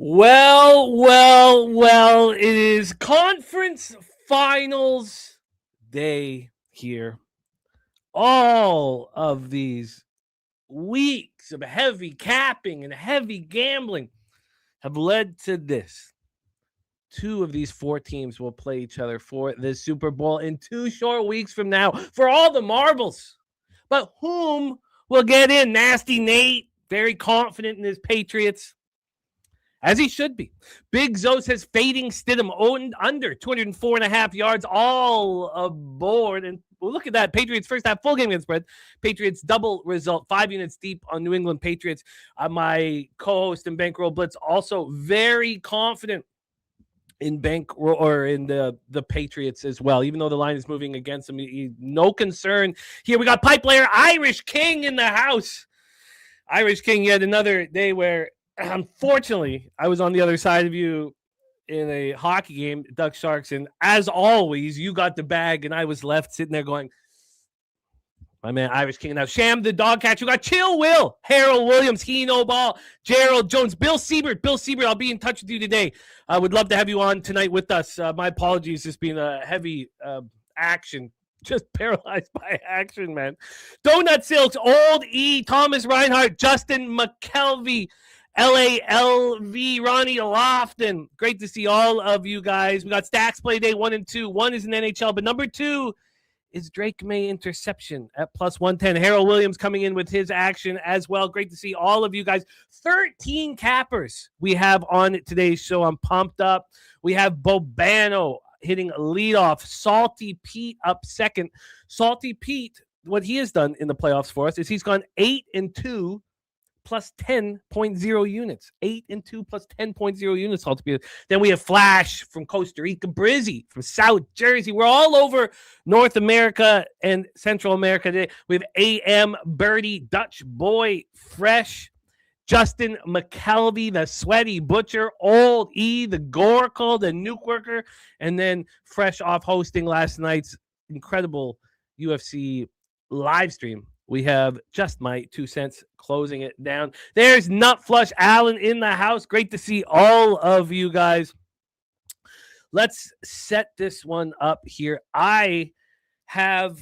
Well, it is conference finals day here. All of these weeks of heavy capping and heavy gambling have led to this. Two of these four teams will play each other for the Super Bowl in 2 short weeks from now for all the marbles. But whom will get in? Nasty Nate, very confident in his Patriots. As he should be. Big Zo says fading Stidham owned under 204.5 yards, all aboard. And well, look at that. Patriots first half full game against spread. Patriots double result, 5 units deep on New England Patriots. My co-host in Bankroll Blitz also very confident in Bankroll or in the Patriots as well, even though the line is moving against them. No concern. Here we got pipe player Irish King in the house. Irish King, yet another day where unfortunately, I was on the other side of you in a hockey game, Duck Sharks, and as always, you got the bag, and I was left sitting there going, my man, Irish King. Now, Sham, the dog catcher, you got Chill Will, Harold Williams, Hino Ball, Gerald Jones, Bill Siebert, I'll be in touch with you today. I would love to have you on tonight with us. My apologies, it's been a heavy action. Just paralyzed by action, man. Donut Silks, Old E, Thomas Reinhardt, Justin McKelvey, LALV, Ronnie Lofton. Great to see all of you guys. We got Stacks Play Day 1 and 2. 1 is an NHL, but number 2 is Drake May interception at plus 110. Harold Williams coming in with his action as well. Great to see all of you guys. 13 cappers we have on today's show. I'm pumped up. We have Bobano hitting leadoff. Salty Pete up second. Salty Pete, what he has done in the playoffs for us is he's gone 8 and 2 plus 10.0 units. 8 and 2 plus 10.0 units. Then we have Flash from Costa Rica, Brizzy from South Jersey. We're all over North America and Central America today. We have AM, Birdie, Dutch Boy, Fresh, Justin McKelvey, the Sweaty Butcher, Old E, the Goracle, the Nuke Worker, and then fresh off hosting last night's incredible UFC live stream. We have just my 2 cents closing it down. There's Nut Flush Allen in the house. Great to see all of you guys. Let's set this one up here. I have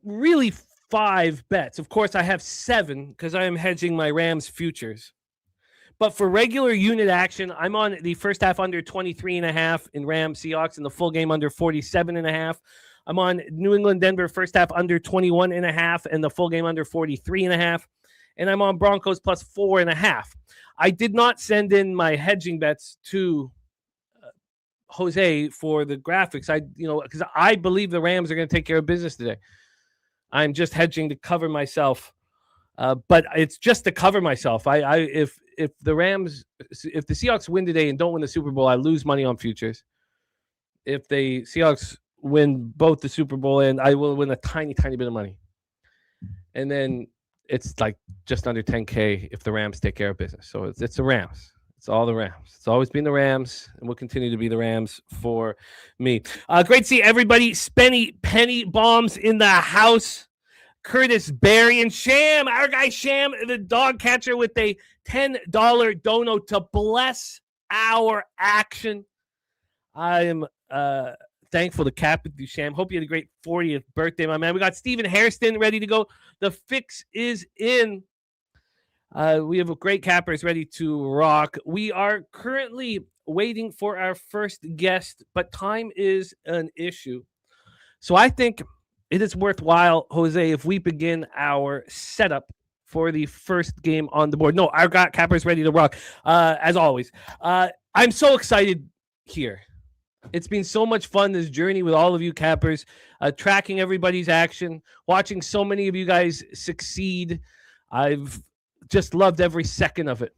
really 5 bets. Of course, I have 7 because I am hedging my Rams futures. But for regular unit action, I'm on the first half under 23.5 in Rams Seahawks and the full game under 47.5. I'm on New England, Denver, first half under 21.5 and the full game under 43.5. And I'm on Broncos plus 4.5. I did not send in my hedging bets to Jose for the graphics. Because I believe the Rams are going to take care of business today. I'm just hedging to cover myself. But it's just to cover myself. If the Seahawks win today and don't win the Super Bowl, I lose money on futures. If the Seahawks win both the Super Bowl and I will win a tiny bit of money. And then it's like just under 10K if the Rams take care of business. So it's the Rams. It's all the Rams. It's always been the Rams and will continue to be the Rams for me. Great to see everybody. Penny Bombs in the house. Curtis Berry and Sham, our guy Sham, the dog catcher with a $10 dono to bless our action. I am thankful to cap with you, Sham. Hope you had a great 40th birthday, my man. We got Stephen Hairston ready to go. The fix is in. We have a great cappers ready to rock. We are currently waiting for our first guest, but time is an issue. So I think it is worthwhile, Jose, if we begin our setup for the first game on the board. No, I've got cappers ready to rock, as always. I'm so excited here. It's been so much fun, this journey with all of you cappers, tracking everybody's action, watching so many of you guys succeed. I've just loved every second of it.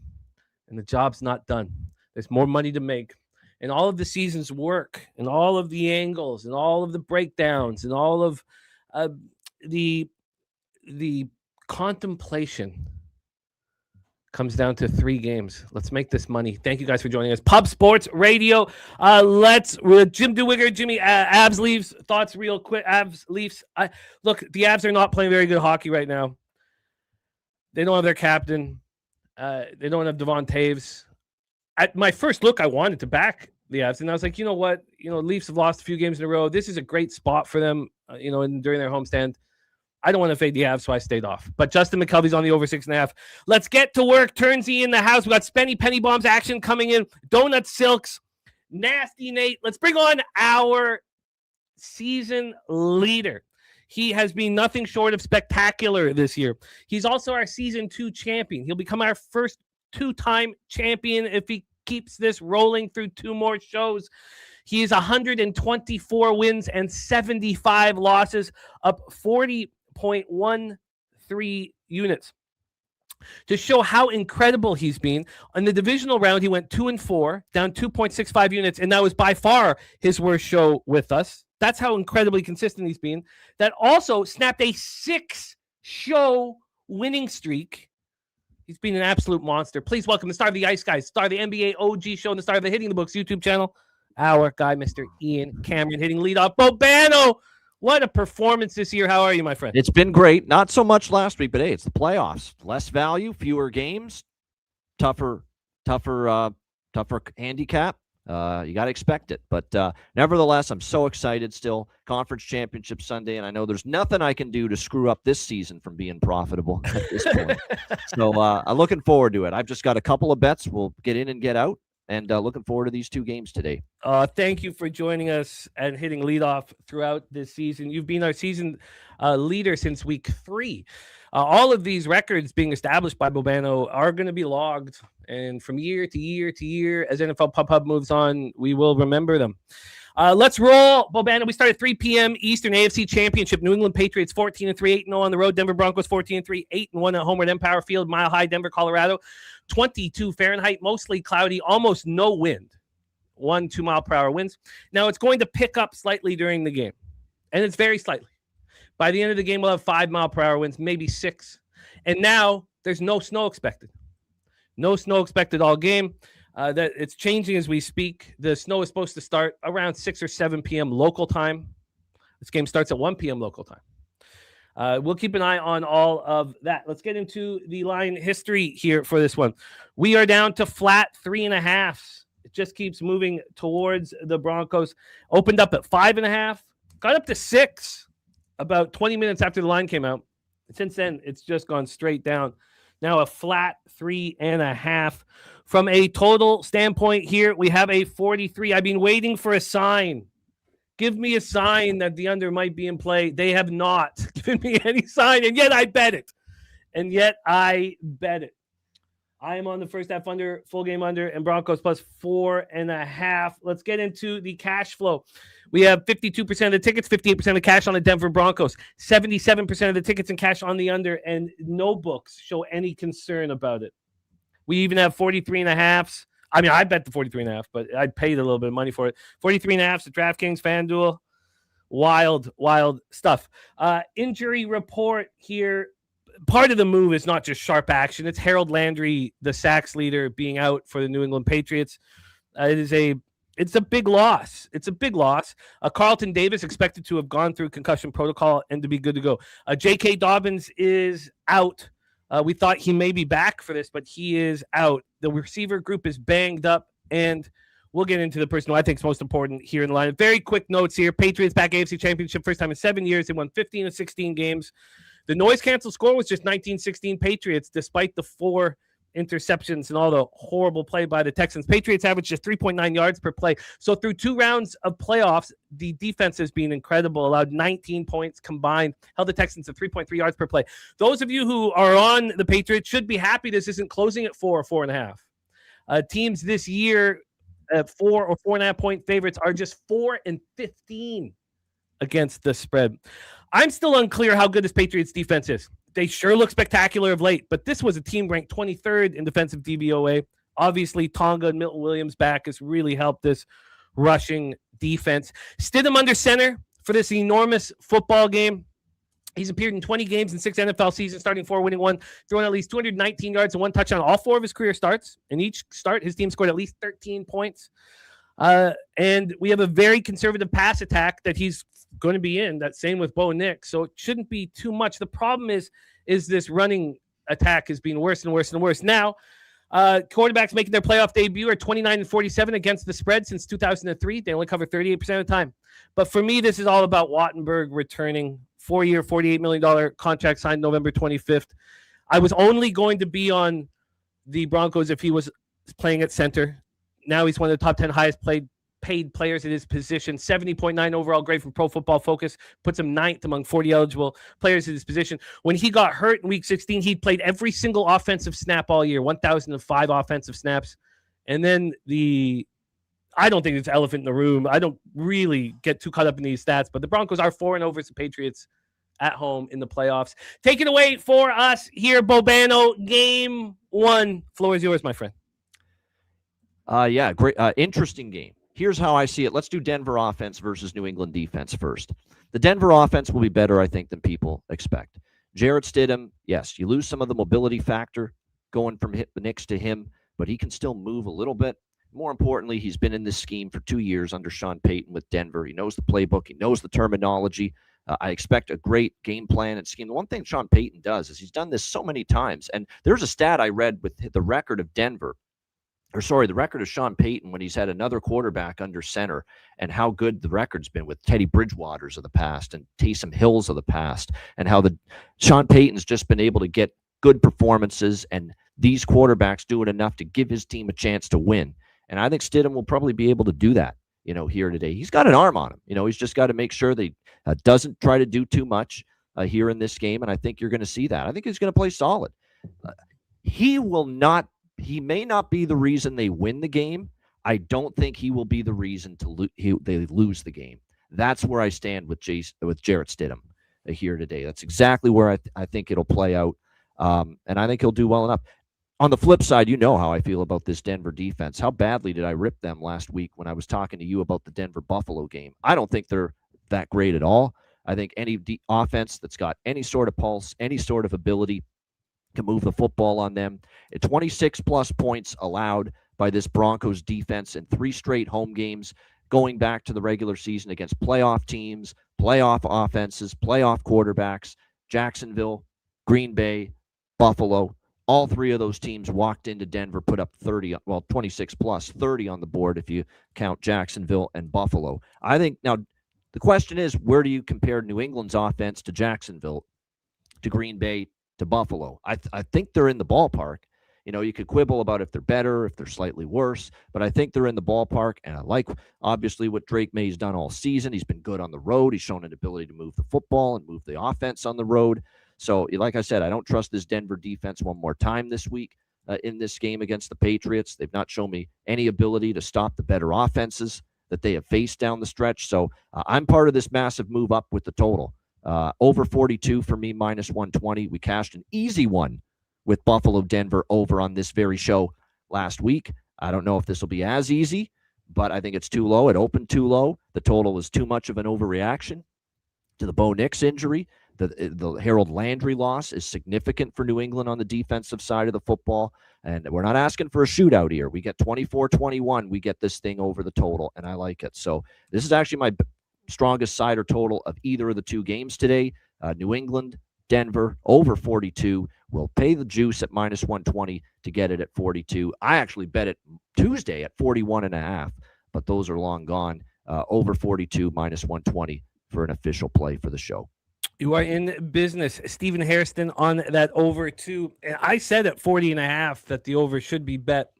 And the job's not done. There's more money to make. And all of the season's work and all of the angles and all of the breakdowns and all of the contemplation comes down to 3 games. Let's make this money. Thank you guys for joining us. Pub Sports Radio. Jim DeWigger, Jimmy, Abs Leafs. Thoughts real quick. Abs Leafs. Look, the Abs are not playing very good hockey right now. They don't have their captain. They don't have Devon Taves. at my first look, I wanted to back the Avs, and I was like, you know what? Leafs have lost a few games in a row. This is a great spot for them, during their homestand. I don't want to fade the Avs, so I stayed off. But Justin McKelvey's on the over 6.5. Let's get to work. Turnsy in the house. We got Spenny Penny Bombs action coming in. Donut Silks. Nasty Nate. Let's bring on our season leader. He has been nothing short of spectacular this year. He's also our season 2 champion. He'll become our first 2-time champion if he keeps this rolling through 2 more shows. He is 124 wins and 75 losses, up 40.13 units. To show how incredible he's been, in the divisional round, he went 2-4, down 2.65 units, and that was by far his worst show with us. That's how incredibly consistent he's been. That also snapped a 6-show winning streak. He's been an absolute monster. Please welcome the star of the Ice Guys, star of the NBA OG show, and the star of the Hitting the Books YouTube channel, our guy, Mr. Ian Cameron, hitting leadoff. Bobano, what a performance this year. How are you, my friend? It's been great. Not so much last week, but hey, it's the playoffs. Less value, fewer games, tougher handicap. You got to expect it. But nevertheless, I'm so excited still. Conference Championship Sunday, and I know there's nothing I can do to screw up this season from being profitable at this point. So I'm looking forward to it. I've just got a couple of bets. We'll get in and get out, and looking forward to these 2 games today. Thank you for joining us and hitting leadoff throughout this season. You've been our season leader since week 3. All of these records being established by Bobano are going to be logged, and from year to year to year, as NFL Pub moves on, we will remember them. Let's roll, Bobano. We start at 3 p.m. Eastern AFC Championship. New England Patriots 14-3, 8-0 on the road. Denver Broncos 14-3, 8-1 at home at Empower Field, Mile High, Denver, Colorado. 22 Fahrenheit, mostly cloudy, almost no wind. 1 2-mile-per-hour winds. Now it's going to pick up slightly during the game, and it's very slightly. By the end of the game, we'll have 5-mile-per-hour winds, maybe 6. And now there's no snow expected. No snow expected all game. That it's changing as we speak. The snow is supposed to start around 6 or 7 p.m. local time. This game starts at 1 p.m. local time. We'll keep an eye on all of that. Let's get into the line history here for this one. We are down to flat 3.5. It just keeps moving towards the Broncos. Opened up at 5.5, got up to 6 about 20 minutes after the line came out. Since then, it's just gone straight down. Now a flat 3.5. From a total standpoint here, we have a 43. I've been waiting for a sign. Give me a sign that the under might be in play. They have not given me any sign, and yet I bet it. I am on the first half under, full game under, and Broncos plus 4.5. Let's get into the cash flow. We have 52% of the tickets, 58% of the cash on the Denver Broncos, 77% of the tickets and cash on the under, and no books show any concern about it. We even have 43.5s. I mean, I bet the 43.5, but I paid a little bit of money for it. 43.5s at DraftKings, FanDuel. Wild stuff. Injury report here. Part of the move is not just sharp action. It's Harold Landry, the sacks leader, being out for the New England Patriots. It's a big loss. Carlton Davis expected to have gone through concussion protocol and to be good to go. J.K. Dobbins is out. We thought he may be back for this, but he is out. The receiver group is banged up, and we'll get into the person who I think is most important here in the line. Very quick notes here. Patriots back AFC Championship, first time in 7 years. They won 15 of 16 games. The noise cancel score was just 19-16 Patriots, despite the 4 interceptions and all the horrible play by the Texans. Patriots averaged just 3.9 yards per play. So through 2 rounds of playoffs, the defense has been incredible, allowed 19 points combined, held the Texans to 3.3 yards per play. Those of you who are on the Patriots should be happy this isn't closing at 4 or 4.5. Teams this year at 4 or 4.5 point favorites are just 4-15 against the spread. I'm still unclear how good this Patriots defense is. They sure look spectacular of late, but this was a team ranked 23rd in defensive DVOA. Obviously, Tonga and Milton Williams back has really helped this rushing defense. Stidham under center for this enormous football game. He's appeared in 20 games in 6 NFL seasons, starting 4, winning 1, throwing at least 219 yards and 1 touchdown all 4 of his career starts. In each start, his team scored at least 13 points. And we have a very conservative pass attack that he's going to be in. That same with Bo Nick. So it shouldn't be too much. The problem is this running attack is being worse and worse and worse. Now, Quarterbacks making their playoff debut are 29-47 against the spread since 2003. They only cover 38% of the time. But for me, this is all about Wattenberg returning. 4-year, $48 million contract signed November 25th. I was only going to be on the Broncos if he was playing at center. Now he's one of the top 10 highest paid players at his position. 70.9 overall grade from Pro Football Focus puts him 9th among 40 eligible players at his position. When he got hurt in week 16, he played every single offensive snap all year, 1,005 offensive snaps. And then I don't think it's elephant in the room. I don't really get too caught up in these stats, but the Broncos are 4-0 versus the Patriots at home in the playoffs. Take it away for us here, Bobano. Game 1. Floor is yours, my friend. Yeah, great. Interesting game. Here's how I see it. Let's do Denver offense versus New England defense first. The Denver offense will be better, I think, than people expect. Jarrett Stidham, yes, you lose some of the mobility factor going from Nix to him, but he can still move a little bit. More importantly, he's been in this scheme for 2 years under Sean Payton with Denver. He knows the playbook. He knows the terminology. I expect a great game plan and scheme. The one thing Sean Payton does is he's done this so many times. And there's a stat I read with the record of Denver, the record of Sean Payton when he's had another quarterback under center and how good the record's been with Teddy Bridgewaters of the past and Taysom Hills of the past, and how Sean Payton's just been able to get good performances and these quarterbacks doing enough to give his team a chance to win. And I think Stidham will probably be able to do that, here today. He's got an arm on him. He's just got to make sure that he doesn't try to do too much here in this game, and I think you're going to see that. I think he's going to play solid. He may not be the reason they win the game. I don't think he will be the reason they lose the game. That's where I stand with Jarrett Stidham here today. That's exactly where I think it'll play out, and I think he'll do well enough. On the flip side, you know how I feel about this Denver defense. How badly did I rip them last week when I was talking to you about the Denver-Buffalo game? I don't think they're that great at all. I think any offense that's got any sort of pulse, any sort of ability can move the football on them. At 26-plus points allowed by this Broncos defense in 3 straight home games, going back to the regular season against playoff teams, playoff offenses, playoff quarterbacks, Jacksonville, Green Bay, Buffalo. All 3 of those teams walked into Denver, put up 26 plus, 30 on the board if you count Jacksonville and Buffalo. I think now the question is, where do you compare New England's offense to Jacksonville, to Green Bay, to Buffalo? I think they're in the ballpark. You could quibble about if they're better, if they're slightly worse, but I think they're in the ballpark, and I like, obviously, what Drake May's done all season. He's been good on the road. He's shown an ability to move the football and move the offense on the road. So, like I said, I don't trust this Denver defense one more time this week in this game against the Patriots. They've not shown me any ability to stop the better offenses that they have faced down the stretch. So I'm part of this massive move up with the total. Over 42 for me, minus 120. We cashed an easy one with Buffalo Denver over on this very show last week. I don't know if this will be as easy, but I think it's too low. It opened too low. The total was too much of an overreaction to the Bo Nix injury. The Harold Landry loss is significant for New England on the defensive side of the football, and we're not asking for a shootout here. We get 24-21. We get this thing over the total, and I like it. So this is actually my strongest side or total of either of the 2 games today. New England, Denver, over 42. We'll pay the juice at minus 120 to get it at 42. I actually bet it Tuesday at 41.5, but those are long gone. Over 42, minus 120 for an official play for the show. You are in business. Stephen Hairston on that over 2. And I said at 40.5 that the over should be bet.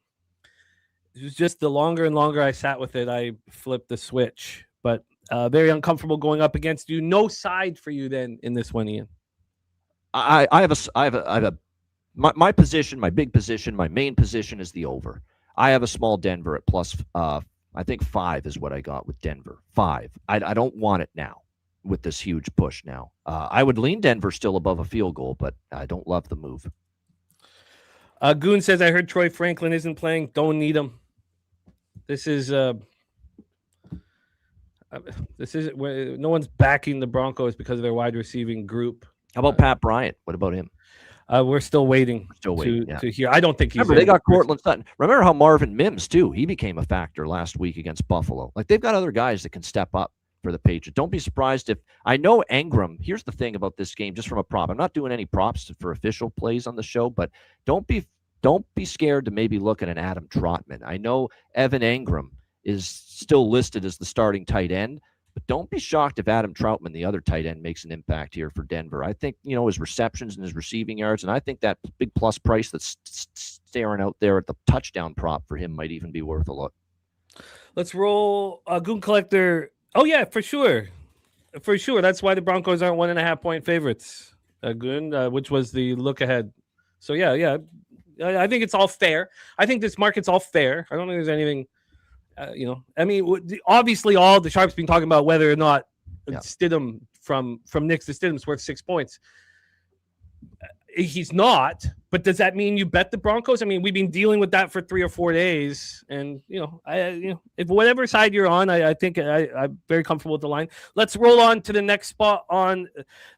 It was just the longer and longer I sat with it, I flipped the switch. But very uncomfortable going up against you. No side for you then in this one, Ian. My position, my big position, my main position is the over. I have a small Denver at plus, I think 5 is what I got with Denver. 5. I don't want it now with this huge push now. I would lean Denver still above a field goal, but I don't love the move. Goon says, I heard Troy Franklin isn't playing. Don't need him. This is where no one's backing the Broncos because of their wide receiving group. How about Pat Bryant? What about him? We're still waiting. To hear. I don't think he's. Remember, they got Cortland Sutton. Remember how Marvin Mims too? He became a factor last week against Buffalo. Like, they've got other guys that can step up for the Patriots. Don't be surprised if I know Engram. Here's the thing about this game, just from a prop. I'm not doing any props for official plays on the show, but don't be don't be scared to maybe look at an Adam Trotman. I know Evan Engram is still listed as the starting tight end, but don't be shocked if Adam Troutman, the other tight end, makes an impact here for Denver. I think, his receptions and his receiving yards, and I think that big plus price that's staring out there at the touchdown prop for him might even be worth a look. Let's roll Goon Collector. Oh, yeah, for sure. For sure. That's why the Broncos aren't 1.5-point favorites, Goon, which was the look ahead. So, yeah. I think it's all fair. I think this market's all fair. I don't think there's anything, obviously all the sharps been talking about whether or not Stidham from Knicks to Stidham's worth 6 points. He's not, but does that mean you bet the Broncos? I mean, we've been dealing with that for 3 or 4 days, and if whatever side you're on, I think I'm very comfortable with the line. Let's roll on to the next spot. On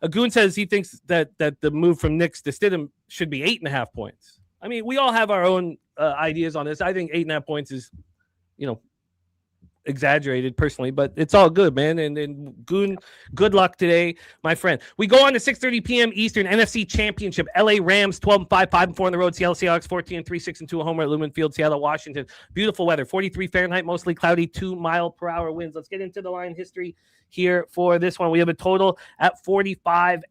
Goon says he thinks that the move from Knicks to Stidham should be 8.5 points. I mean, we all have our own ideas on this. I think 8.5 points is, exaggerated personally, but it's all good, man. And Goon, good luck today, my friend. We go on to 6:30 p.m. Eastern NFC Championship. LA Rams 12-5, 5-4 on the road. Seattle Seahawks 14-3, 6-2 a homer at Lumen Field. Seattle, Washington. Beautiful weather. 43 Fahrenheit, mostly cloudy, 2-mile-per-hour winds. Let's get into the line history here for this one. We have a total at 45.5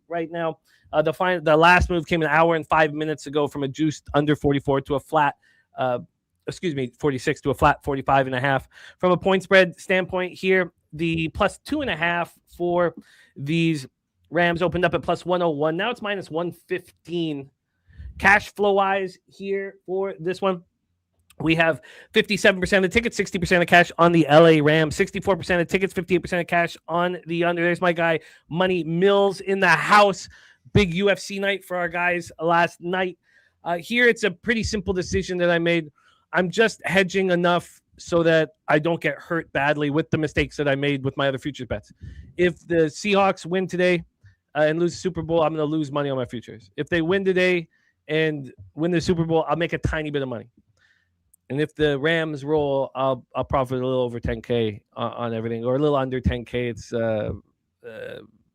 right now. The last move came an hour and 5 minutes ago from a juiced under 44 to a flat 46 to a flat 45.5. From a point spread standpoint here, the plus 2.5 for these Rams opened up at plus 101. Now it's minus 115. Cash flow wise here for this one, we have 57% of the tickets, 60% of cash on the LA Rams, 64% of tickets, 58% of cash on the under. There's my guy, Money Mills, in the house. Big UFC night for our guys last night. Here, it's a pretty simple decision that I made. I'm just hedging enough so that I don't get hurt badly with the mistakes that I made with my other futures bets. If the Seahawks win today and lose the Super Bowl, I'm going to lose money on my futures. If they win today and win the Super Bowl, I'll make a tiny bit of money. And if the Rams roll, I'll profit a little over 10K on everything, or a little under 10K. It's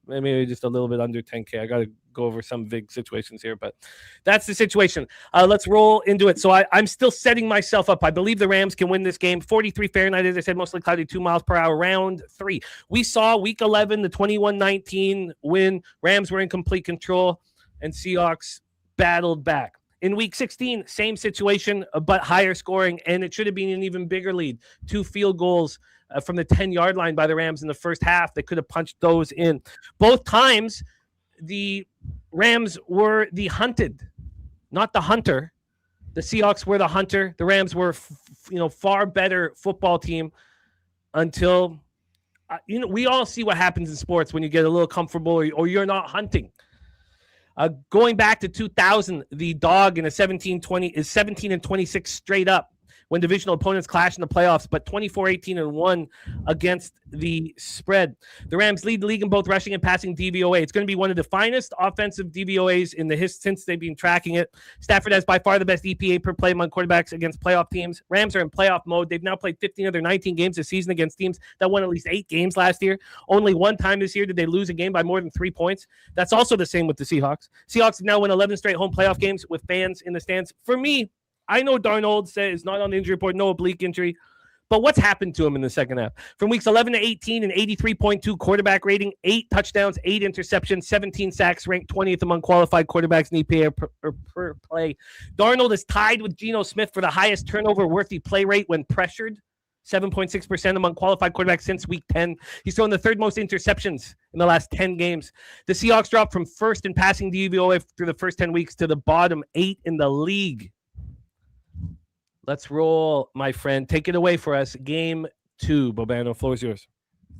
maybe just a little bit under 10K. I got to go over some big situations here, but that's the situation. Let's roll into it. So I'm still setting myself up. I believe the Rams can win this game. 43 Fahrenheit, as I said, mostly cloudy, 2 miles per hour, round 3. We saw week 11, the 21-19 win. Rams were in complete control, and Seahawks battled back. In week 16, same situation, but higher scoring, and it should have been an even bigger lead. 2 field goals from the 10-yard line by the Rams in the first half. They could have punched those in. Both times, the Rams were the hunted, not the hunter. The Seahawks were the hunter. The Rams were, far better football team until, we all see what happens in sports when you get a little comfortable or you're not hunting. Going back to 2000, the dog in a 17-20 is 17-26 straight up when divisional opponents clash in the playoffs, but 24-18-1 against the spread. The Rams lead the league in both rushing and passing DVOA. It's going to be one of the finest offensive DVOAs in the since they've been tracking it. Stafford has by far the best EPA per play among quarterbacks against playoff teams. Rams are in playoff mode. They've now played 15 of their 19 games this season against teams that won at least 8 games last year. Only one time this year did they lose a game by more than 3 points. That's also the same with the Seahawks. Seahawks have now won 11 straight home playoff games with fans in the stands. For me, I know Darnold says not on the injury report, no oblique injury, but what's happened to him in the second half? From weeks 11 to 18, an 83.2 quarterback rating, 8 touchdowns, 8 interceptions, 17 sacks, ranked 20th among qualified quarterbacks in EPA per play. Darnold is tied with Geno Smith for the highest turnover-worthy play rate when pressured, 7.6% among qualified quarterbacks since week 10. He's thrown the 3rd most interceptions in the last 10 games. The Seahawks dropped from 1st in passing DVOA through the first 10 weeks to the bottom 8 in the league. Let's roll, my friend. Take it away for us. Game 2. Bobano, floor is yours.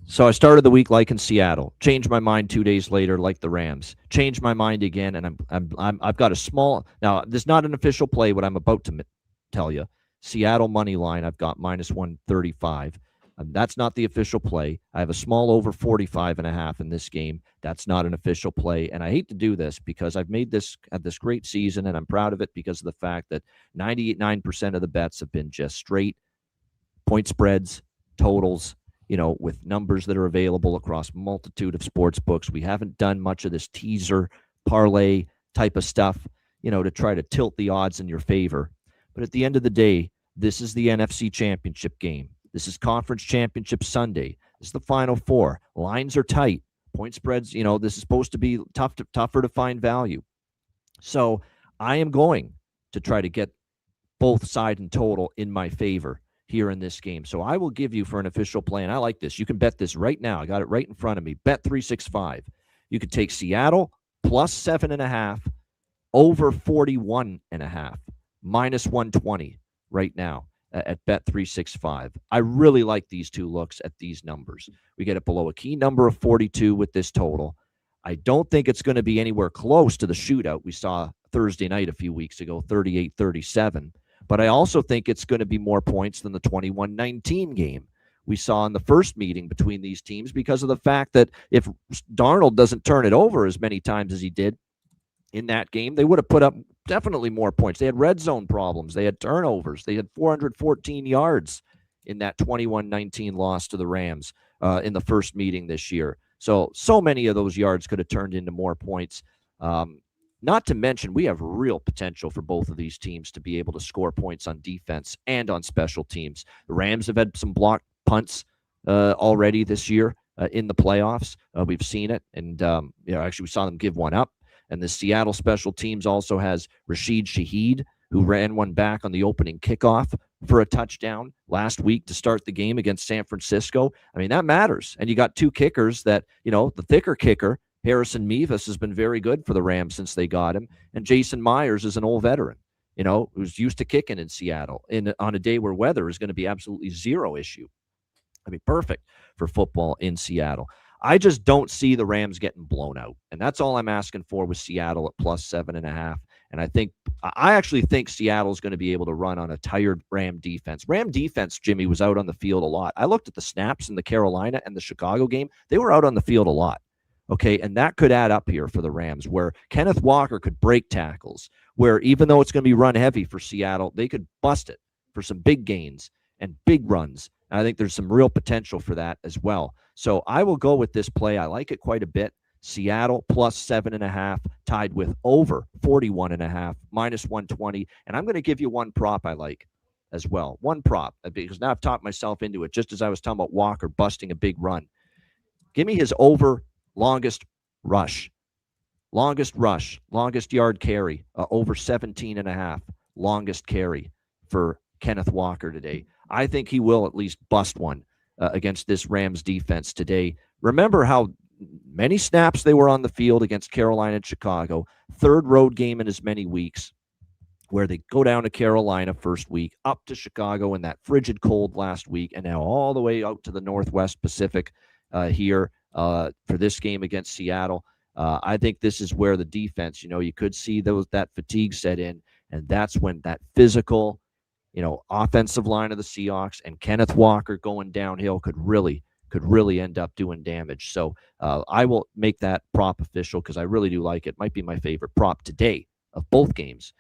So I started the week like in Seattle. Changed my mind 2 days later, like the Rams. Changed my mind again, and I've got a small. Now, this is not an official play. What I'm about to tell you, Seattle money line. I've got minus 135. That's not the official play. I have a small over 45.5 in this game. That's not an official play. And I hate to do this because I've made this great season, and I'm proud of it because of the fact that 99% of the bets have been just straight point spreads, totals, with numbers that are available across multitude of sports books. We haven't done much of this teaser parlay type of stuff. to try to tilt the odds in your favor. But at the end of the day, this is the NFC Championship game. This is Conference Championship Sunday. This is the Final Four. Lines are tight. Point spreads, this is supposed to be tougher to find value. So I am going to try to get both side and total in my favor here in this game. So I will give you for an official play, and I like this. You can bet this right now. I got it right in front of me. Bet 365. You could take Seattle plus 7.5 over 41.5 minus 120 right now at bet 365. I really like these two looks at these numbers. We get it below a key number of 42 with this total. I don't think it's going to be anywhere close to the shootout we saw Thursday night a few weeks ago, 38-37. But I also think it's going to be more points than the 21-19 game we saw in the first meeting between these teams, because of the fact that if Darnold doesn't turn it over as many times as he did in that game, they would have put up definitely more points. They had red zone problems. They had turnovers. They had 414 yards in that 21-19 loss to the Rams in the first meeting this year. So many of those yards could have turned into more points. Not to mention, we have real potential for both of these teams to be able to score points on defense and on special teams. The Rams have had some blocked punts already this year in the playoffs. We've seen it. And, actually, we saw them give one up. And the Seattle special teams also has Rashid Shaheed, who ran one back on the opening kickoff for a touchdown last week to start the game against San Francisco. I mean, that matters. And you got two kickers that, the thicker kicker, Harrison Mevis, has been very good for the Rams since they got him. And Jason Myers is an old veteran, who's used to kicking in Seattle on a day where weather is going to be absolutely zero issue. I mean, perfect for football in Seattle. I just don't see the Rams getting blown out. And that's all I'm asking for with Seattle at plus 7.5. And I actually think Seattle is going to be able to run on a tired Ram defense. Ram defense, Jimmy, was out on the field a lot. I looked at the snaps in the Carolina and the Chicago game. They were out on the field a lot. Okay, and that could add up here for the Rams, where Kenneth Walker could break tackles, where even though it's going to be run heavy for Seattle, they could bust it for some big gains and big runs. And I think there's some real potential for that as well. So I will go with this play. I like it quite a bit. Seattle plus 7.5, tied with over 41.5, minus 120. And I'm going to give you one prop I like as well. One prop, because now I've talked myself into it, just as I was talking about Walker busting a big run. Give me his over longest yard carry, over 17.5, longest carry for Kenneth Walker today. I think he will at least bust one against this Rams defense today. Remember how many snaps they were on the field against Carolina and Chicago. Third road game in as many weeks, where they go down to Carolina first week, up to Chicago in that frigid cold last week, and now all the way out to the Northwest Pacific here for this game against Seattle. I think this is where the defense, you could see that fatigue set in, and that's when that physical, offensive line of the Seahawks and Kenneth Walker going downhill could really end up doing damage. So I will make that prop official because I really do like it. Might be my favorite prop today of both games.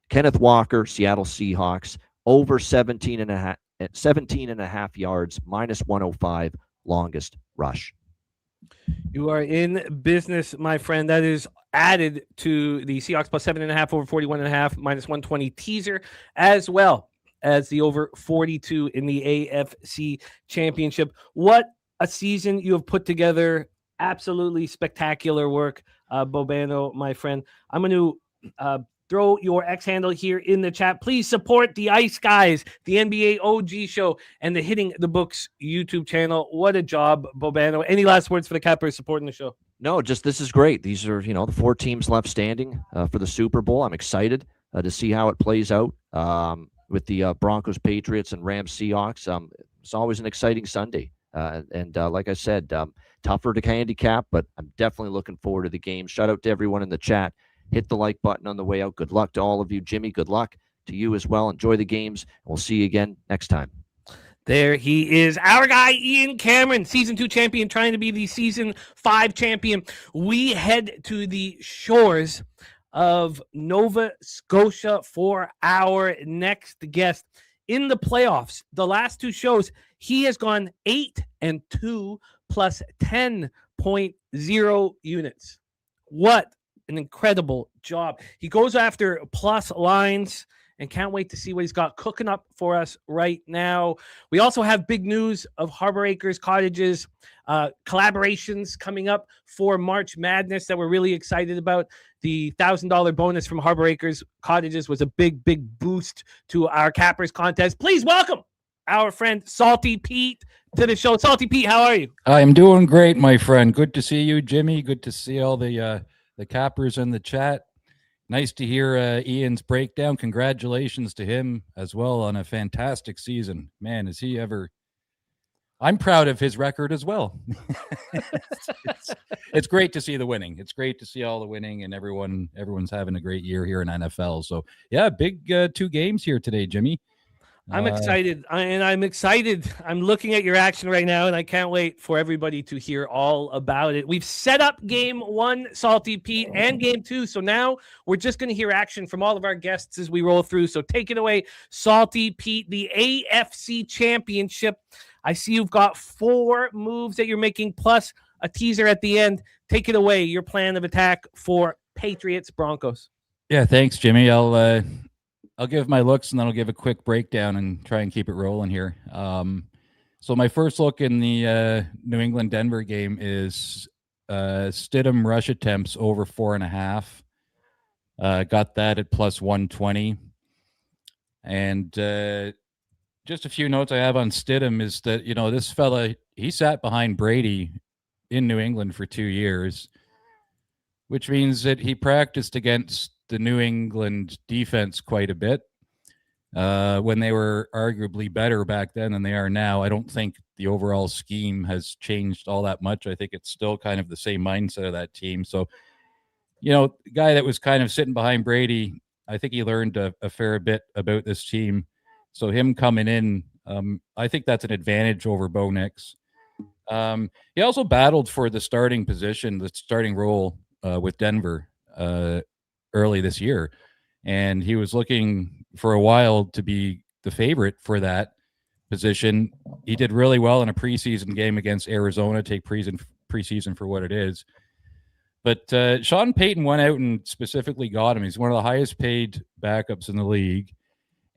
Kenneth Walker, Seattle Seahawks, over 17.5 yards, minus 105, longest rush. You are in business, my friend. That is added to the Seahawks plus 7.5 over 41.5, minus 120 teaser, as well as the over 42 in the AFC Championship. What a season you have put together. Absolutely spectacular work, Bobano, my friend. I'm going to throw your X handle here in the chat. Please support the Ice Guys, the NBA OG show, and the Hitting the Books YouTube channel. What a job, Bobano. Any last words for the Cappers supporting the show? No, just this is great. These are, the 4 teams left standing for the Super Bowl. I'm excited to see how it plays out with the Broncos, Patriots, and Rams, Seahawks. It's always an exciting Sunday. And like I said, tougher to handicap, but I'm definitely looking forward to the game. Shout out to everyone in the chat. Hit the like button on the way out. Good luck to all of you. Jimmy, good luck to you as well. Enjoy the games. We'll see you again next time. There he is, our guy, Ian Cameron, Season 2 champion, trying to be the Season 5 champion. We head to the shores of Nova Scotia for our next guest. In the playoffs, the last 2 shows, he has gone 8-2 plus 10.0 units. What an incredible job. He goes after plus lines and can't wait to see what he's got cooking up for us right now. We also have big news of Harbor Acres Cottages collaborations coming up for March Madness that we're really excited about. The $1,000 bonus from Harbor Acres Cottages was a big, big boost to our Cappers contest. Please welcome our friend Salty Pete to the show. Salty Pete, how are you? I'm doing great, my friend. Good to see you, Jimmy. Good to see all the Cappers in the chat. Nice to hear Ian's breakdown. Congratulations to him as well on a fantastic season. Man, is he ever... I'm proud of his record as well. It's great to see the winning. It's great to see all the winning, and everyone's having a great year here in NFL. So, yeah, big 2 games here today, Jimmy. I'm excited, I'm excited. I'm looking at your action right now, and I can't wait for everybody to hear all about it. We've set up game 1, Salty Pete, and game 2, so now we're just going to hear action from all of our guests as we roll through. So take it away, Salty Pete, the AFC Championship. I see you've got 4 moves that you're making, plus a teaser at the end. Take it away, your plan of attack for Patriots Broncos. Yeah, thanks, Jimmy. I'll give my looks, and then I'll give a quick breakdown and try and keep it rolling here. So my first look in the New England-Denver game is Stidham rush attempts over 4.5. Got that at plus 120. And just a few notes I have on Stidham is that, this fella, he sat behind Brady in New England for 2 years, which means that he practiced against the New England defense quite a bit when they were arguably better back then than they are now. I don't think the overall scheme has changed all that much. I think it's still kind of the same mindset of that team. So, the guy that was kind of sitting behind Brady, I think he learned a fair bit about this team. So him coming in, I think that's an advantage over Bo Nix. He also battled for the starting position, the starting role with Denver early this year, and he was looking for a while to be the favorite for that position. He did really well in a preseason game against Arizona. Take preseason for what it is. But Sean Payton went out and specifically got him. He's one of the highest paid backups in the league,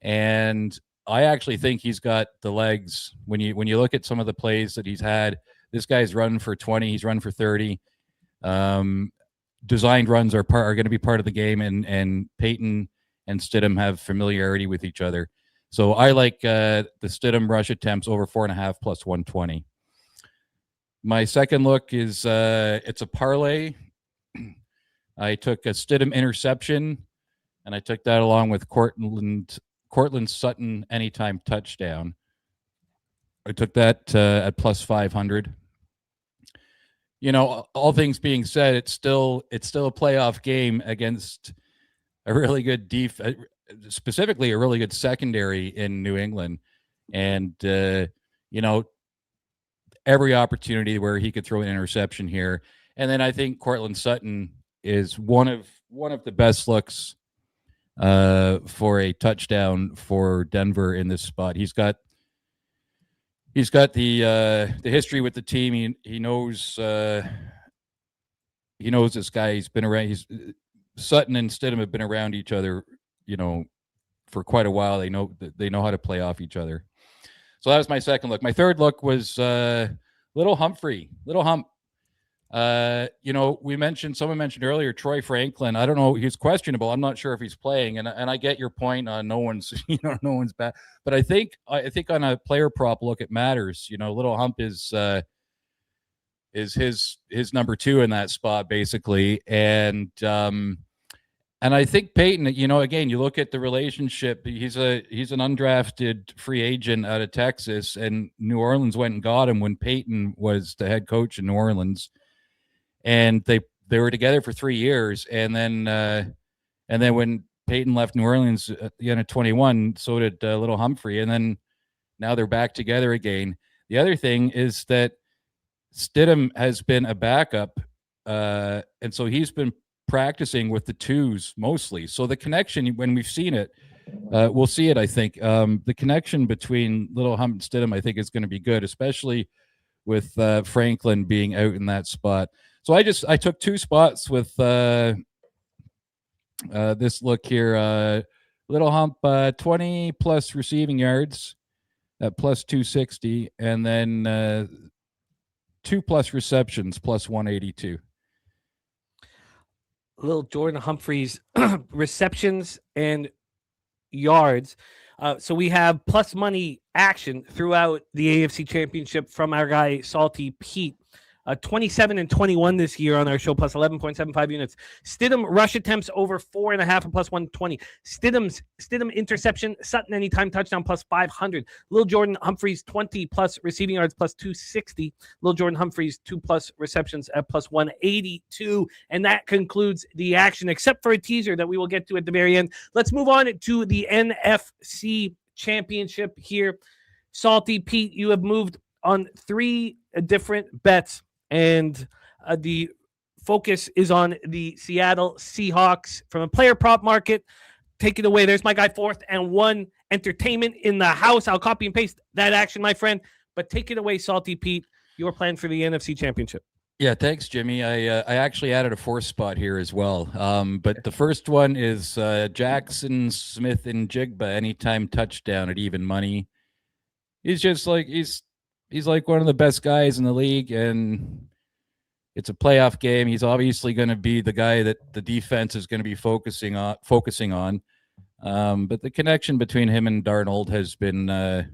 and I actually think he's got the legs. When you look at some of the plays that he's had, this guy's run for 20. He's run for 30. Designed runs are going to be part of the game, and Peyton and Stidham have familiarity with each other. So I like the Stidham rush attempts over 4.5 plus 120. My second look is it's a parlay. I took a Stidham interception, and I took that along with Cortland Sutton anytime touchdown. I took that at plus 500. All things being said, it's still a playoff game against a really good specifically a really good secondary in New England, and every opportunity where he could throw an interception here. And then I think Cortland Sutton is one of the best looks for a touchdown for Denver in this spot. He's got the history with the team. He knows this guy. He's been around. Sutton and Stidham have been around each other, for quite a while. They know how to play off each other. So that was my second look. My third look was Little Hump. Someone mentioned earlier Troy Franklin. I don't know. He's questionable. I'm not sure if he's playing. And I get your point on no one's bad. But I think on a player prop look, it matters. Little Hump is his number 2 in that spot basically. And I think Peyton, again, you look at the relationship. He's an undrafted free agent out of Texas, and New Orleans went and got him when Peyton was the head coach in New Orleans. And they were together for 3 years, and then when Peyton left New Orleans at the end of 21, so did Little Humphrey, and then now they're back together again. The other thing is that Stidham has been a backup, and so he's been practicing with the twos mostly. So the connection, when we've seen it, we'll see it. I think the connection between Little Hump and Stidham, I think, is going to be good, especially with Franklin being out in that spot. So I took 2 spots with This look here, little hump, 20 plus receiving yards at plus 260, and then 2 plus receptions plus 182. Little Jordan Humphreys receptions and yards. So we have plus money action throughout the AFC Championship from our guy Salty Pete. 27 and 21 this year on our show, plus 11.75 units. Stidham rush attempts over 4.5 and plus 120. Stidham interception, Sutton anytime touchdown plus 500. Lil Jordan Humphreys 20 plus receiving yards plus 260. Lil Jordan Humphreys 2 plus receptions at plus 182. And that concludes the action, except for a teaser that we will get to at the very end. Let's move on to the NFC Championship here. Salty Pete, you have moved on 3 different bets. And the focus is on the Seattle Seahawks from a player prop market. Take it away. There's my guy, 4th and 1 entertainment in the house. I'll copy and paste that action, my friend. But take it away, Salty Pete. Your plan for the NFC Championship. Yeah, thanks, Jimmy. I actually added a 4th spot here as well. But the first one is Jackson Smith and Jigba anytime touchdown at even money. He's just like he's like one of the best guys in the league, and it's a playoff game. He's obviously going to be the guy that the defense is going to be focusing on. But the connection between him and Darnold has been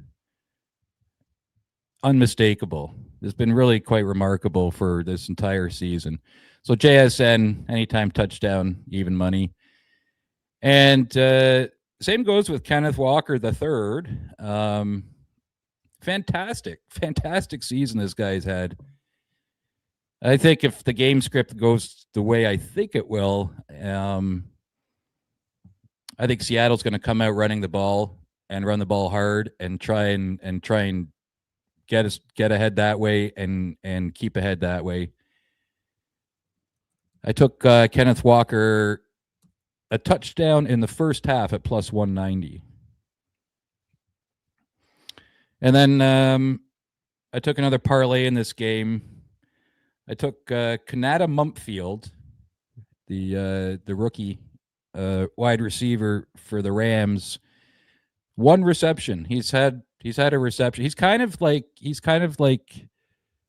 unmistakable. It's been really quite remarkable for this entire season. So JSN, anytime touchdown, even money. And same goes with Kenneth Walker III. Fantastic season this guy's had. I think if the game script goes the way I think it will, I think Seattle's going to come out running the ball and run the ball hard and try and get ahead that way and keep ahead that way. I took Kenneth Walker a touchdown in the first half at plus 190. And then I took another parlay in this game. I took Kanata Mumpfield, the rookie wide receiver for the Rams. 1 reception. He's had a reception. He's kind of like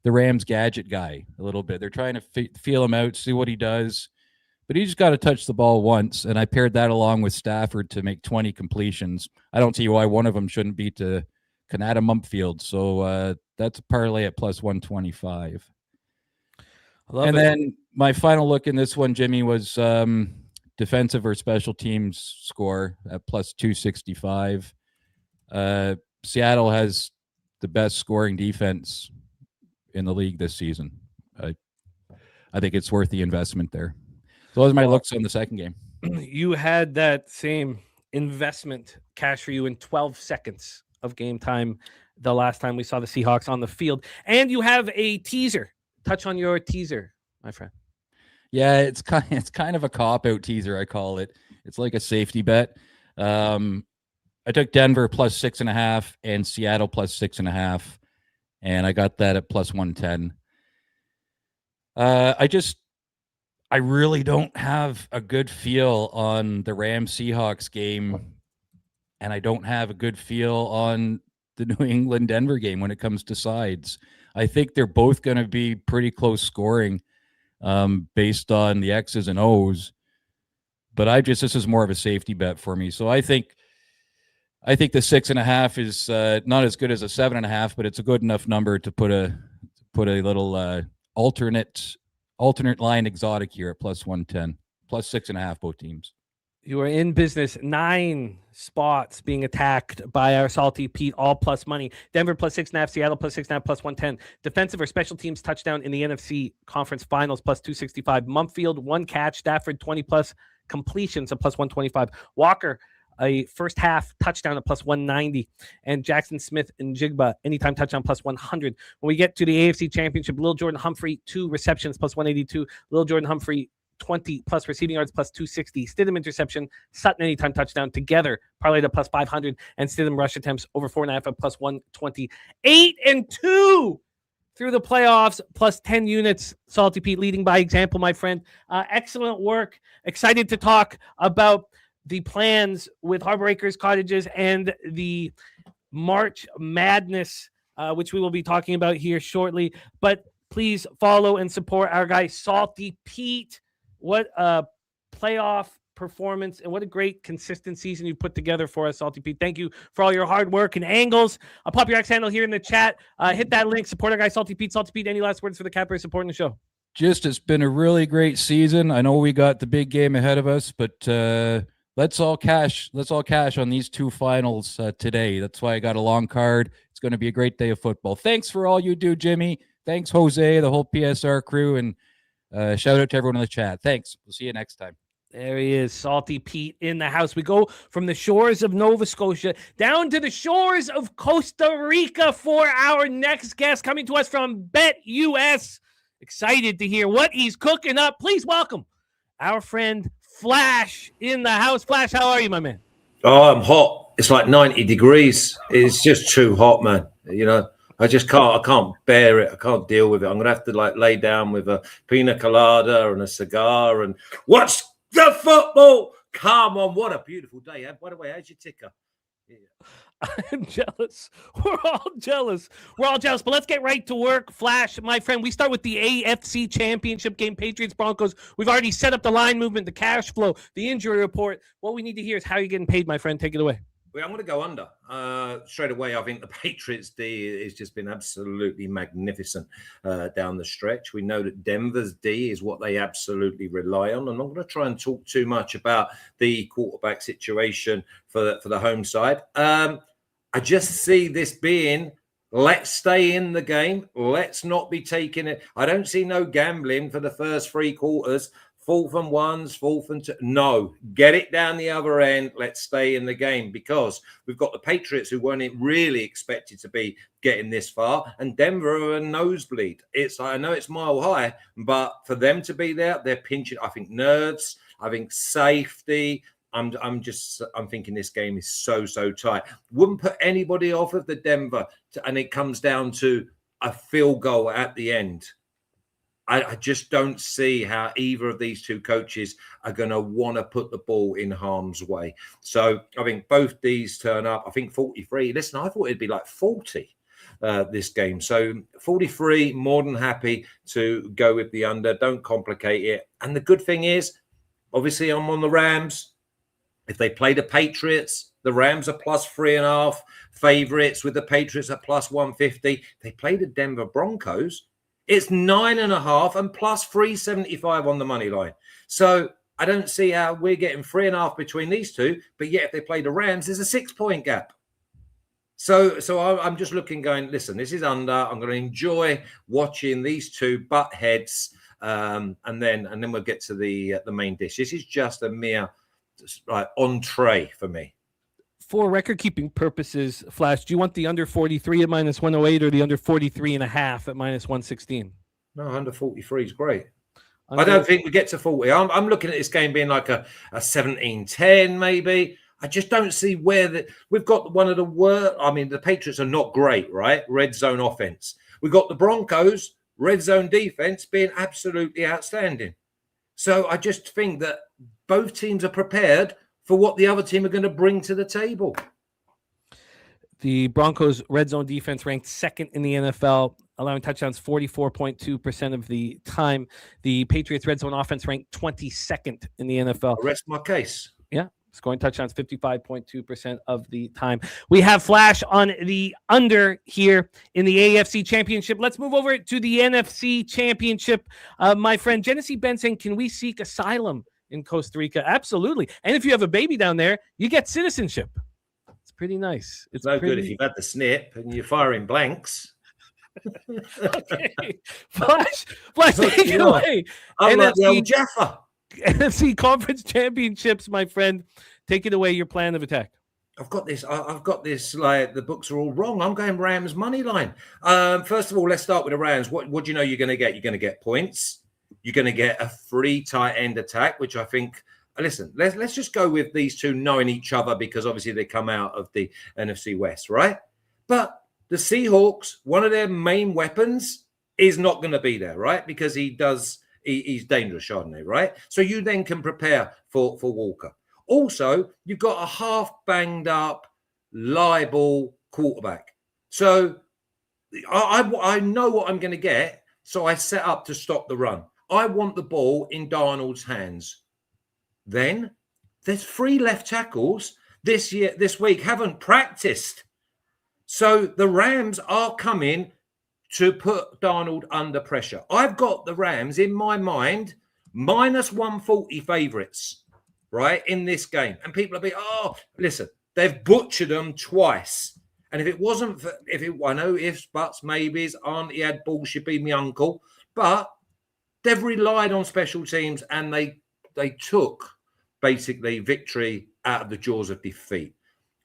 the Rams gadget guy a little bit. They're trying to feel him out, see what he does. But he just got to touch the ball once, and I paired that along with Stafford to make 20 completions. I don't see why one of them shouldn't be to Kanata Mumpfield. So that's a parlay at plus 125. And then my final look in this one, Jimmy, was defensive or special teams score at plus 265. Seattle has the best scoring defense in the league this season. I think it's worth the investment there. So those are my looks on the second game. You had that same investment cash for you in 12 seconds of game time the last time we saw the Seahawks on the field. And you have a teaser. Touch on your teaser, my friend. Yeah, it's kind of a cop-out teaser, I call it. It's like a safety bet. I took Denver plus 6.5 and Seattle plus 6.5, and I got that at plus 110. I really don't have a good feel on the Rams Seahawks game, and I don't have a good feel on the New England Denver game when it comes to sides. I think they're both going to be pretty close scoring based on the X's and O's, but this is more of a safety bet for me. So I think the 6.5 is not as good as a 7.5, but it's a good enough number to put a little alternate line exotic here at plus 110, plus 6.5 both teams. You are in business. 9 spots being attacked by our Salty Pete, all plus money. Denver plus 6.5, Seattle plus 6.5, plus 110. Defensive or special teams touchdown in the NFC Conference Finals, plus 265. Mumpfield, 1 catch. Stafford, 20 plus completions, at plus 125. Walker, a first half touchdown at plus 190. And Jackson Smith and Jigba, anytime touchdown, plus 100. When we get to the AFC Championship, Lil Jordan Humphrey, 2 receptions, plus 182. Lil Jordan Humphrey, 20 plus receiving yards, plus 260. Stidham interception, Sutton anytime touchdown, together parlayed at plus 500, and Stidham rush attempts over 4.5 at plus 120. 8 and 2 through the playoffs, plus 10 units. Salty Pete leading by example, my friend. Excellent work. Excited to talk about the plans with Harbor Acres Cottages and the March Madness, which we will be talking about here shortly. But please follow and support our guy, Salty Pete. What a playoff performance and what a great consistent season you put together for us, Salty Pete. Thank you for all your hard work and angles. I'll pop your X handle here in the chat. Hit that link. Support our guy, Salty Pete. Salty Pete, any last words for the Capper supporting the show? It's been a really great season. I know we got the big game ahead of us, but let's all cash on these two finals today. That's why I got a long card. It's going to be a great day of football. Thanks for all you do, Jimmy. Thanks, Jose, the whole PSR crew, and shout out to everyone in the chat. Thanks. We'll see you next time. There he is, Salty Pete in the house. We go from the shores of Nova Scotia down to the shores of Costa Rica for our next guest, coming to us from BetUS. Excited to hear what he's cooking up. Please welcome our friend Flash in the house. Flash, how are you, my man? Oh, I'm hot. It's like 90 degrees. It's just too hot, man. You know, I can't bear it. I can't deal with it. I'm going to have to lay down with a pina colada and a cigar and watch the football. Come on. What a beautiful day. By the way, how's your ticker? Yeah. I'm jealous. We're all jealous. But let's get right to work. Flash, my friend, we start with the AFC Championship game, Patriots, Broncos. We've already set up the line movement, the cash flow, the injury report. What we need to hear is how you're getting paid, my friend. Take it away. Well, I'm going to go under. Straight away, I think the Patriots D has just been absolutely magnificent down the stretch. We know that Denver's D is what they absolutely rely on. I'm not going to try and talk too much about the quarterback situation for the home side. I just see this being, let's stay in the game. Let's not be taking it. I don't see no gambling for the first three quarters. 4th and 1s, 4th and 2. No, get it down the other end. Let's stay in the game because we've got the Patriots who weren't really expected to be getting this far, and Denver are a nosebleed. I know it's mile high, but for them to be there, they're pinching. I think nerves. I think safety. I'm thinking this game is so tight. Wouldn't put anybody off of the Denver, and it comes down to a field goal at the end. I just don't see how either of these two coaches are going to want to put the ball in harm's way. So I think both these turn up. I think 43. Listen, I thought it'd be like 40 this game. So 43, more than happy to go with the under. Don't complicate it. And the good thing is, obviously, I'm on the Rams. If they play the Patriots, the Rams are plus 3.5 favorites with the Patriots at plus 150. They play the Denver Broncos. It's 9.5 and plus 375 on the money line. So I don't see how we're getting 3.5 between these two. But yet, if they play the Rams, there's a 6-point gap. So I'm just looking, going, listen, this is under. I'm going to enjoy watching these two butt heads, and then we'll get to the main dish. This is just a mere entree for me. For record-keeping purposes, Flash, do you want the under 43 at minus 108 or the under 43.5 at minus 116? No, under 43 is great. I don't think we get to 40. I'm looking at this game being like a 17-10 maybe. I just don't see where we've got one of the worst. I mean, the Patriots are not great, right? Red zone offense. We've got the Broncos, red zone defense being absolutely outstanding. So I just think that both teams are prepared for what the other team are going to bring to the table. The Broncos red zone defense ranked second in the NFL, allowing touchdowns 44.2% of the time. The Patriots red zone offense ranked 22nd in the NFL. I rest my case. Yeah, scoring touchdowns 55.2% of the time. We have Flash on the under here in the AFC Championship. Let's move over to the NFC Championship. My friend Genesee Benson, can we seek asylum in Costa Rica? Absolutely. And if you have a baby down there, you get citizenship. It's pretty nice. It's no good if you've had the snip and you're firing blanks. Okay. Flash, take it away. I'm like the old Jaffa. NFC Conference Championships, my friend. Take it away, your plan of attack. I've got this. Like the books are all wrong. I'm going Rams money line. First of all, let's start with the Rams. What do you know you're going to get? You're going to get points. You're going to get a free tight end attack, which I think, listen, let's just go with these two knowing each other because obviously they come out of the NFC West, right? But the Seahawks, one of their main weapons is not going to be there, right? Because he's dangerous, Chardonnay, right? So you then can prepare for Walker. Also, you've got a half banged up, liable quarterback. So I know what I'm going to get. So I set up to stop the run. I want the ball in Darnold's hands. Then there's 3 left tackles this week haven't practiced. So the Rams are coming to put Darnold under pressure. I've got the Rams in my mind minus 140 favorites, right, in this game. And people will be, oh, listen, they've butchered them twice. And if it wasn't for, I know ifs, buts, maybes, auntie had bullshit, be me uncle, but they've relied on special teams and they took basically victory out of the jaws of defeat.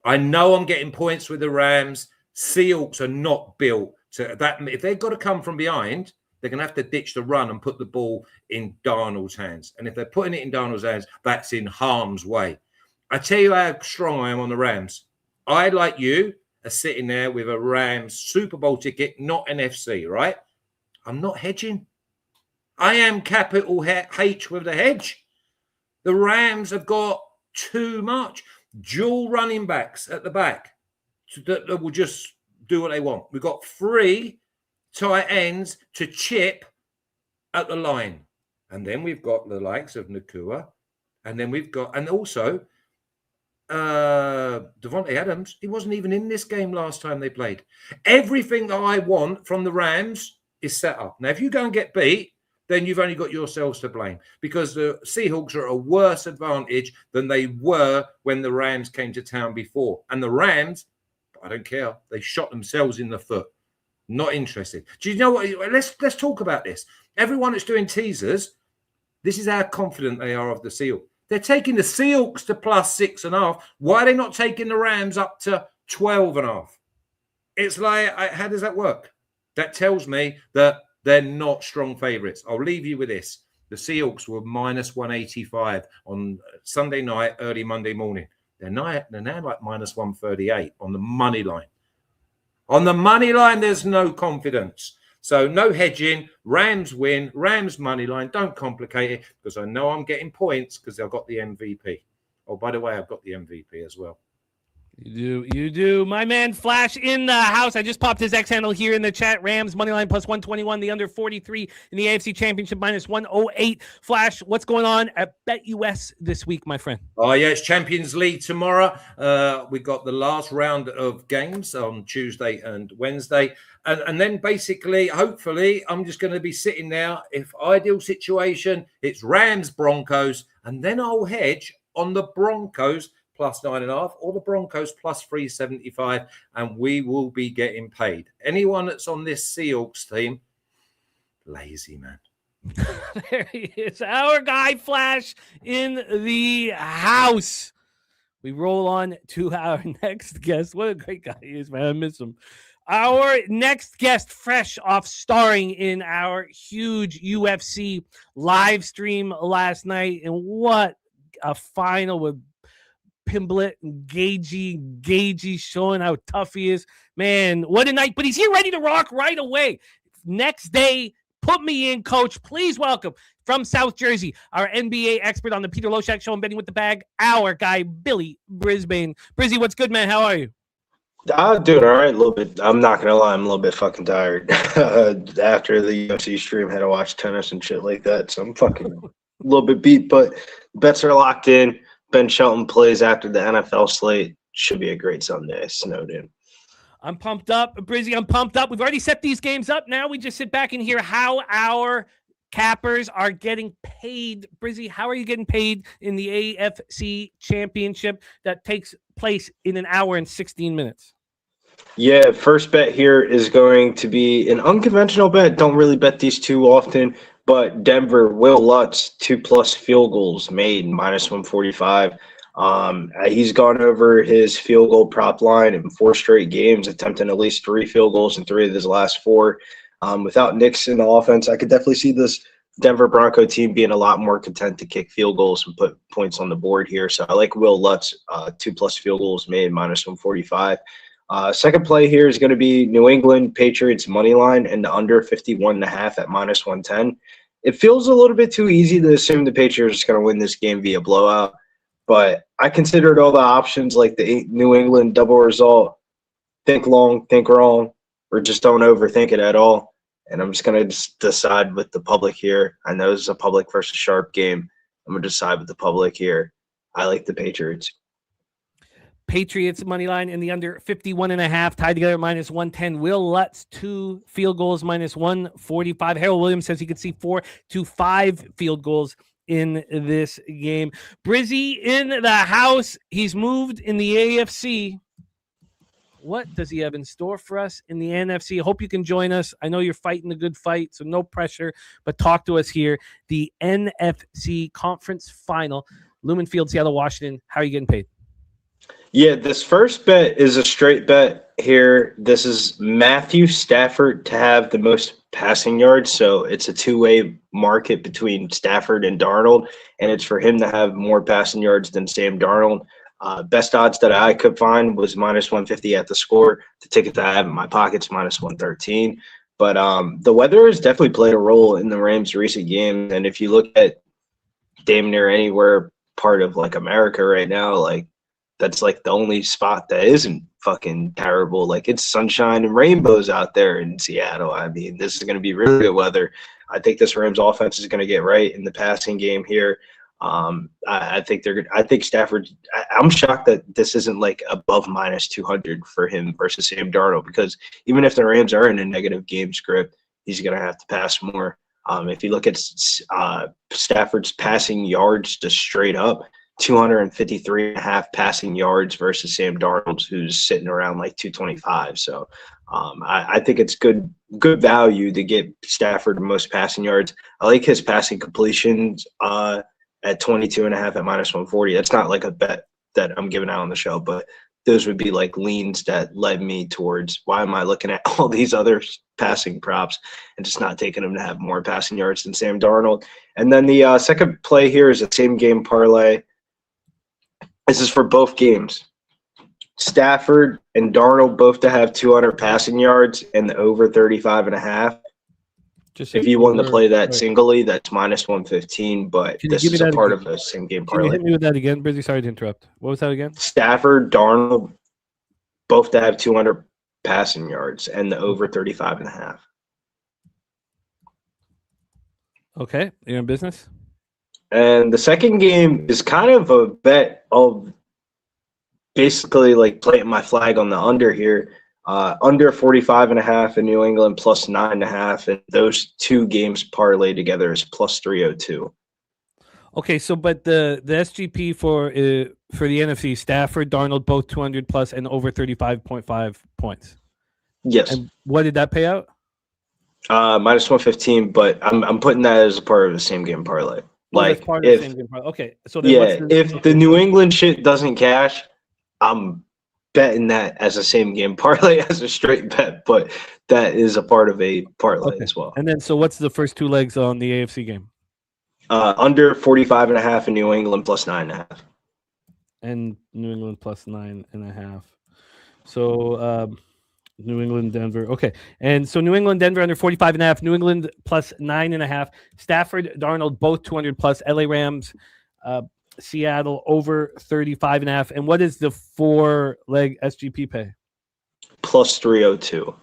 I know I'm getting points with the Rams. Seahawks are not built to that. If they've got to come from behind, they're going to have to ditch the run and put the ball in Darnold's hands. And if they're putting it in Darnold's hands, that's in harm's way. I tell you how strong I am on the Rams. I, like you, are sitting there with a Rams Super Bowl ticket, not NFC, right? I'm not hedging. I am capital H with the hedge. The Rams have got too much. Dual running backs at the back that will just do what they want. We've got 3 tight ends to chip at the line. And then we've got the likes of Nakua. And then we've got, and also Devontae Adams. He wasn't even in this game last time they played. Everything that I want from the Rams is set up. Now, if you go and get beat, then you've only got yourselves to blame because the Seahawks are at a worse advantage than they were when the Rams came to town before. And the Rams, I don't care. They shot themselves in the foot. Not interested. Do you know what? Let's talk about this. Everyone that's doing teasers, this is how confident they are of the Seahawks. They're taking the Seahawks to plus 6.5. Why are they not taking the Rams up to 12.5? It's like, how does that work? That tells me that they're not strong favorites. I'll leave you with this. The Seahawks were minus 185 on Sunday night, early Monday morning. They're now like minus 138 on the money line. On the money line, there's no confidence. So no hedging. Rams win. Rams money line. Don't complicate it because I know I'm getting points because I've got the MVP. Oh, by the way, I've got the MVP as well. You do. My man Flash in the house. I just popped his X handle here in the chat. Rams moneyline plus 121. The under 43 in the AFC Championship minus 108. Flash, what's going on at BetUS this week, my friend? Oh, yeah, it's Champions League tomorrow. We've got the last round of games on Tuesday and Wednesday. And then basically, hopefully, I'm just going to be sitting there. If ideal situation, it's Rams, Broncos, and then I'll hedge on the Broncos plus 9.5 or the Broncos plus 375, and we will be getting paid. Anyone that's on this Seahawks team, lazy, man. There he is, our guy Flash in the house. We roll on to our next guest. What a great guy he is, man. I miss him. Our next guest, fresh off starring in our huge UFC live stream last night, and what a final with Pimblett and Gagey showing how tough he is. Man, what a night. But he's here ready to rock right away. Next day, put me in, coach. Please welcome from South Jersey, our NBA expert on the Peter Loshak Show and Betting with the Bag, our guy, Billy Brisbane. Brizzy, what's good, man? How are you? I'm doing all right a little bit. I'm not going to lie. I'm a little bit fucking tired. After the UFC stream, had to watch tennis and shit like that. So I'm fucking a little bit beat, but bets are locked in. Ben Shelton plays after the NFL slate. Should be a great Sunday. Snowed in. I'm pumped up. Brizzy, I'm pumped up. We've already set these games up. Now we just sit back and hear how our cappers are getting paid. Brizzy, how are you getting paid in the AFC Championship that takes place in an hour and 16 minutes? Yeah, first bet here is going to be an unconventional bet. Don't really bet these too often. But Denver, Will Lutz, 2+ field goals made, minus 145. He's gone over his field goal prop line in 4 straight games, attempting at least 3 field goals in 3 of his last 4. Without Knicks in the offense, I could definitely see this Denver Bronco team being a lot more content to kick field goals and put points on the board here. So I like Will Lutz, 2+ field goals made, minus 145. Second play here is going to be New England Patriots money line and the under 51.5 at -110. It feels a little bit too easy to assume the Patriots are going to win this game via blowout, but I considered all the options like the New England double result. Think long, think wrong, or just don't overthink it at all. And I'm just going to decide with the public here. I know this is a public versus sharp game. I'm going to decide with the public here. I like the Patriots. Patriots money line in the under 51.5, tied together at -110. Will Lutz 2 field goals -145. Harold Williams says he could see 4 to 5 field goals in this game. Brizzy in the house. He's moved in the AFC. What does he have in store for us in the NFC? I hope you can join us. I know you're fighting a good fight, so no pressure, but talk to us here. The NFC Conference Final, Lumen Field, Seattle, Washington. How are you getting paid? Yeah, this first bet is a straight bet here. This is Matthew Stafford to have the most passing yards. So it's a two-way market between Stafford and Darnold, and it's for him to have more passing yards than Sam Darnold. Best odds that I could find was -150 at the score. The ticket that I have in my pocket is -113. But the weather has definitely played a role in the Rams' recent games. And if you look at damn near anywhere part of like America right now, like that's like the only spot that isn't fucking terrible. Like it's sunshine and rainbows out there in Seattle. I mean, this is going to be really good weather. I think this Rams offense is going to get right in the passing game here. I think they're good. I think Stafford. I'm shocked that this isn't like above -200 for him versus Sam Darnold, because even if the Rams are in a negative game script, he's going to have to pass more. If you look at Stafford's passing yards just straight up, 253.5 passing yards versus Sam Darnold, who's sitting around like 225. So I think it's good value to get Stafford the most passing yards. I like his passing completions at 22.5 at -140. That's not like a bet that I'm giving out on the show, but those would be like leans that led me towards why am I looking at all these other passing props and just not taking them to have more passing yards than Sam Darnold. And then the second play here is a same game parlay. This is for both games. Stafford and Darnold both to have 200 passing yards and the over 35.5. If you want to play that singly, that's -115, but this is a part of a same game parlay. Can you hit me with that again, Brizzy? Sorry to interrupt. What was that again? Stafford, Darnold, both to have 200 passing yards and the over 35.5. Okay, you're in business? And the second game is kind of a bet of basically like planting my flag on the under here. Under 45.5 in New England plus 9.5, and those two games parlay together is plus 302. Okay, so but the SGP for the NFC, Stafford, Darnold, both 200 plus and over 35.5 points. Yes. And what did that pay out? -115, but I'm putting that as a part of the same game parlay. Like part of the same game parlay. Okay, so then if the New England shit doesn't cash, I'm betting that as a same game parlay as a straight bet, but that is a part of a parlay as well. And then, so what's the first two legs on the AFC game? Under 45.5 in New England plus 9.5. And New England plus 9.5. So New England, Denver. Okay. And so New England, Denver under 45.5, New England plus 9.5, Stafford, Darnold, both 200 plus, LA Rams, Seattle over 35.5. And what is the 4-leg SGP pay? Plus 302.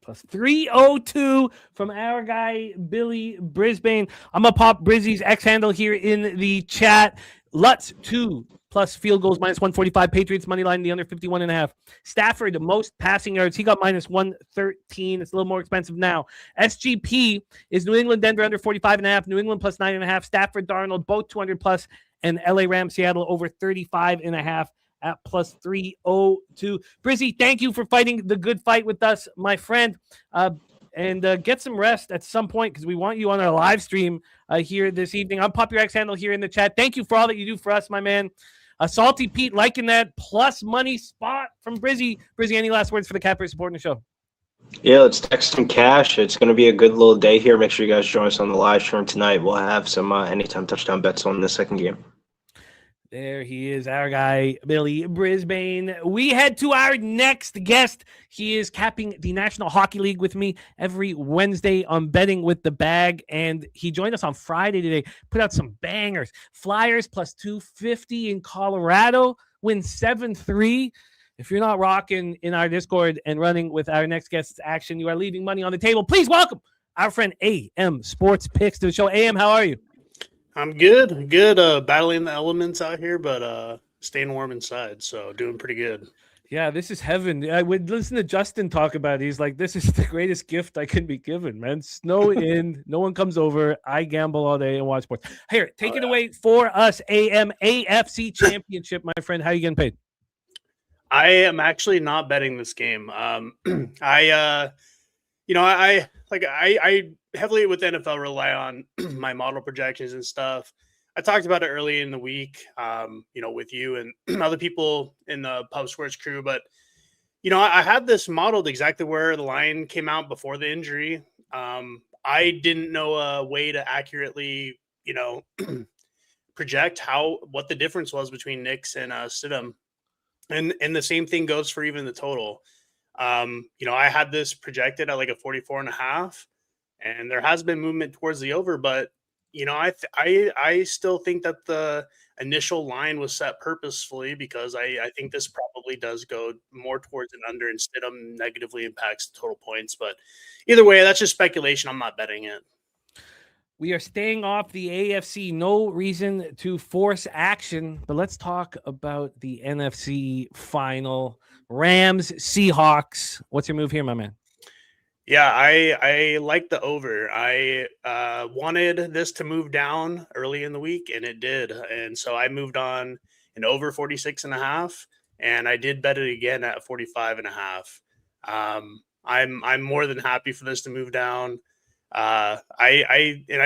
Plus 302 from our guy, Billy Brisbane. I'm going to pop Brizzy's X handle here in the chat. Lutz 2 plus field goals -145. Patriots money line, the under 51.5. Stafford, the most passing yards. He got -113. It's a little more expensive now. SGP is New England, Denver under 45.5. New England plus 9.5. Stafford, Darnold, both 200 plus, and LA Rams, Seattle over 35.5 at plus 302. Brizzy, thank you for fighting the good fight with us, my friend. And get some rest at some point because we want you on our live stream here this evening. I'll pop your X handle here in the chat. Thank you for all that you do for us, my man. Salty Pete liking that plus money spot from Brizzy. Brizzy, any last words for the Capper supporting the show? Yeah, let's text some cash. It's going to be a good little day here. Make sure you guys join us on the live stream tonight. We'll have some anytime touchdown bets on the second game. There he is, our guy, Billy Brisbane. We head to our next guest. He is capping the National Hockey League with me every Wednesday on Betting with the Bag, and he joined us on Friday today, put out some bangers. Flyers plus 250 in Colorado, win 7-3. If you're not rocking in our Discord and running with our next guest's action, you are leaving money on the table. Please welcome our friend AM Sports Picks to the show. AM, how are you? I'm good. Battling the elements out here, but staying warm inside. So doing pretty good. Yeah, this is heaven. I would listen to Justin talk about it. He's like, this is the greatest gift I can be given, man. Snow in, no one comes over. I gamble all day and watch sports. Here, take it away for us, AM AFC Championship, my friend. How are you getting paid? I am actually not betting this game. I heavily with NFL rely on my model projections and stuff. I talked about it early in the week, with you and other people in the Pub Sports crew. But, I had this modeled exactly where the line came out before the injury. I didn't know a way to accurately, project what the difference was between Knicks and Stidham. And the same thing goes for even the total. I had this projected at like a 44.5, and there has been movement towards the over, but I still think that the initial line was set purposefully because I think this probably does go more towards an under and Stidham negatively impacts the total points. But either way, that's just speculation. I'm not betting it. We are staying off the AFC. No reason to force action, but let's talk about the NFC final. Rams, Seahawks. What's your move here, my man? Yeah, I like the over. I wanted this to move down early in the week, and it did. And so I moved on an over 46.5, and I did bet it again at 45.5. I'm more than happy for this to move down. I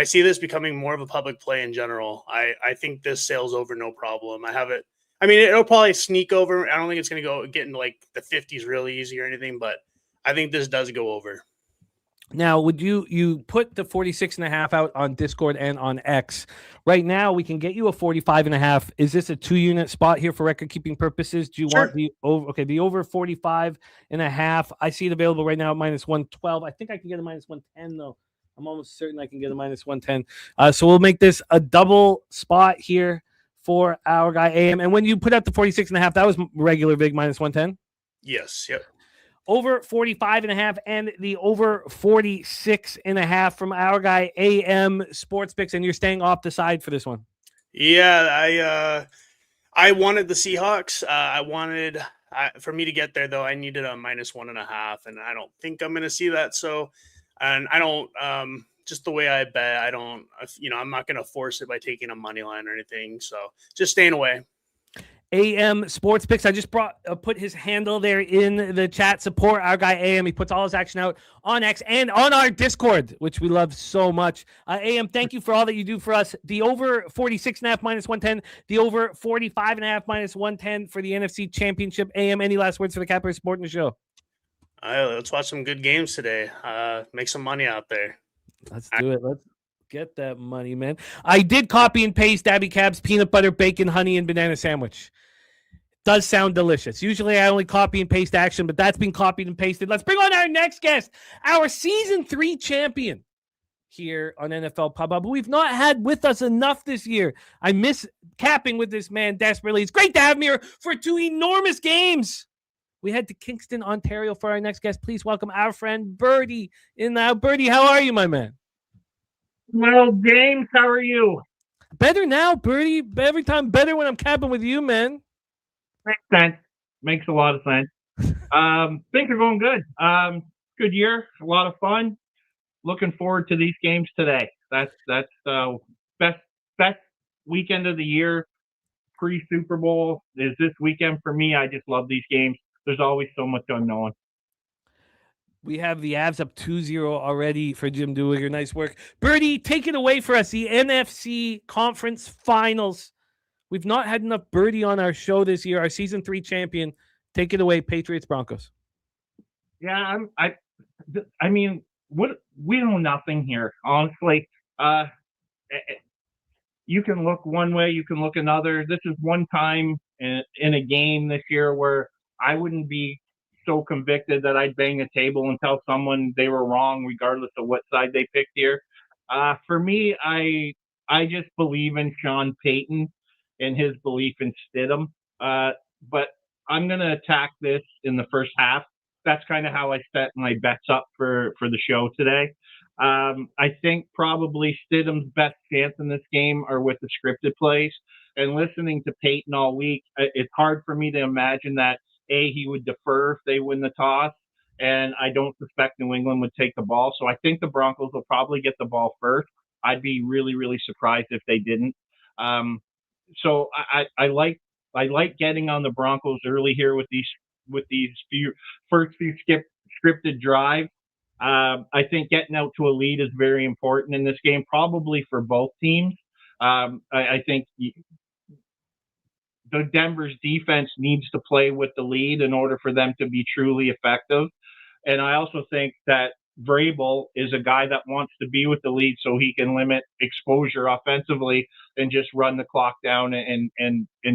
see this becoming more of a public play in general. I think this sails over no problem. I have it. I mean, it'll probably sneak over. I don't think it's going to get into like the 50s really easy or anything, but I think this does go over. Now, would you put the 46.5 out on Discord and on X? Right now, we can get you a 45.5. Is this a 2-unit spot here for record-keeping purposes? Do you want the over? Okay, the over 45.5. I see it available right now at -112. I think I can get a -110, though. I'm almost certain I can get a -110. So we'll make this a double spot here for our guy AM. And when you put out the 46.5, that was regular big -110? Yes, yep. Over 45.5 and the over 46.5 from our guy AM Sports Picks, and you're staying off the side for this one. Yeah, I wanted the Seahawks. For me to get there though, I needed a -1.5, and I don't think I'm going to see that. So, and I don't just the way I bet, I don't. I'm not going to force it by taking a money line or anything. So just staying away. AM Sports Picks. I just put his handle there in the chat. Support our guy AM. He puts all his action out on X and on our Discord, which we love so much. AM, thank you for all that you do for us. The over 46.5 -110. The over 45.5 -110 for the NFC Championship. AM, any last words for the Capper Sport in the show? Let's watch some good games today. Make some money out there. Let's do it. Let's get that money, man. I did copy and paste Abby Cab's peanut butter, bacon, honey, and banana sandwich. Does sound delicious. Usually I only copy and paste action, but that's been copied and pasted. Let's bring on our next guest, our season 3 champion here on NFL Pub Hub. We've not had with us enough this year. I miss capping with this man desperately. It's great to have him here for 2 enormous games. We head to Kingston, Ontario for our next guest. Please welcome our friend Birdie in now. Birdie, how are you, my man? Well, James, how are you? Better now, Birdie. Every time better when I'm capping with you, man. Makes sense. Makes a lot of sense. Things are going good. Good year. A lot of fun. Looking forward to these games today. That's best weekend of the year. Pre-Super Bowl is this weekend for me. I just love these games. There's always so much unknown. We have the Avs up 2-0 already for Jim Dooliger. Nice work. Birdie, take it away for us. The NFC Conference Finals. We've not had enough Birdie on our show this year. Our season 3 champion. Take it away, Patriots Broncos. Yeah, I mean, we know nothing here, honestly. you can look one way, you can look another. This is one time in a game this year where I wouldn't be so convicted that I'd bang a table and tell someone they were wrong, regardless of what side they picked here. For me, I just believe in Sean Payton and his belief in Stidham. But I'm going to attack this in the first half. That's kind of how I set my bets up for the show today. I think probably Stidham's best chance in this game are with the scripted plays. And listening to Peyton all week, it's hard for me to imagine that, A, he would defer if they win the toss. And I don't suspect New England would take the ball. So I think the Broncos will probably get the ball first. I'd be really, really surprised if they didn't. So I like getting on the Broncos early here with these first few scripted drives. I think getting out to a lead is very important in this game, probably for both teams. I think the Denver's defense needs to play with the lead in order for them to be truly effective. And I also think that Vrabel is a guy that wants to be with the lead so he can limit exposure offensively and just run the clock down and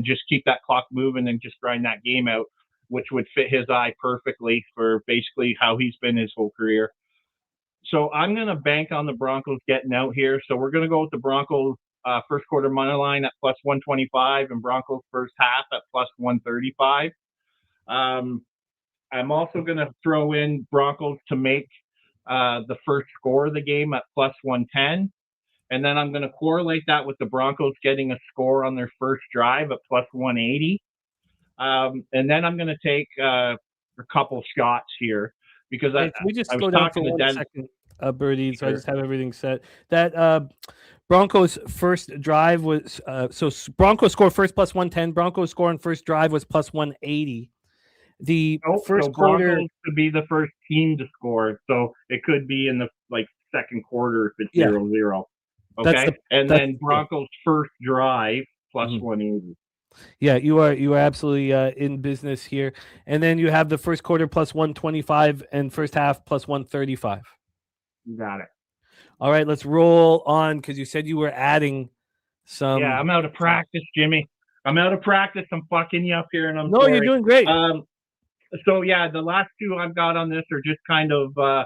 just keep that clock moving and just grind that game out, which would fit his eye perfectly for basically how he's been his whole career. So I'm going to bank on the Broncos getting out here. So we're going to go with the Broncos first quarter money line at plus 125 and Broncos first half at plus 135. I'm also going to throw in Broncos to make the first score of the game at plus 110. And then I'm going to correlate that with the Broncos getting a score on their first drive at plus 180. And then I'm going to take a couple shots here because Can we just slow down for 1 second, Birdie, so I just have everything set. That Broncos first drive was so Broncos score first plus 110. Broncos score on first drive was plus 180. The first quarter to be the first team to score, so it could be in the second quarter if it's 0-0. Okay, then Broncos first drive plus 180. Yeah, you are absolutely in business here. And then you have the first quarter plus 125 and first half plus 135. You got it. All right, let's roll on because you said you were adding some. Yeah, I'm out of practice, Jimmy. I'm out of practice. I'm fucking you up here, and sorry. You're doing great. So yeah, the last two I've got on this are just kind of a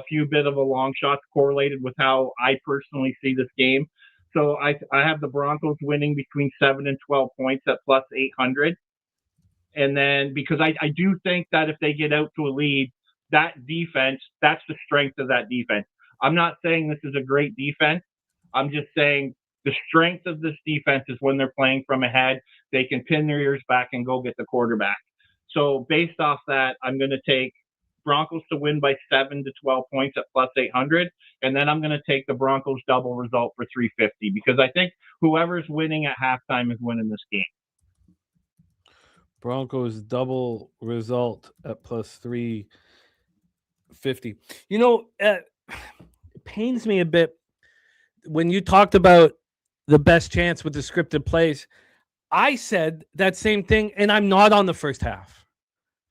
few bit of a long shots correlated with how I personally see this game. So I have the Broncos winning between 7 and 12 points at plus 800. And then because I do think that if they get out to a lead, that defense, that's the strength of that defense. I'm not saying this is a great defense. I'm just saying the strength of this defense is when they're playing from ahead, they can pin their ears back and go get the quarterback. So based off that, I'm going to take Broncos to win by 7 to 12 points at plus 800. And then I'm going to take the Broncos double result for 350 because I think whoever's winning at halftime is winning this game. Broncos double result at plus 350. You know, it pains me a bit when you talked about the best chance with the scripted plays. I said that same thing, and I'm not on the first half.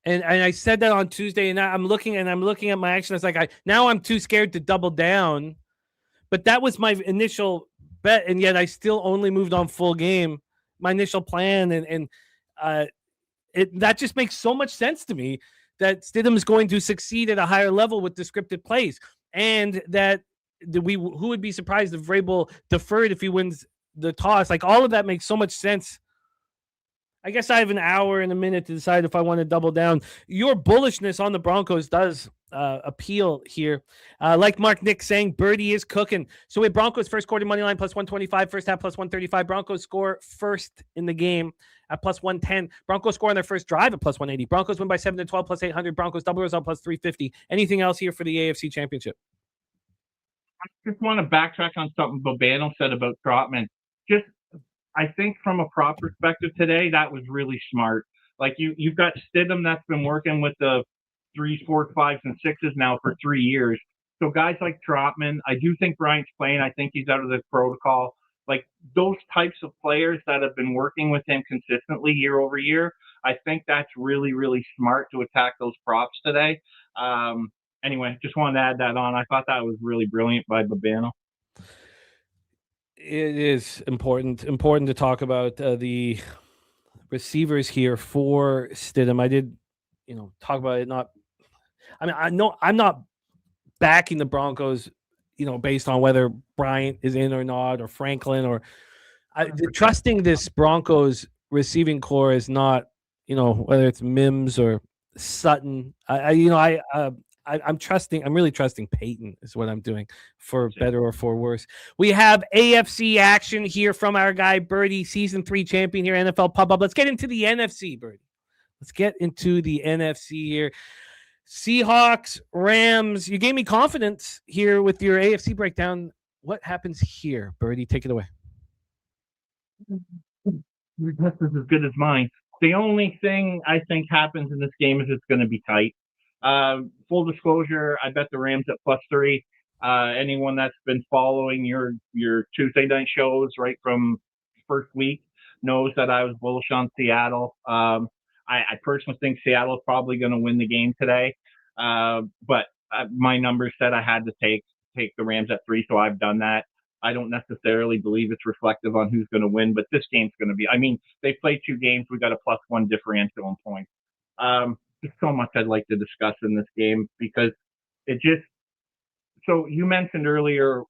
And I said that on Tuesday, and I'm looking at my action. It's like now I'm too scared to double down. But that was my initial bet, and yet I still only moved on full game. My initial plan, and that just makes so much sense to me that Stidham is going to succeed at a higher level with the scripted plays, and that who would be surprised if Vrabel deferred if he wins the toss? Like all of that makes so much sense. I guess I have an hour and a minute to decide if I want to double down. Your bullishness on the Broncos does appeal here. Like Mark Nick saying, Birdie is cooking. So with Broncos first quarter money line plus 125, first half plus 135. Broncos score first in the game at plus 110. Broncos score on their first drive at plus 180. Broncos win by 7 to 12 plus 800. Broncos double result plus 350. Anything else here for the AFC Championship? I just want to backtrack on something Bobano said about Trotman. I think from a prop perspective today, that was really smart. Like you've got Stidham that's been working with the 3s, 4s, 5s, and 6s now for 3 years. So guys like Trotman, I do think Bryant's playing. I think he's out of the protocol. Like those types of players that have been working with him consistently year over year, I think that's really, really smart to attack those props today. Anyway, just wanted to add that on. I thought that was really brilliant by Bobano. It is important to talk about the receivers here for Stidham. I did, talk about it. I know I'm not backing the Broncos, based on whether Bryant is in or not, or Franklin, or trusting this Broncos receiving core is not, whether it's Mims or Sutton. I'm trusting. I'm really trusting Peyton is what I'm doing, for better or for worse. We have AFC action here from our guy Birdie, season 3 champion here, NFL Pub Up. Let's get into the NFC, Birdie. Let's get into the NFC here. Seahawks, Rams. You gave me confidence here with your AFC breakdown. What happens here, Birdie? Take it away. Your guess is as good as mine. The only thing I think happens in this game is it's going to be tight. Full disclosure, I bet the Rams at +3. Anyone that's been following your Tuesday night shows right from first week knows that I was bullish on Seattle. I personally think Seattle is probably going to win the game today. But my numbers said I had to take the Rams at 3, so I've done that. I don't necessarily believe it's reflective on who's going to win, but this game's going to be, they played 2 games. We got a +1 differential in points. There's so much I'd like to discuss in this game because so you mentioned earlier,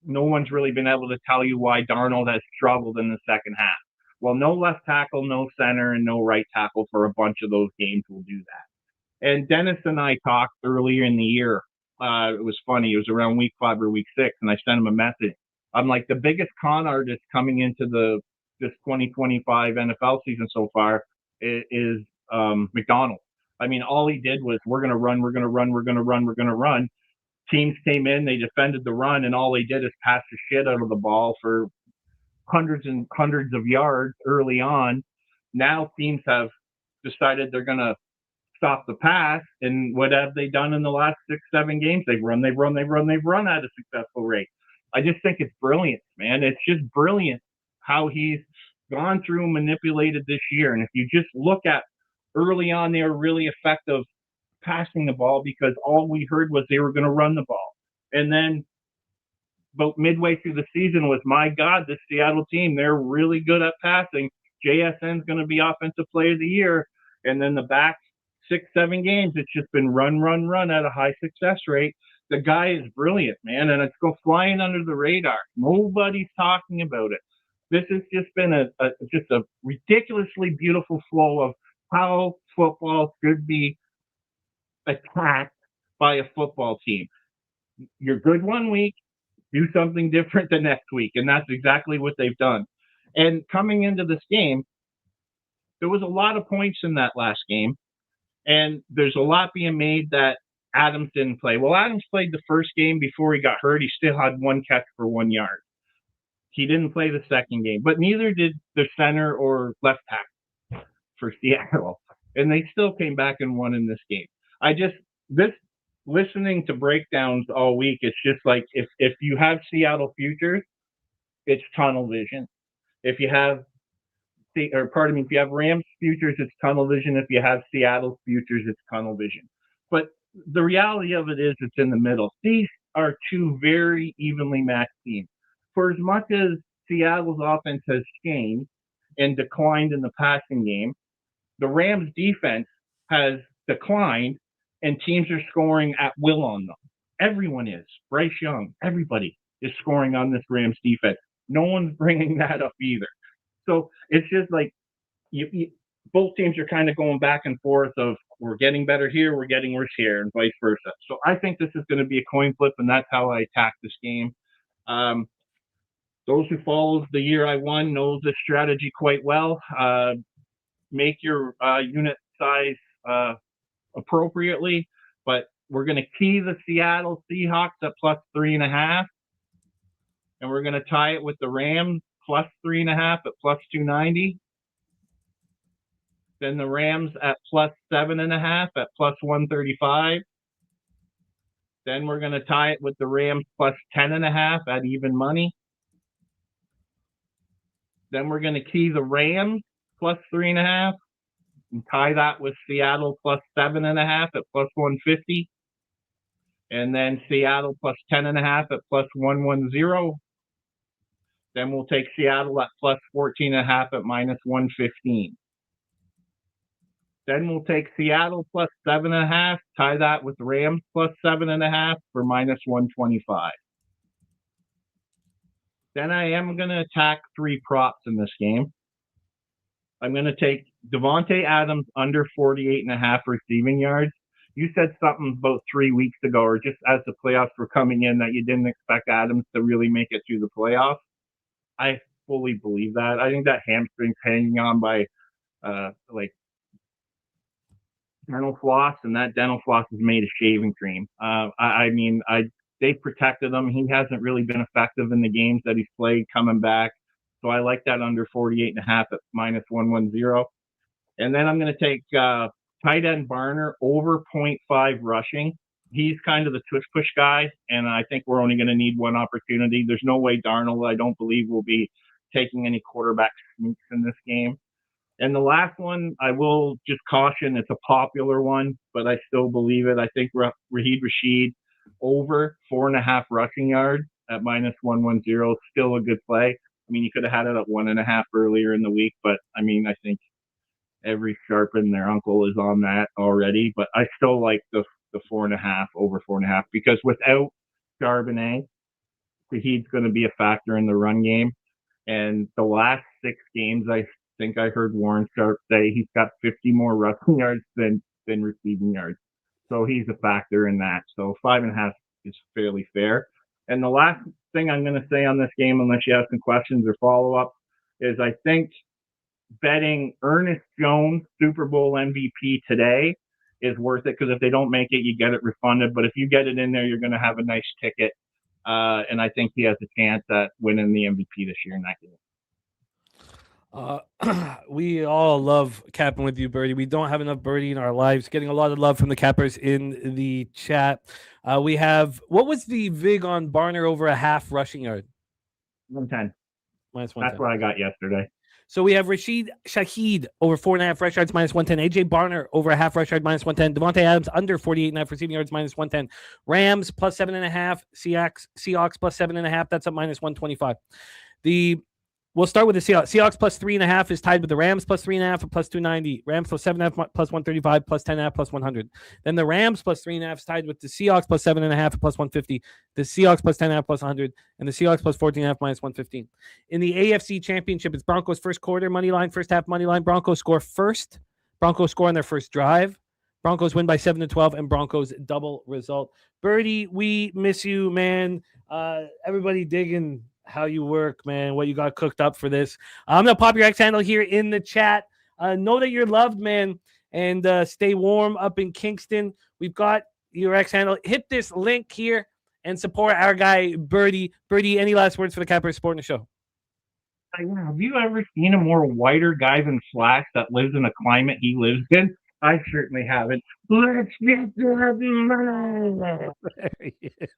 no one's really been able to tell you why Darnold has struggled in the second half. Well, no left tackle, no center, and no right tackle for a bunch of those games will do that. And Dennis and I talked earlier in the year. It was funny. It was around week 5 or week 6, and I sent him a message. I'm like, the biggest con artist coming into this 2025 NFL season so far is McDonald. All he did was, we're going to run. Teams came in, they defended the run, and all they did is pass the shit out of the ball for hundreds and hundreds of yards early on. Now teams have decided they're going to stop the pass, and what have they done in the last 6-7 games? They've run at a successful rate. I just think it's brilliant, man. It's just brilliant how he's gone through and manipulated this year. And if you just look at early on, they were really effective passing the ball because all we heard was they were going to run the ball. And then about midway through the season was, my God, this Seattle team, they're really good at passing. JSN's going to be offensive player of the year. And then the back 6-7 games, it's just been run at a high success rate. The guy is brilliant, man, and it's go flying under the radar. Nobody's talking about it. This has just been a ridiculously beautiful flow of how football should be attacked by a football team. You're good one week, do something different the next week, and that's exactly what they've done. And coming into this game, there was a lot of points in that last game. And there's a lot being made that Adams didn't play. Well, Adams played the first game before he got hurt. He still had 1 catch for 1 yard. He didn't play the second game, but neither did the center or left tackle for Seattle. And they still came back and won in this game. Listening to breakdowns all week, it's just like, if you have Seattle futures, it's tunnel vision. If you have if you have Rams futures, it's tunnel vision. If you have Seattle futures, it's tunnel vision. But the reality of it is, it's in the middle. These are 2 very evenly matched teams. For as much as Seattle's offense has changed and declined in the passing game, the Rams defense has declined and teams are scoring at will on them. Everyone is. Bryce Young, everybody is scoring on this Rams defense. No one's bringing that up either. So it's just like both teams are kind of going back and forth of, we're getting better here, we're getting worse here, and vice versa. So I think this is going to be a coin flip, and that's how I attack this game. Those who followed the year I won know this strategy quite well. Make your unit size appropriately, but we're going to key the Seattle Seahawks at +3.5, and we're going to tie it with the Rams +3.5 at +290. Then the Rams at +7.5 at +135. Then we're going to tie it with the Rams +10.5 at even money. Then we're going to key the Rams +3.5 and tie that with Seattle +7.5 at +150. And then Seattle +10.5 at +110. Then we'll take Seattle at plus 14.5 at minus 115. Then we'll take Seattle plus 7.5, tie that with Rams plus 7.5 for minus 125. Then I am going to attack 3 props in this game. I'm going to take Devontae Adams under 48.5 receiving yards. You said something about 3 weeks ago, or just as the playoffs were coming in, that you didn't expect Adams to really make it through the playoffs. I fully believe that. I think that hamstring's hanging on by like dental floss, and that dental floss is made of shaving cream. They protected him. He hasn't really been effective in the games that he's played coming back. So I like that under 48.5 at minus 110. And then I'm going to take tight end Barner over 0.5 rushing. He's kind of the twist push guy, and I think we're only going to need one opportunity. There's no way Darnold, I don't believe, will be taking any quarterback sneaks in this game. And the last one, I will just caution, it's a popular one, but I still believe it. I think Raheed Rashid over 4.5 rushing yards at minus 110 is still a good play. I mean, you could have had it at 1.5 earlier in the week, but I mean, I think every sharp and their uncle is on that already. But I still like the 4.5 over 4.5 because without Charbonnet, Raheed's going to be a factor in the run game. And the last 6 games, I think I heard Warren Sharp say he's got 50 more rushing yards than receiving yards. So he's a factor in that. So 5.5 is fairly fair. And the last thing I'm going to say on this game, unless you have some questions or follow-up, is I think betting Ernest Jones Super Bowl MVP today is worth it, because if they don't make it, you get it refunded. But if you get it in there, you're going to have a nice ticket. And I think he has a chance at winning the MVP this year in that game. We all love capping with you, Birdie. We don't have enough Birdie in our lives. Getting a lot of love from the cappers in the chat. We have, what was the vig on Barner over a half rushing yard? 110. Minus 110. That's what I got yesterday. So we have Rashid Shaheed over 4.5 rush yards minus 110. AJ Barner over a half rush yard minus 110. Devontae Adams under 48.5 receiving yards minus 110. Rams plus 7.5. Seahawks plus 7.5. That's up minus 125. We'll start with the Seahawks. Seahawks plus 3.5 is tied with the Rams plus 3.5 at plus 290. Rams plus 7.5 plus 135 plus 10.5 plus 100. Then the Rams plus 3.5 is tied with the Seahawks plus 7.5 at plus 150. The Seahawks plus 10.5 plus 100. And the Seahawks plus 14.5 minus 115. In the AFC Championship, it's Broncos first quarter money line, first half money line. Broncos score first. Broncos score on their first drive. Broncos win by 7-12, and Broncos double result. Birdie, we miss you, man. Everybody digging how you work, man, what you got cooked up for this. I'm going to pop your X handle here in the chat. Know that you're loved, man, and stay warm up in Kingston. We've got your X handle. Hit this link here and support our guy, Birdie. Birdie, any last words for the Cappers supporting the show? Have you ever seen a more whiter guy than Flash that lives in a climate he lives in? I certainly haven't. Let's get that money. There he is.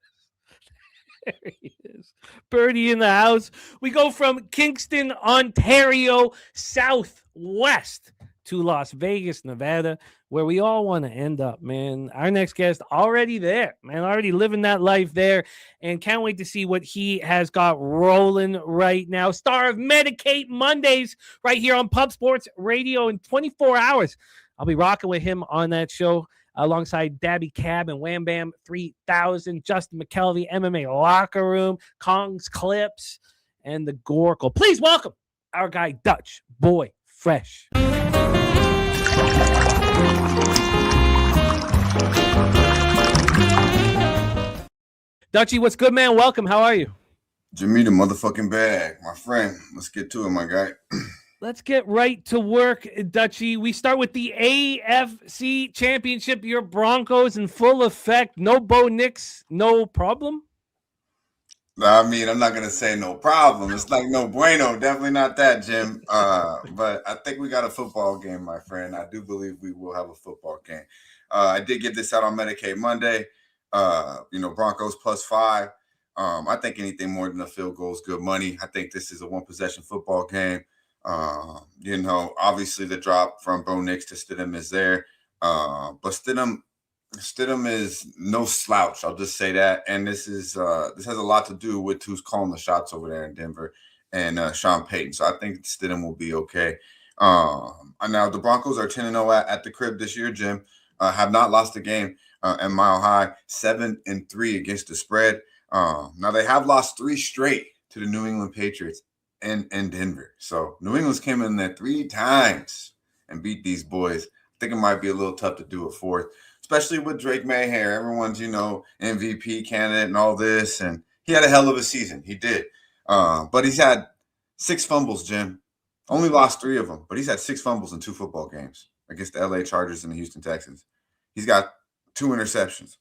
There he is. Birdie in the house. We go from Kingston, Ontario, southwest to Las Vegas, Nevada, where we all want to end up, man. Our next guest already there, man, already living that life there, and can't wait to see what he has got rolling right now. Star of Medicate Mondays right here on Pub Sports Radio in 24 hours. I'll be rocking with him on that show, alongside Dabby Cab and Wham Bam 3000, Justin McKelvey, MMA Locker Room, Kong's Clips, and the Goracle. Please welcome our guy, Dutch Boy Fresh. Dutchy, what's good, man? Welcome. How are you? Jimmy the motherfucking bag, my friend. Let's get to it, my guy. Let's get right to work, Dutchy. We start with the AFC Championship. Your Broncos in full effect. No Bo Nix, no problem? I mean, I'm not going to say no problem. It's like no bueno. Definitely not that, Jim. But I think we got a football game, my friend. I do believe we will have a football game. I did get this out on Medicaid Monday. Broncos +5. I think anything more than a field goal is good money. I think this is a one-possession football game. Obviously the drop from Bo Nix to Stidham is there. But Stidham is no slouch. I'll just say that. And this has a lot to do with who's calling the shots over there in Denver. and Sean Payton. So I think Stidham will be okay. Now the Broncos are 10-0 at the crib this year, Jim. Have not lost a game at Mile High, 7-3 against the spread. Now they have lost 3 straight to the New England Patriots and Denver. So New England's came in there 3 times and beat these boys. I think it might be a little tough to do a fourth, especially with Drake May here. Everyone's, MVP candidate and all this, and he had a hell of a season. He did. But he's had 6 fumbles, Jim. Only lost 3 of them, but he's had 6 fumbles in 2 football games against the LA Chargers and the Houston Texans. He's got 2 interceptions.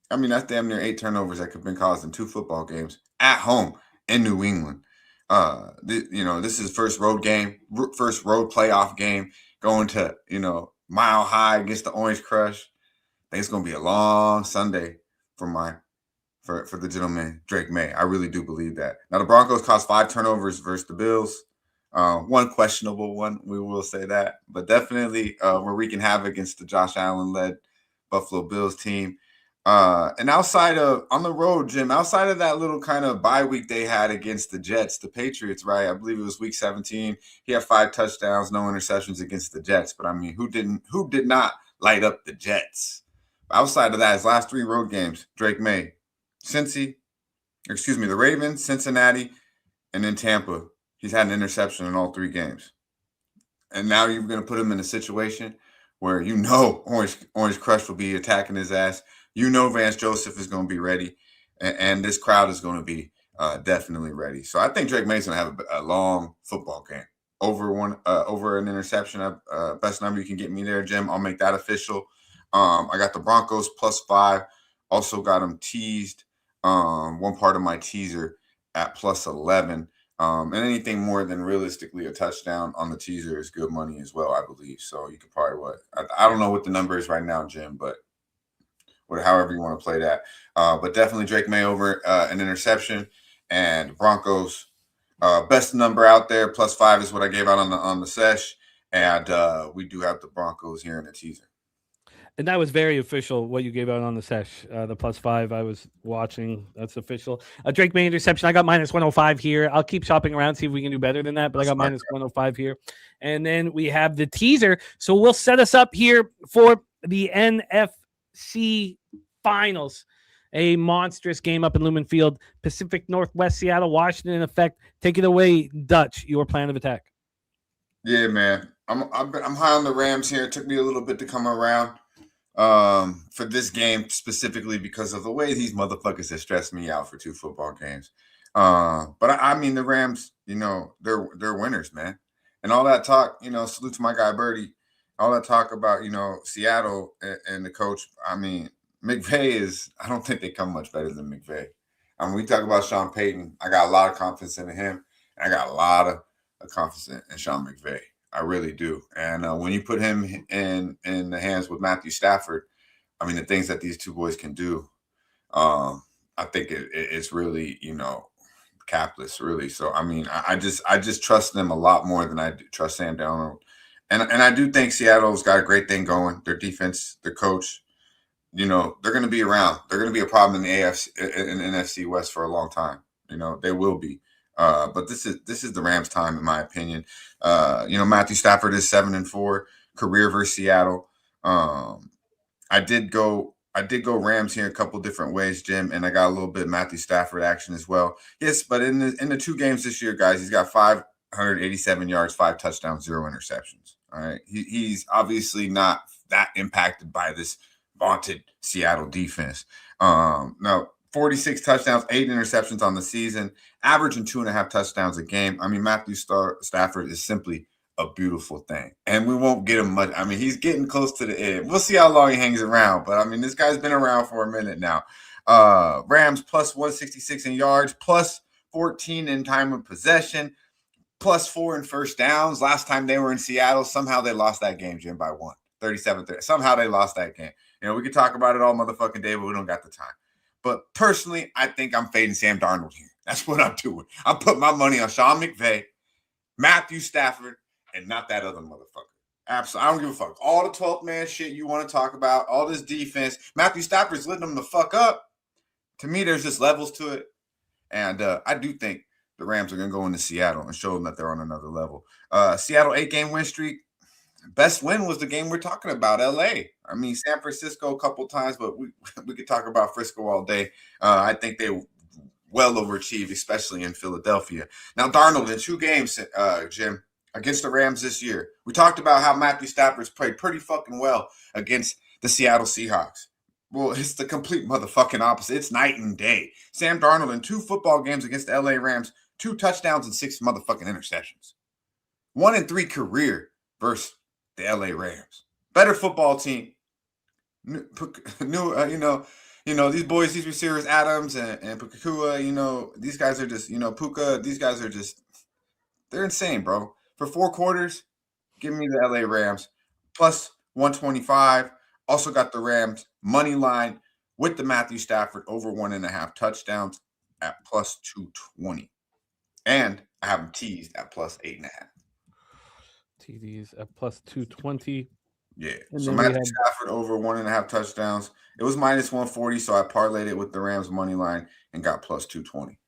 I mean, that's damn near 8 turnovers that could have been caused in 2 football games at home in New England. This is his first road playoff game, going to, Mile High against the Orange Crush. I think it's going to be a long Sunday for the gentleman, Drake May. I really do believe that. Now, the Broncos caused 5 turnovers versus the Bills. One questionable one, we will say that. But definitely we're wreaking havoc against the Josh Allen-led Buffalo Bills team. And on the road, Jim, outside of that little kind of bye week they had against the Jets, the Patriots, right? I believe it was week 17. He had 5 touchdowns, no interceptions against the Jets. But I mean, who did not light up the Jets? Outside of that, his last 3 road games, Drake May, the Ravens, Cincinnati, and then Tampa. He's had an interception in all 3 games. And now you're going to put him in a situation where Orange Crush will be attacking his ass. Vance Joseph is going to be ready, and this crowd is going to be definitely ready. So I think Drake May's going to have a long football game. Over an interception, best number you can get me there, Jim. I'll make that official. I got the Broncos +5. Also got them teased. One part of my teaser at +11. And anything more than realistically a touchdown on the teaser is good money as well, I believe. So you could probably I don't know what the number is right now, Jim, but however you want to play that. But definitely Drake May over an interception, and Broncos best number out there +5 is what I gave out on the sesh, and we do have the Broncos here in the teaser. And that was very official, what you gave out on the sesh. The +5 I was watching. That's official. Drake May interception. I got -105 here. I'll keep shopping around, see if we can do better than that. But I got -105 here. And then we have the teaser. So we'll set us up here for the NFC Finals. A monstrous game up in Lumen Field. Pacific Northwest, Seattle, Washington in effect. Take it away, Dutch, your plan of attack. Yeah, man. I'm high on the Rams here. It took me a little bit to come around. For this game specifically because of the way these motherfuckers have stressed me out for 2 football games. But I mean, the Rams, they're winners, man. And all that talk, salute to my guy Birdie. All that talk about, Seattle and the coach. I mean, McVay I don't think they come much better than McVay. I mean, we talk about Sean Payton. I got a lot of confidence in him. And I got a lot of confidence in Sean McVay. I really do. And when you put him in the hands with Matthew Stafford, I mean, the things that these 2 boys can do, I think it's really, capless, really. So, I mean, I just trust them a lot more than I do trust Sam Darnold. And I do think Seattle's got a great thing going. Their defense, their coach, they're going to be around. They're going to be a problem in the AFC, in the NFC West for a long time. They will be. But this is the Rams' time, in my opinion. Matthew Stafford is 7-4 career versus Seattle. I did go Rams here a couple different ways, Jim, and I got a little bit of Matthew Stafford action as well. Yes, but in the 2 games this year, guys, he's got 587 yards, 5 touchdowns, 0 interceptions. All right, he's obviously not that impacted by this vaunted Seattle defense. Now, 46 touchdowns, 8 interceptions on the season, averaging 2.5 touchdowns a game. I mean, Matthew Stafford is simply a beautiful thing. And we won't get him much. I mean, he's getting close to the end. We'll see how long he hangs around. But, I mean, this guy's been around for a minute now. Rams +166 in yards, +14 in time of possession, +4 in first downs. Last time they were in Seattle, somehow they lost that game, Jim, by 1, 37-30. Somehow they lost that game. We could talk about it all motherfucking day, but we don't got the time. But personally, I think I'm fading Sam Darnold here. That's what I'm doing. I'm putting my money on Sean McVay, Matthew Stafford, and not that other motherfucker. Absolutely. I don't give a fuck. All the 12th man shit you want to talk about, all this defense. Matthew Stafford's letting them the fuck up. To me, there's just levels to it. And I do think the Rams are going to go into Seattle and show them that they're on another level. Seattle 8-game win streak. Best win was the game we're talking about, LA. I mean, San Francisco a couple times, but we could talk about Frisco all day. I think they well overachieved, especially in Philadelphia. Now, Darnold in 2 games, Jim, against the Rams this year. We talked about how Matthew Stafford's played pretty fucking well against the Seattle Seahawks. Well, it's the complete motherfucking opposite. It's night and day. Sam Darnold in 2 football games against the LA Rams, 2 touchdowns and 6 motherfucking interceptions. 1 in 3 career versus the LA Rams. Better football team. These boys, these receivers, Adams and Pukua, these guys are just, Puka, these guys are just, they're insane, bro. For 4 quarters, give me the LA Rams. Plus 125. Also got the Rams money line with the Matthew Stafford over 1.5 touchdowns at plus 220. And I have them teased at plus 8.5. TDs at plus 220. Yeah. And so then Matthew Stafford over 1.5 touchdowns. It was minus 140, so I parlayed it with the Rams money line and got plus 220.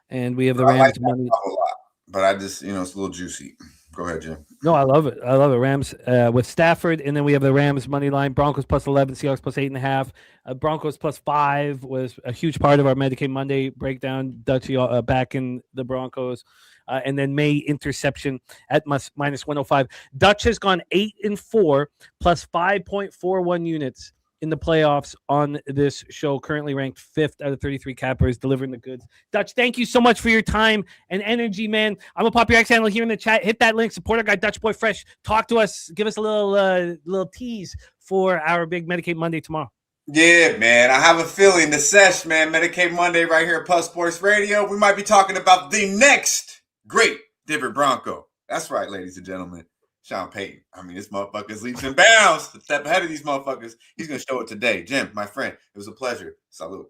And we have the Rams money. A lot, but I just, it's a little juicy. Go ahead, Jim. No, I love it. I love it. Rams with Stafford, and then we have the Rams money line. Broncos plus 11, Seahawks plus 8.5. Broncos plus 5 was a huge part of our Medicaid Monday breakdown. Dutchy back in the Broncos. And then May interception at minus 105. Dutch has gone 8-4 plus 5.41 units in the playoffs on this show. Currently ranked 5th out of 33 cappers, delivering the goods. Dutch, thank you so much for your time and energy, man. I'm gonna pop your X handle here in the chat. Hit that link. Support our guy Dutch Boy Fresh. Talk to us. Give us a little tease for our big Medicaid Monday tomorrow. Yeah, man. I have a feeling the sesh, man. Medicaid Monday right here at Plus Sports Radio. We might be talking about the next great Denver Bronco. That's right, ladies and gentlemen. Sean Payton. I mean, this motherfucker's leaps and bounds. A step ahead of these motherfuckers. He's going to show it today. Jim, my friend, it was a pleasure. Salute.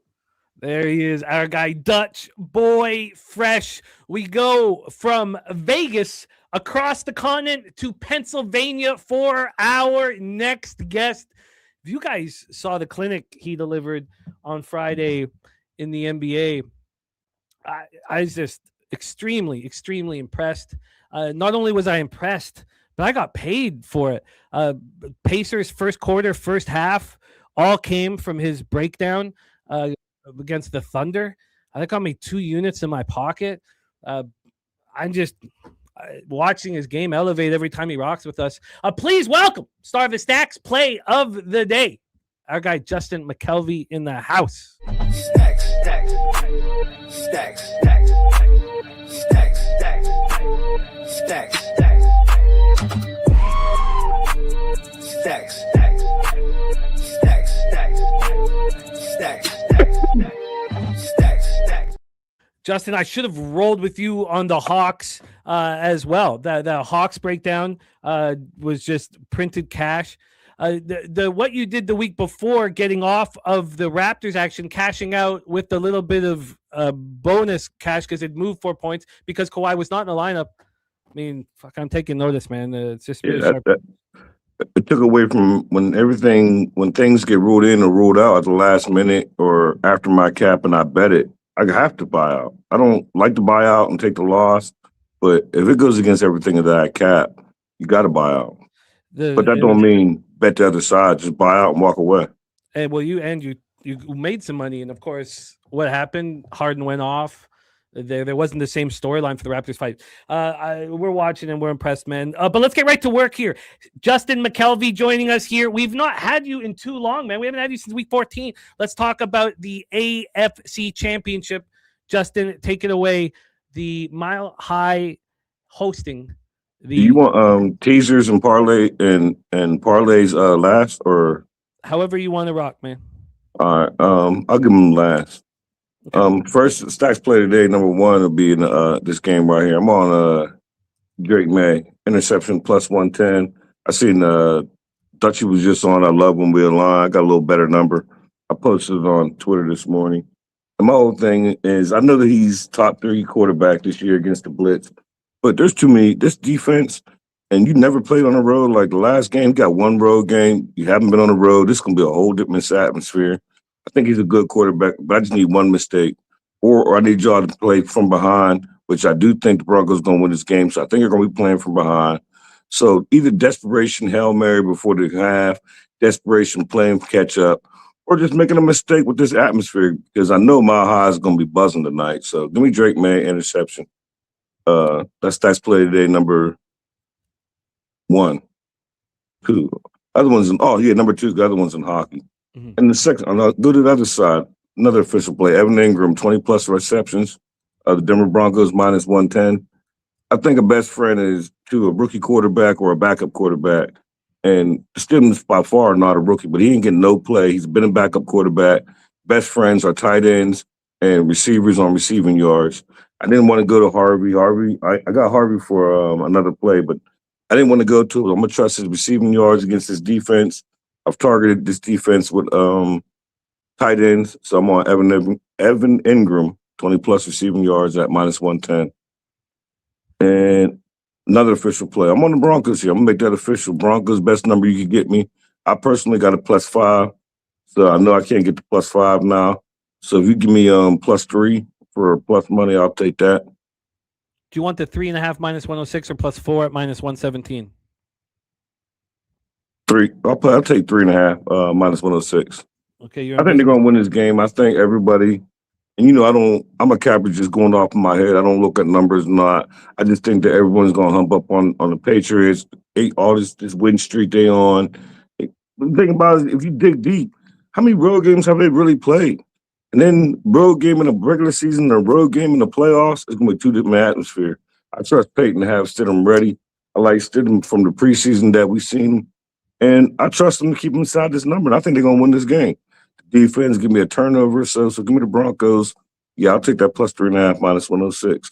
There he is, our guy Dutch Boy Fresh. We go from Vegas across the continent to Pennsylvania for our next guest. If you guys saw the clinic he delivered on Friday in the NBA, I was just extremely, extremely impressed. Not only was I impressed, but I got paid for it. Pacers first quarter, first half, all came from his breakdown against the Thunder. I think I made 2 units in my pocket. I'm just watching his game elevate every time he rocks with us. Please welcome star of the Stacks play of the day, our guy Justin McKelvey in the house. Stacks, stacks, stacks, stacks, stacks, stacks, stacks, stacks, stacks, stacks, stacks, stacks. Justin, I should have rolled with you on the Hawks as well. The Hawks breakdown was just printed cash. The what you did the week before, getting off of the Raptors action, cashing out with a little bit of bonus cash because it moved 4 points because Kawhi was not in the lineup. I mean, fuck, I'm taking notice, man. It's just really sharp. It took away from when things get ruled in or ruled out at the last minute or after my cap and I bet it, I have to buy out. I don't like to buy out and take the loss, but if it goes against everything of that cap, you got to buy out. But that don't mean bet the other side. Just buy out and walk away. And well, you made some money, and of course, what happened? Harden went off. There wasn't the same storyline for the Raptors fight. We're watching and we're impressed, man. But let's get right to work here. Justin McKelvey joining us here. We've not had you in too long, man. We haven't had you since week 14. Let's talk about the AFC Championship. Justin, take it away. The Mile High hosting. Do you want teasers and parlay and parlays last or however you want to rock, man? All right, I'll give them last. Okay. First Stacks play today. Number 1 will be in this game right here. I'm on Drake May interception plus 110. I seen Dutchy was just on. I love when we align. I got a little better number. I posted it on Twitter this morning. And my whole thing is I know that he's top 3 quarterback this year against the blitz, but there's too many. This defense, and you never played on the road. Like the last game, you got 1 road game. You haven't been on the road. This is gonna be a whole different atmosphere. I think he's a good quarterback, but I just need 1 mistake, or I need y'all to play from behind which I do think the Broncos going to win this game. So I think they're going to be playing from behind. So either desperation, Hail Mary before the half, desperation playing catch up, or just making a mistake with this atmosphere because I know Mile High is going to be buzzing tonight. So give me Drake May interception. That's play today number 1, 2. Other one's number 2. The other one's in hockey. Mm-hmm. And the second, I'll go to the other side. Another official play. Evan Ingram, 20+ receptions. The Denver Broncos -110. I think a best friend is to a rookie quarterback or a backup quarterback. And Stidham's by far not a rookie, but he ain't getting no play. He's been a backup quarterback. Best friends are tight ends and receivers on receiving yards. I didn't want to go to Harvey. I got Harvey for another play, but I didn't want to go to him. I'm going to trust his receiving yards against this defense. I've targeted this defense with tight ends, so I'm on Evan Ingram, 20+ receiving yards at -110. And another official play. I'm on the Broncos here. I'm going to make that official. Broncos, best number you can get me. I personally got a +5, so I know I can't get the +5 now. So if you give me +3 for plus money, I'll take that. Do you want the 3.5 -106 or +4 at -117? 3. I'll take 3.5 -106. Okay, I think they're going to win this game. I think everybody, and I'm a capper just going off in my head. I don't look at numbers, I just think that everyone's going to hump up on the Patriots. All this win streak they on. The thing about it, if you dig deep, how many road games have they really played? And then road game in the regular season and a road game in the playoffs, it's going to be 2 different atmosphere. I trust Peyton to have Stidham ready. I like Stidham from the preseason that we've seen. And I trust them to keep him inside this number. And I think they're going to win this game. The defense, give me a turnover. So give me the Broncos. Yeah, I'll take that +3.5 -106.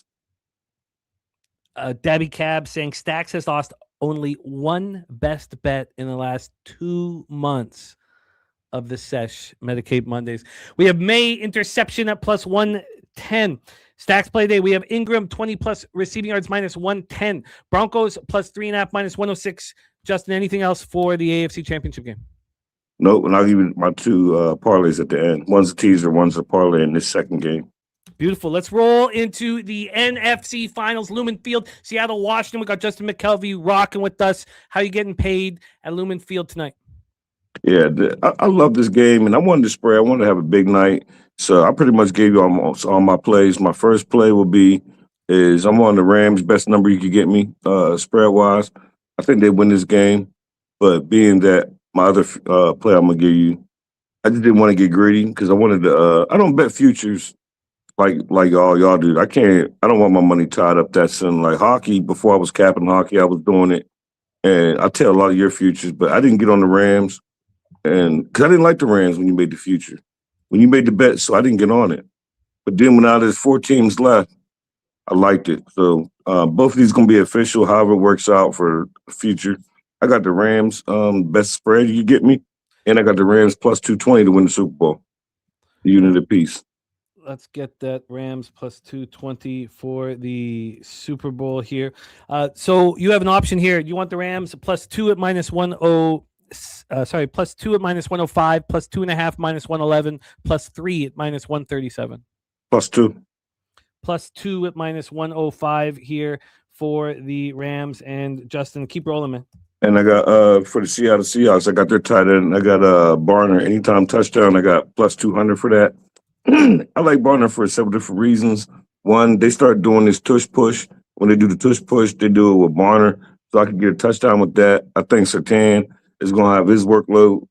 Dabby Cab saying Stacks has lost only one best bet in the last 2 months of the Sesh Medicaid Mondays. We have May interception at +110. Stacks play day. We have Ingram 20+ receiving yards -110. Broncos +3.5 -106. Justin, anything else for the AFC Championship game? Nope, and I'll give you my 2 parlays at the end. One's a teaser, one's a parlay in this second game. Beautiful. Let's roll into the NFC Finals. Lumen Field, Seattle, Washington. We got Justin McKelvey rocking with us. How you getting paid at Lumen Field tonight? Yeah, I love this game, and I wanted to spread. I wanted to have a big night, so I pretty much gave you all my plays. My first play is I'm on the Rams, best number you could get me spread-wise. I think they win this game, but being that my other play I'm going to give you, I just didn't want to get greedy because I wanted to I don't bet futures like y'all do. I don't want my money tied up that soon. Like hockey, before I was capping hockey, I was doing it. And I tell a lot of your futures, but I didn't get on the Rams. And because I didn't like the Rams when you made the future. When you made the bet, so I didn't get on it. But then when now there's 4 teams left, I liked it. So both of these going to be official, however it works out for the future. I got the Rams, best spread you get me. And I got the Rams +220 to win the Super Bowl. The unit apiece. Let's get that Rams +220 for the Super Bowl here. So you have an option here. You want the Rams +2 at -105, +2.5 -111, +3 at -137. +2. +2 at -105 here for the Rams. And Justin, keep rolling, man. And I got for the Seattle Seahawks, I got their tight end. I got Barner anytime touchdown. I got +200 for that. I like Barner for several different reasons. One, they start doing this tush push. When they do the tush push, they do it with Barner, so I can get a touchdown with that. I think Sertan is going to have his workload.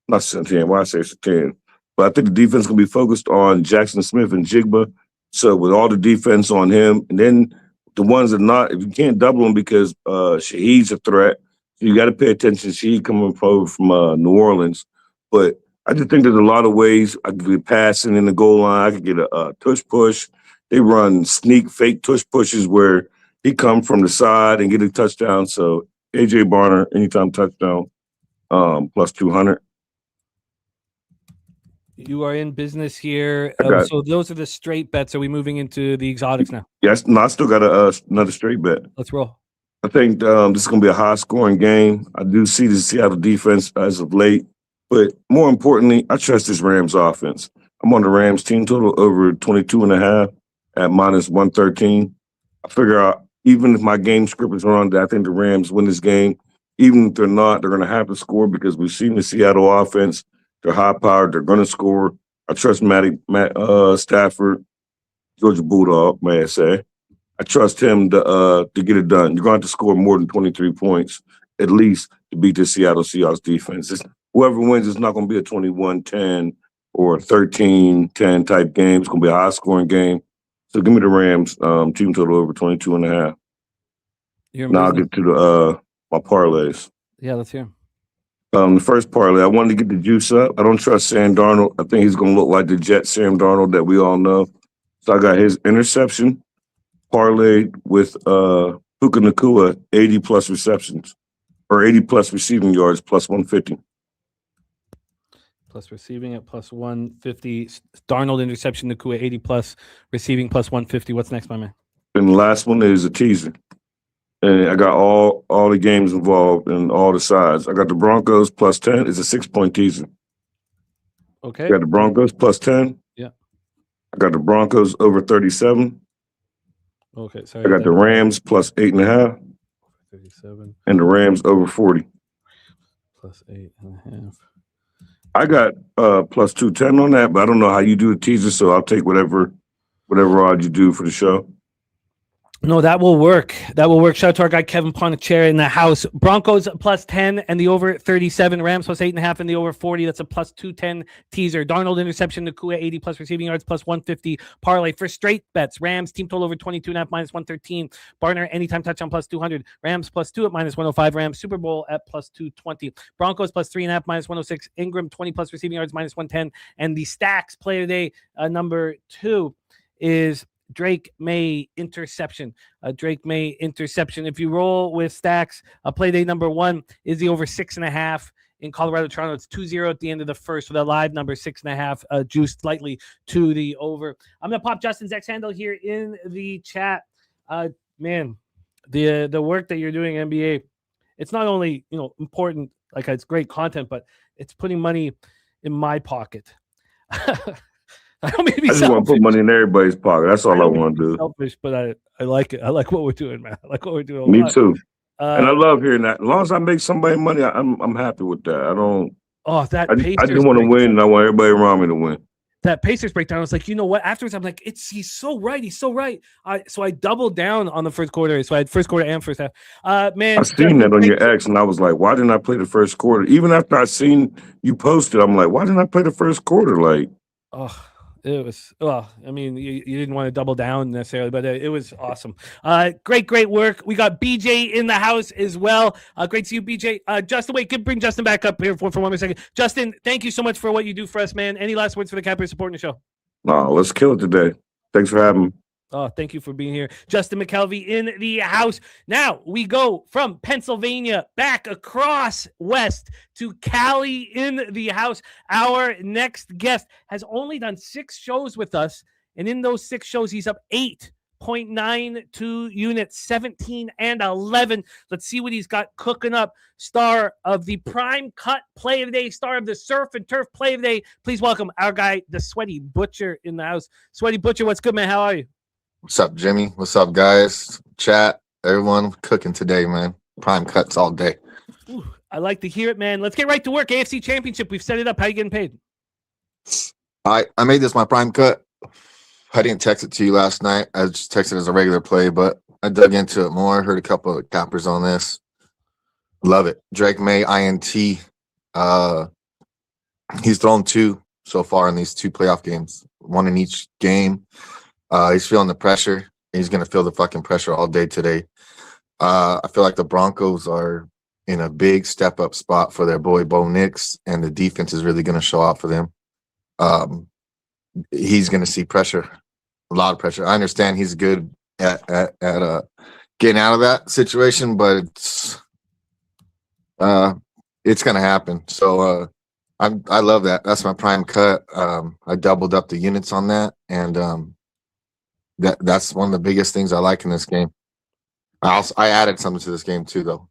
Not Sertan, why I say Sertan? But I think the defense is going to be focused on Jackson Smith and Jigba. So with all the defense on him, and then the ones that not, if you can't double them because Shaheed's a threat, so you got to pay attention. Shaheed coming over from New Orleans. But I just think there's a lot of ways I could be passing in the goal line. I could get a tush push. They run sneak, fake tush pushes where he come from the side and get a touchdown. So A.J. Barner, anytime touchdown, +200. You are in business here. Okay. So those are the straight bets. Are we moving into the exotics now? Yes, no, I still got another straight bet. Let's roll. I think this is going to be a high-scoring game. I do see the Seattle defense as of late. But more importantly, I trust this Rams offense. I'm on the Rams team total over 22.5. at minus 113. I figure out even if my game script is wrong, that I think the Rams win this game. Even if they're not, they're going to have to score because we've seen the Seattle offense. They're high-powered. They're going to score. I trust Matt Stafford, Georgia Bulldog, may I say. I trust him to get it done. You're going to have to score more than 23 points, at least, to beat the Seattle Seahawks defense. Whoever wins, it's not going to be a 21-10 or a 13-10 type game. It's going to be a high-scoring game. So give me the Rams, team total over 22.5. Now I'll get to my parlays. Yeah, let's hear 'em. The first parlay, I wanted to get the juice up. I don't trust Sam Darnold. I think he's going to look like the Jet Sam Darnold that we all know. So I got his interception parlayed with Puka Nacua, 80-plus receptions, or 80-plus receiving yards, plus 150. Plus receiving at plus 150. Darnold interception, Nacua 80-plus, receiving plus 150. What's next, my man? And the last one is a teaser. And I got all the games involved and all the sides. I got the Broncos plus 10. It's a 6-point teaser. Okay. I got the Broncos plus 10. Yeah. I got the Broncos over 37. Okay, sorry. I got the Rams plus 8.5. 37. And the Rams over 40. Plus 8.5. I got plus 210 on that, but I don't know how you do the teaser, so I'll take whatever odds you do for the show. No, that will work. That will work. Shout out to our guy Kevin Ponticelli in the house. Broncos plus 10 and the over 37. Rams plus 8.5 and the over 40. That's a plus 210 teaser. Darnold interception, Nacua 80 plus receiving yards plus 150 parlay. For straight bets, Rams team total over 22.5 minus 113. Barner anytime touchdown plus 200. Rams plus 2 at minus 105. Rams Super Bowl at plus 220. Broncos plus 3.5 minus 106. Ingram 20 plus receiving yards minus 110. And the stacks play today number 2 is Drake May interception. Drake May interception. If you roll with stacks, play day number 1 is the over 6.5 in Colorado, Toronto. It's 2-0 at the end of the first. So the live number 6.5 juiced slightly to the over. I'm gonna pop Justin's X handle here in the chat. Man, the work that you're doing, NBA, it's not only important, like it's great content, but it's putting money in my pocket. I don't mean to be I just want to put money in everybody's pocket. That's all I want to do. Selfish, but I like it. I like what we're doing, man. I like what we're doing. Me too. And I love hearing that. As long as I make somebody money, I'm happy with that. I don't. Oh, that I just want to win, and I want everybody around me to win. That Pacers breakdown, I was like, you know what? Afterwards, I'm like, he's so right. He's so right. So I doubled down on the first quarter. So I had first quarter and first half. Man, I seen that on your X, and I was like, why didn't I play the first quarter? Even after I seen you posted, I'm like, why didn't I play the first quarter? Like, it was, well, I mean, you didn't want to double down necessarily, but it was awesome. Great work. We got BJ in the house as well. Great to see you, BJ. Justin, wait, bring Justin back up here for 1 more second. Justin, thank you so much for what you do for us, man. Any last words for the Cappers supporting the show? No, let's kill it today. Thanks for having me. Oh, thank you for being here. Justin McKelvey in the house. Now we go from Pennsylvania back across west to Cali in the house. Our next guest has only done 6 shows with us. And in those 6 shows, he's up 8.92 units, 17 and 11. Let's see what he's got cooking up. Star of the Prime Cut Play of the Day, star of the Surf and Turf Play of the Day. Please welcome our guy, the Sweaty Butcher in the house. Sweaty Butcher, what's good, man? How are you? What's up, Jimmy? What's up, guys? Chat, everyone cooking today, man. Prime cuts all day. Ooh, I like to hear it, man. Let's get right to work. AFC Championship. We've set it up. How you getting paid? I made this my prime cut. I didn't text it to you last night. I just texted it as a regular play, but I dug into it more. Heard a couple of cappers on this. Love it. Drake May, INT. He's thrown 2 so far in these 2 playoff games. 1 in each game. He's feeling the pressure. He's going to feel the fucking pressure all day today. I feel like the Broncos are in a big step-up spot for their boy Bo Nix, and the defense is really going to show out for them. He's going to see pressure, a lot of pressure. I understand he's good at getting out of that situation, but it's going to happen. So I love that. That's my prime cut. I doubled up the units on that, and that's one of the biggest things I like in this game. I added something to this game too, though.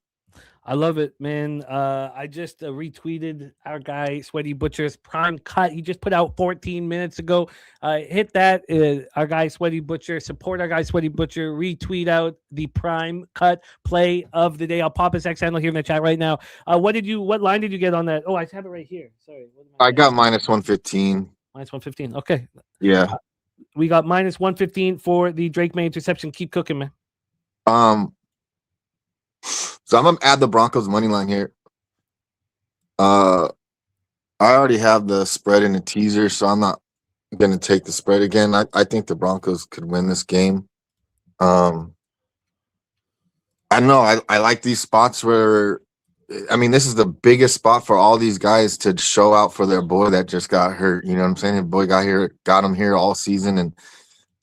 I love it, man. I just retweeted our guy Sweaty Butcher's prime cut. He just put out 14 minutes ago. Hit that. Our guy Sweaty Butcher. Support our guy Sweaty Butcher. Retweet out the prime cut play of the day. I'll pop his X handle here in the chat right now. What line did you get on that? Oh, I have it right here. Sorry. I got -115. Minus 115. Okay. Yeah. We got minus 115 for the Drake May interception. Keep cooking, man. So I'm gonna add the Broncos money line here. I already have the spread in the teaser, so I'm not gonna take the spread again. I think the Broncos could win this game. I know I like these spots where, I mean, this is the biggest spot for all these guys to show out for their boy that just got hurt. You know what I'm saying? The boy got him here all season, and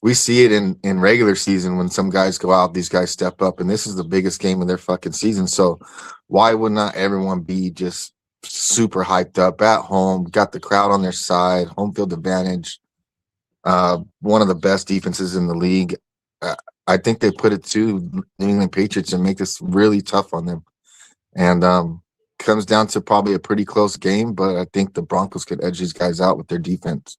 we see it in regular season when some guys go out, these guys step up, and this is the biggest game of their fucking season. So why would not everyone be just super hyped up at home? Got the crowd on their side, home field advantage. One of the best defenses in the league. I think they put it to New England Patriots and make this really tough on them. And comes down to probably a pretty close game, but I think the Broncos could edge these guys out with their defense.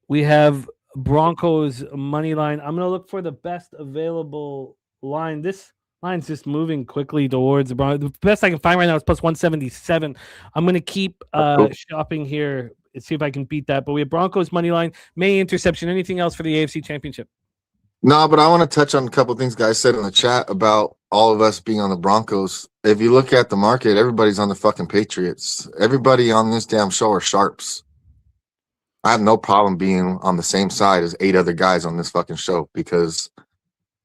We have Broncos money line. I'm gonna look for the best available line. This line's just moving quickly towards the Broncos. The best I can find right now is plus 177. I'm gonna keep shopping here and see if I can beat that. But we have Broncos money line, May interception. Anything else for the AFC Championship? No, but I want to touch on a couple of things guys said in the chat about all of us being on the Broncos. If you look at the market, everybody's on the fucking Patriots. Everybody on this damn show are sharps. I have no problem being on the same side as 8 other guys on this fucking show because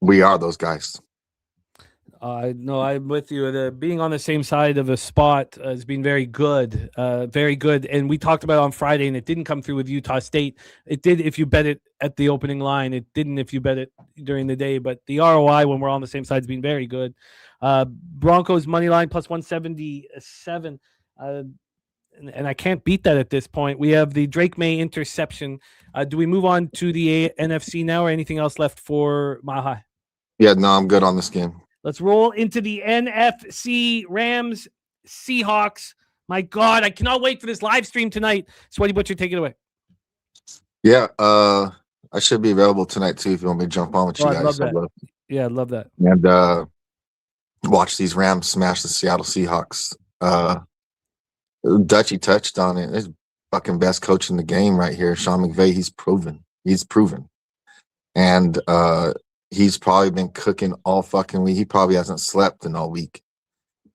we are those guys. No, I'm with you. Being on the same side of a spot has been very good. Very good. And we talked about it on Friday, and it didn't come through with Utah State. It did if you bet it at the opening line. It didn't if you bet it during the day. But the ROI when we're on the same side has been very good. Broncos money line plus 177. And I can't beat that at this point. We have the Drake May interception. Do we move on to the NFC now or anything else left for Mile High? Yeah, no, I'm good on this game. Let's roll into the NFC. Rams, Seahawks. My God, I cannot wait for this live stream tonight. Sweaty Butcher, take it away. Yeah, I should be available tonight too if you want me to jump on with you guys. I'd love that. Yeah, I'd love that. And watch these Rams smash the Seattle Seahawks. Dutchy touched on it. He's fucking best coach in the game right here. Sean McVay, he's proven. And he's probably been cooking all fucking week. He probably hasn't slept in all week.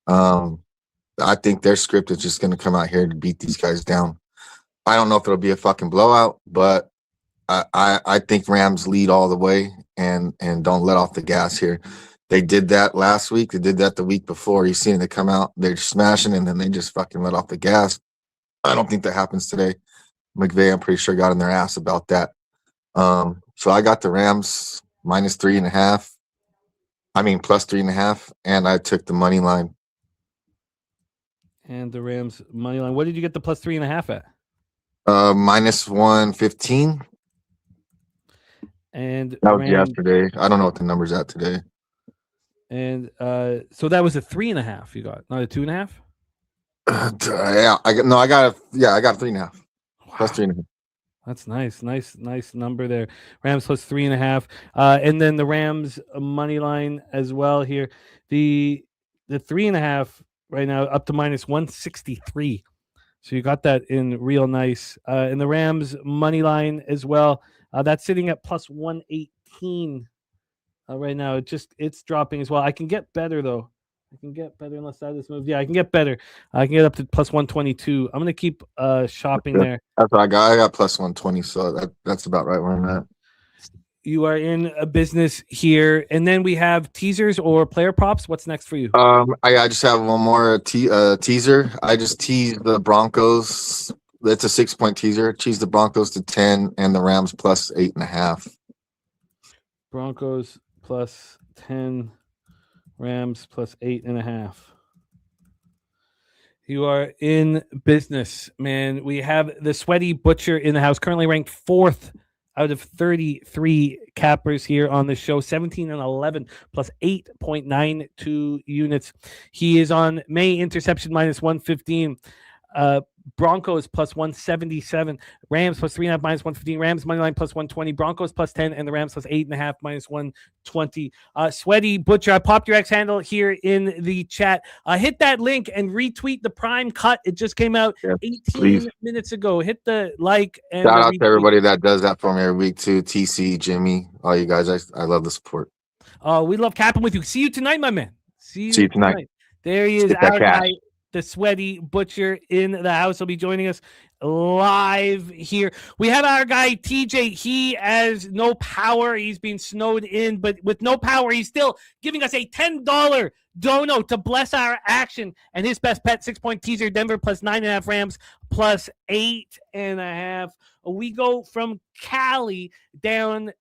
I think their script is just going to come out here to beat these guys down. I don't know if it'll be a fucking blowout, but I think Rams lead all the way and don't let off the gas here. They did that last week. They did that the week before. You've seen it come out. They're smashing, and then they just fucking let off the gas. I don't think that happens today. McVay, I'm pretty sure, got in their ass about that. So I got the Rams minus 3.5. I mean, plus 3.5, and I took the money line. And the Rams money line. What did you get the plus 3.5 at? Minus 115. And that was yesterday. I don't know what the number's at today. And so that was a 3.5 you got, not a 2.5. Yeah, I got a 3.5. Wow. Plus 3.5. That's nice number there. Rams plus 3.5, and then the Rams money line as well here. The 3.5 right now up to minus 163. So you got that in real nice. And the Rams money line as well. That's sitting at plus 118 right now. It's dropping as well. I can get better though. I can get better unless I just moved. Yeah, I can get better. I can get up to plus 122. I'm gonna keep shopping there. That's what I got. I got plus 120, so that's about right where I'm at. You are in a business here, and then we have teasers or player props. What's next for you? I just have one more teaser. I just teased the Broncos. It's a 6-point teaser. Teased the Broncos to 10 and the Rams plus 8.5. Broncos plus 10. Rams plus 8.5. You are in business, man. We have the Sweaty Butcher in the house, currently ranked 4th out of 33 cappers here on the show. 17 and 11 plus 8.92 units. He is on May interception minus 115. Broncos plus 177, Rams plus 3.5 minus 115, Rams money line plus 120, Broncos plus 10, and the Rams plus 8.5 minus 120. Sweaty Butcher, I popped your X handle here in the chat. Hit that link and retweet the Prime cut. It just came out 18 minutes ago. Hit the like and shout out retweet. to everybody that does that for me every week too. TC, Jimmy, all you guys. I love the support. We love capping with you. See you tonight, my man. See you tonight. There he is, our guy, the Sweaty Butcher in the house. Will be joining us live here. We have our guy TJ. He has no power. He's been snowed in, but with no power, he's still giving us a $10 dono to bless our action. And his best bet, 6-point teaser, Denver plus 9.5, Rams plus 8.5. We go from Cali down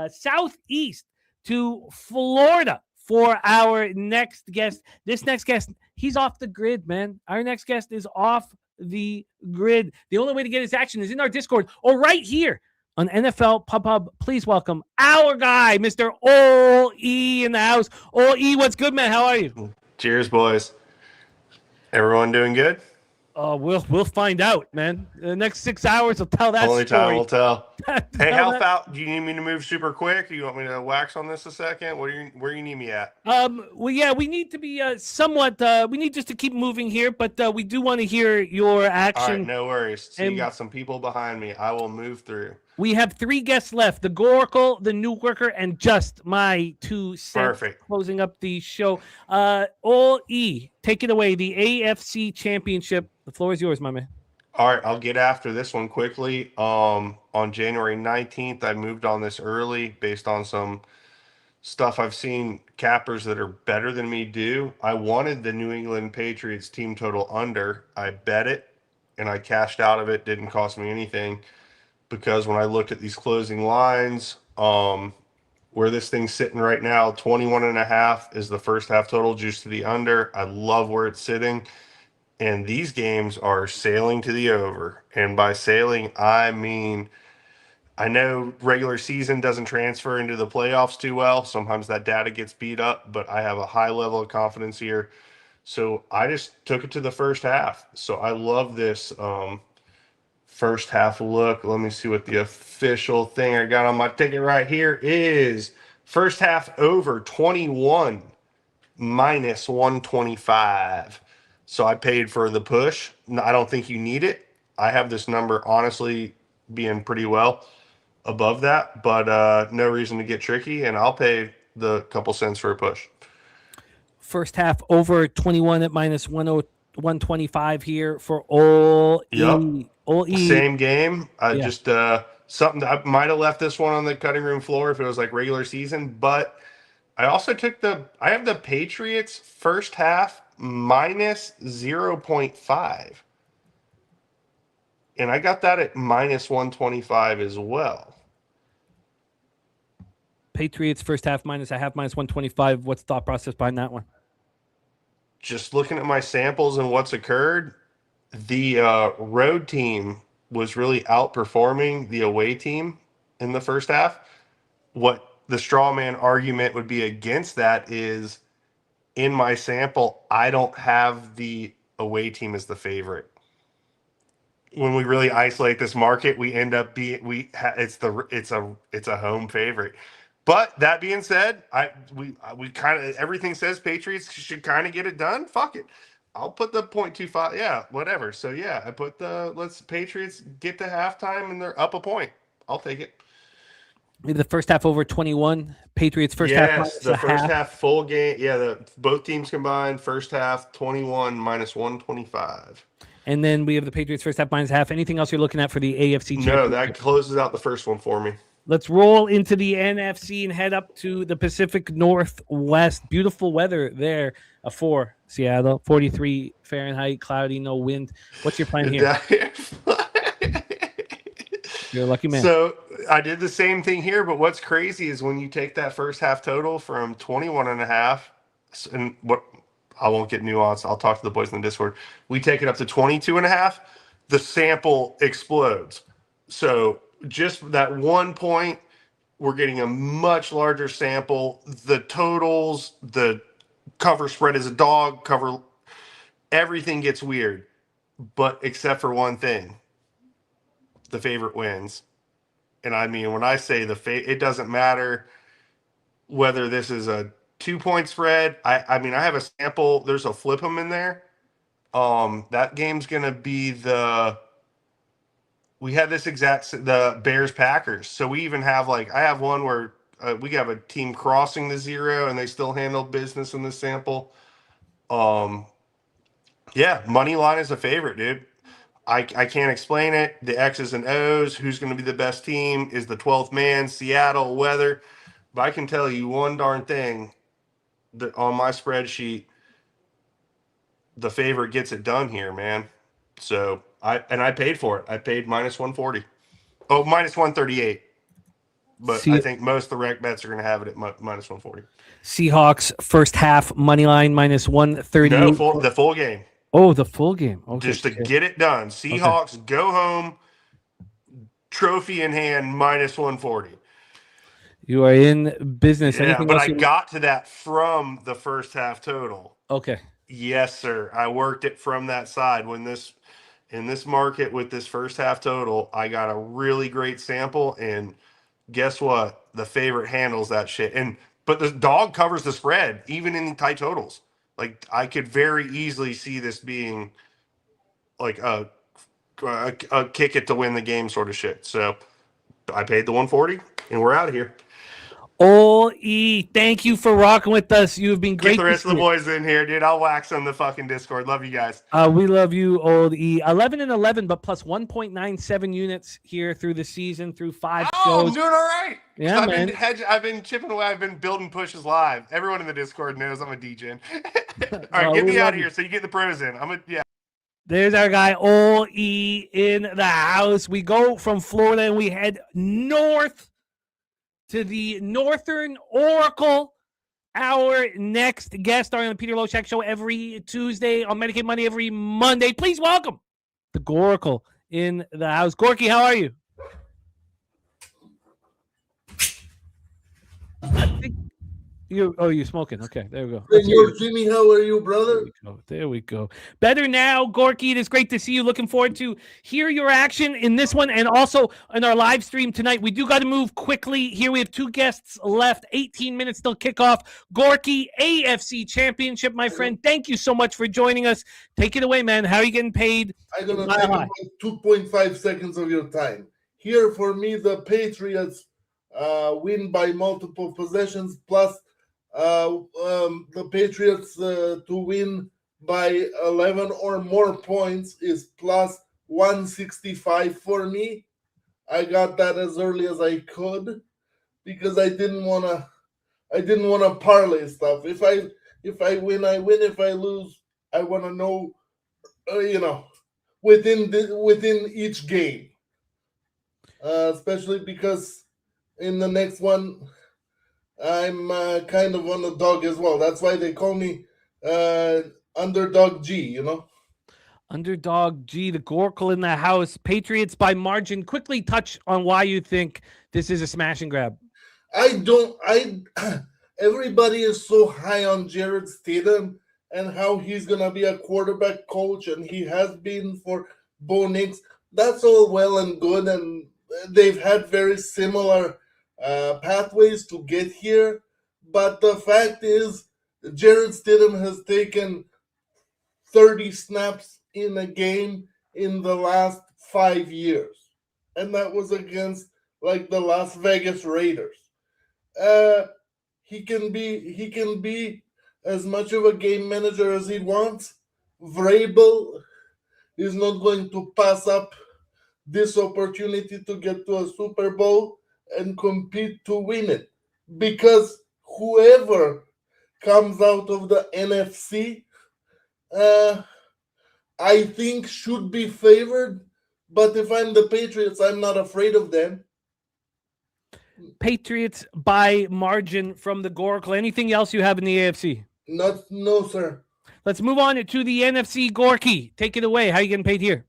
southeast to Florida for our next guest. This next guest, he's off the grid, man. Our next guest is off the grid. The only way to get his action is in our Discord or right here on NFL Pub. Please welcome our guy, Mr. Ole E in the house. Ole E, what's good, man? How are you? Cheers, boys. Everyone doing good? We'll find out, man. The next 6 hours will tell that Only story. time will tell. Hey, how about, do you need me to move super quick? Do you want me to wax on this a second? Where you need me at? Well, yeah, we need to be somewhat. We need just to keep moving here, but we do want to hear your action. All right, no worries. So you got some people behind me. I will move through. We have 3 guests left: the Goracle, the Nuke Worker, and just my 2 cents. Perfect. Closing up the show. Ole E, take it away. The AFC Championship. The floor is yours, my man. All right, I'll get after this one quickly. On January 19th, I moved on this early based on some stuff I've seen cappers that are better than me do. I wanted the New England Patriots team total under. I bet it, and I cashed out of it. Didn't cost me anything because when I looked at these closing lines, where this thing's sitting right now, 21.5 is the first half total, juice to the under. I love where it's sitting. And these games are sailing to the over. And by sailing, I mean, I know regular season doesn't transfer into the playoffs too well. Sometimes that data gets beat up, but I have a high level of confidence here. So I just took it to the first half. So I love this first half look. Let me see what the official thing I got on my ticket right here is. First half over 21 minus 125. So I paid for the push. I don't think you need it. I have this number honestly being pretty well above that, but no reason to get tricky, and I'll pay the couple cents for a push. First half over 21 at minus 125 here for Ole E. Yep. Ole E. Same game. Just something I might have left this one on the cutting room floor if it was like regular season, but I also took I have the Patriots first half minus 0.5. And I got that at minus 125 as well. Patriots first half minus a half minus 125. What's the thought process behind that one? Just looking at my samples and what's occurred, the road team was really outperforming the away team in the first half. What the straw man argument would be against that is, in my sample, I don't have the away team as the favorite. When we really isolate this market, we end up it's a home favorite. But that being said, we kind of, everything says Patriots should kind of get it done. Fuck it, I'll put the 0.25. Yeah, whatever. So yeah, I put let's Patriots get to halftime and they're up a point. I'll take it. The first half over 21. Patriots first half. Yes, the first half full game. Yeah, both teams combined first half 21 minus 125. And then we have the Patriots first half minus half. Anything else you're looking at for the AFC championship? No, that closes out the first one for me. Let's roll into the NFC and head up to the Pacific Northwest. Beautiful weather there for Seattle. 43 Fahrenheit, cloudy, no wind. What's your plan here? You're a lucky man. So I did the same thing here, but what's crazy is when you take that first half total from 21.5, and what I won't get nuanced. I'll talk to the boys in the Discord. We take it up to 22.5. The sample explodes. So just that 1 point, we're getting a much larger sample. The totals, the cover spread is a dog, everything gets weird, but except for one thing, the favorite wins. And I mean, when I say it doesn't matter whether this is a 2-point spread. I mean, I have a sample. There's a flip 'em in there. That game's gonna be we had this the Bears Packers. So we even have I have one where we have a team crossing the 0 and they still handle business in this sample. Yeah, money line is a favorite, dude. I can't explain it. The X's and O's, who's going to be the best team, is the 12th man, Seattle, weather. But I can tell you one darn thing, that on my spreadsheet, the favorite gets it done here, man. So I paid for it. I paid minus 140. Oh, minus 138. But I think most of the rec bets are going to have it at minus 140. Seahawks first half money line minus 130. No, the full game. Oh, the full game. Okay. Just to get it done. Seahawks go home, trophy in hand, minus 140. You are in business. Yeah, Anything but else I got to that from the first half total. Okay. Yes, sir. I worked it from that side. In this market with this first half total, I got a really great sample, and guess what? The favorite handles that shit. But the dog covers the spread, even in tight totals. I could very easily see this being a kick it to win the game sort of shit. So I paid the 140 and we're out of here. E, thank you for rocking with us. You've been great. Get the rest of the boys in here, dude. I'll wax on the fucking Discord. Love you guys. We love you, Old E. 11-11, but plus 1.97 units here through the season, through 5 shows. I'm doing all right. Yeah, I've been chipping away. I've been building pushes live. Everyone in the Discord knows I'm a DJ. All right, get me out of here so you get the pros in. There's our guy, Old E, in the house. We go from Florida and we head north to the Northern Oracle. Our next guest starring on the Peter Loshak Show every Tuesday, on Medicaid Money every Monday. Please welcome the Goracle in the house. Gorky, how are you? I think you're smoking. Okay, there we go. Senor Jimmy, how are you, brother? There we go. Better now, Gorky. It is great to see you. Looking forward to hear your action in this one and also in our live stream tonight. We do got to move quickly. Here we have 2 guests left. 18 minutes till kickoff. Gorky, AFC Championship, my friend. Thank you so much for joining us. Take it away, man. How are you getting paid? I'm going to take about 2.5 seconds of your time. Here for me, the Patriots win by multiple possessions, plus the Patriots to win by 11 or more points is plus 165 for me. I got that as early as I could because I didn't want to parlay stuff. If I win, I win. If I lose, I want to know, within each game, especially because in the next one, I'm kind of on the dog as well. That's why they call me Underdog G, Underdog G, the Goracle in the house. Patriots by margin. Quickly touch on why you think this is a smash and grab. Everybody is so high on Jared Stidham and how he's going to be a quarterback coach, and he has been for Bo Nix. That's all well and good, and they've had very similar pathways to get here, but the fact is Jared Stidham has taken 30 snaps in a game in the last 5 years, and that was against the Las Vegas Raiders. He can be as much of a game manager as he wants. Vrabel is not going to pass up this opportunity to get to a Super Bowl and compete to win it, because whoever comes out of the NFC, I think should be favored. But if I'm the Patriots, I'm not afraid of them. Patriots by margin from the Goracle. Anything else you have in the AFC? No, sir. Let's move on to the NFC. Gorky, take it away. How are you getting paid here?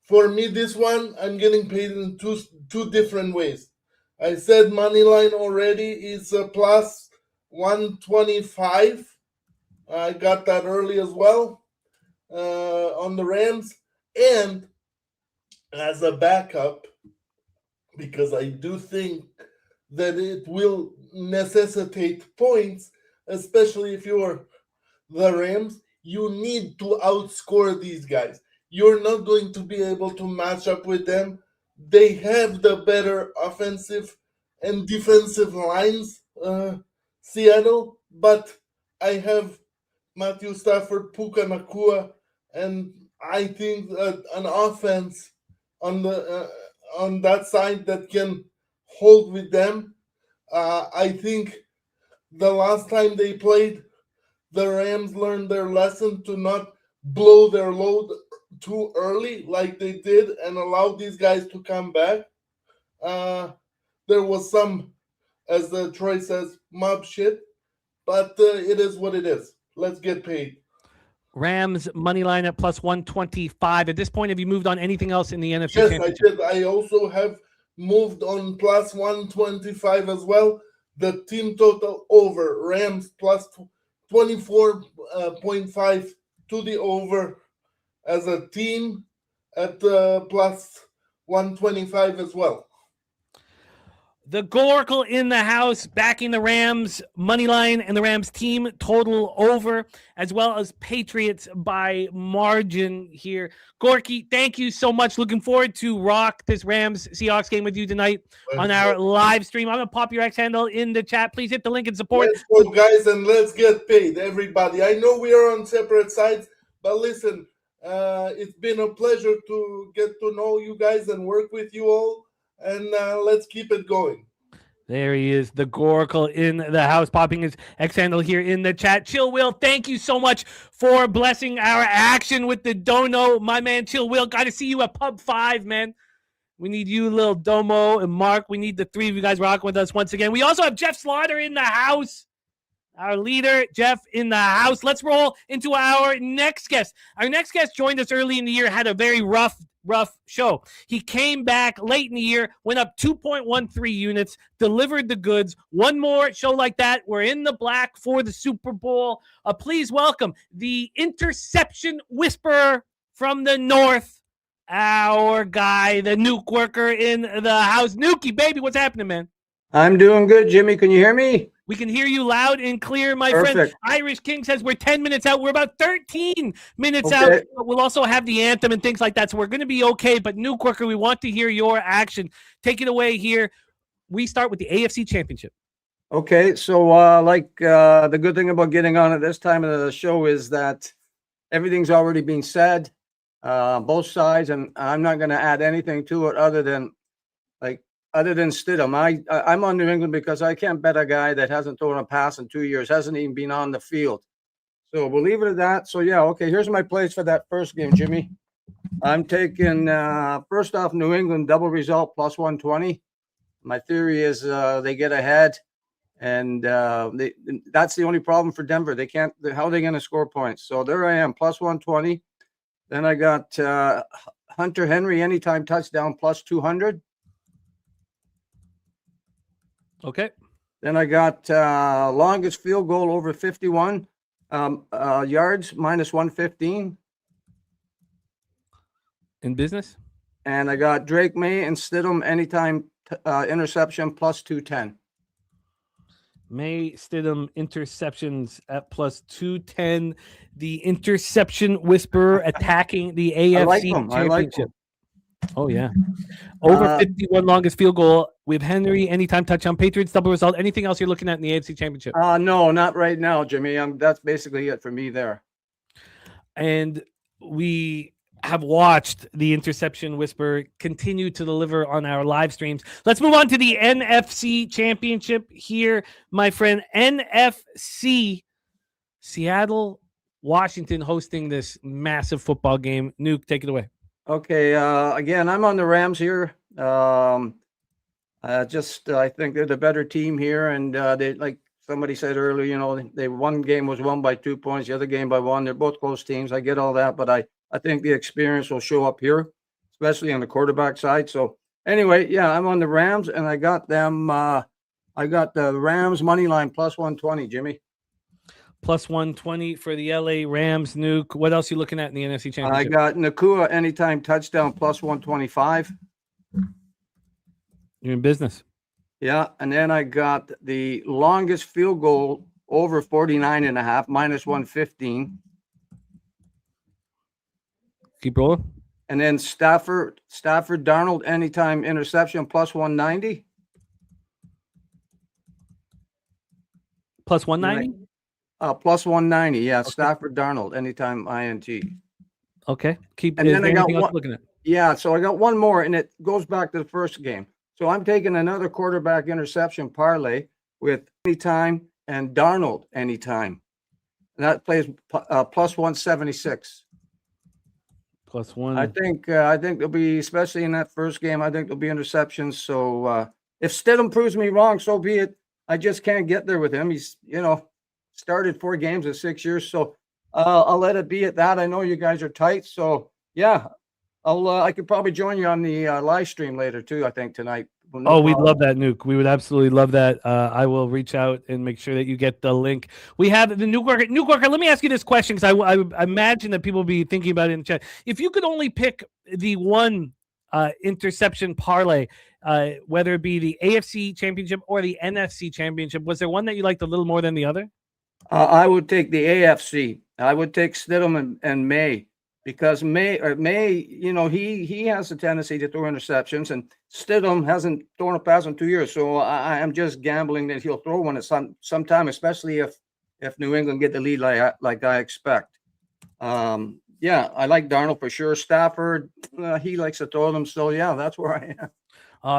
For me, this one, I'm getting paid in two different ways. I said money line already is a plus 125. I got that early as well on the Rams. And as a backup, because I do think that it will necessitate points, especially if you're the Rams, you need to outscore these guys. You're not going to be able to match up with them. They have the better offensive and defensive lines, Seattle, but I have Matthew Stafford, Puka Nakua, and I think that an offense on that side that can hold with them. I think the last time they played, the Rams learned their lesson to not blow their load too early like they did and allow these guys to come back. There was some, as Troy says, mob shit, but it is what it is. Let's get paid. Rams money line at plus 125. At this point, have you moved on anything else in the NFC Yes, Championship? I did. I also have moved on plus 125 as well. The team total over. Rams plus 24.5 to the over as a team at plus 125 as well. The Goracle in the house, backing the Rams money line and the Rams team total over, as well as Patriots by margin here. Gorky, thank you so much. Looking forward to rock this Rams Seahawks game with you tonight on our live stream. I'm going to pop your X handle in the chat. Please hit the link and support. Let's go, guys, and let's get paid, everybody. I know we are on separate sides, but listen, it's been a pleasure to get to know you guys and work with you all. And let's keep it going. There he is, the Goracle in the house, popping his X handle here in the chat. Chill Will, thank you so much for blessing our action with the dono. My man, Chill Will, got to see you at Pub 5, man. We need you, Lil Domo, and Mark. We need the three of you guys rocking with us once again. We also have Jeff Slaughter in the house. Our leader, Jeff, in the house. Let's roll into our next guest. Our next guest joined us early in the year, had a very rough show. He came back late in the year, went up 2.13 units, delivered the goods. One more show like that, we're in the black for the Super Bowl. Please welcome the interception whisperer from the north, our guy, the Nuke worker in the house. Nukey, baby, what's happening, man? I'm doing good, Jimmy. Can you hear me? We can hear you loud and clear, my Perfect. friend. Irish King says we're 10 minutes out. We're about 13 minutes out. We'll also have the anthem and things like that, so we're going to be okay. But Nuke Worker, we want to hear your action. Take it away here. We start with the AFC Championship. Okay, so the good thing about getting on at this time of the show is that everything's already been said, both sides, and I'm not going to add anything to it other than Stidham. I'm on New England because I can't bet a guy that hasn't thrown a pass in 2 years, hasn't even been on the field. So we'll leave it at that. So, yeah, okay, here's my plays for that first game, Jimmy. I'm taking, first off, New England double result plus 120. My theory is they get ahead, and that's the only problem for Denver. They can't – how are they going to score points? So there I am, plus 120. Then I got Hunter Henry anytime touchdown plus 200. Okay. Then I got longest field goal over 51 yards minus 115. In business? And I got Drake May and Stidham anytime interception plus 210. May Stidham interceptions at plus 210. The interception whisperer attacking the AFC Championship. Oh, yeah. Over 51 longest field goal with Henry, anytime touchdown, Patriots double result. Anything else you're looking at in the AFC Championship? No, not right now, Jimmy. That's basically it for me there. And we have watched the interception whisperer continue to deliver on our live streams. Let's move on to the NFC Championship here, my friend. NFC, Seattle, Washington hosting this massive football game. Nuke, take it away. Okay, again, I'm on the Rams here. I think they're the better team here, and they, like somebody said earlier, one game was won by 2 points, the other game by 1. They're both close teams. I get all that, but I think the experience will show up here. especially on the quarterback side. So anyway, yeah, I'm on the Rams, and I got them. I got the Rams money line plus 120, Jimmy. Plus 120 for the LA Rams. Nuke. What else are you looking at in the NFC Championship? I got Nakua anytime touchdown plus 125. You're in business. Yeah, and then I got the longest field goal over 49.5 minus 115. Keep rolling. And then Stafford Darnold anytime interception plus 190. Plus 190? Plus 190. Yeah, okay. Stafford Darnold anytime INT. Okay. Keep. And then I got one, looking at. Yeah, so I got one more, and it goes back to the first game. So I'm taking another quarterback interception parlay with anytime and Darnold anytime. And that plays plus 176. Plus one. I think there'll be, especially in that first game, I think there'll be interceptions. So if Stidham proves me wrong, so be it. I just can't get there with him. He's, started 4 games in 6 years. So I'll let it be at that. I know you guys are tight. So yeah, I could probably join you on the live stream later too, I think tonight. We'd love that, Nuke. We would absolutely love that. I will reach out and make sure that you get the link. We have the Nuke Worker. Nuke Worker, let me ask you this question, because I imagine that people will be thinking about it in the chat. If you could only pick the one interception parlay, whether it be the AFC Championship or the NFC Championship, was there one that you liked a little more than the other? I would take the AFC. I would take Stidham and May. Because May, he has a tendency to throw interceptions, and Stidham hasn't thrown a pass in 2 years. So I'm just gambling that he'll throw one at some time, especially if New England get the lead like I expect. Yeah, I like Darnold for sure. Stafford, he likes to throw them. So yeah, that's where I am.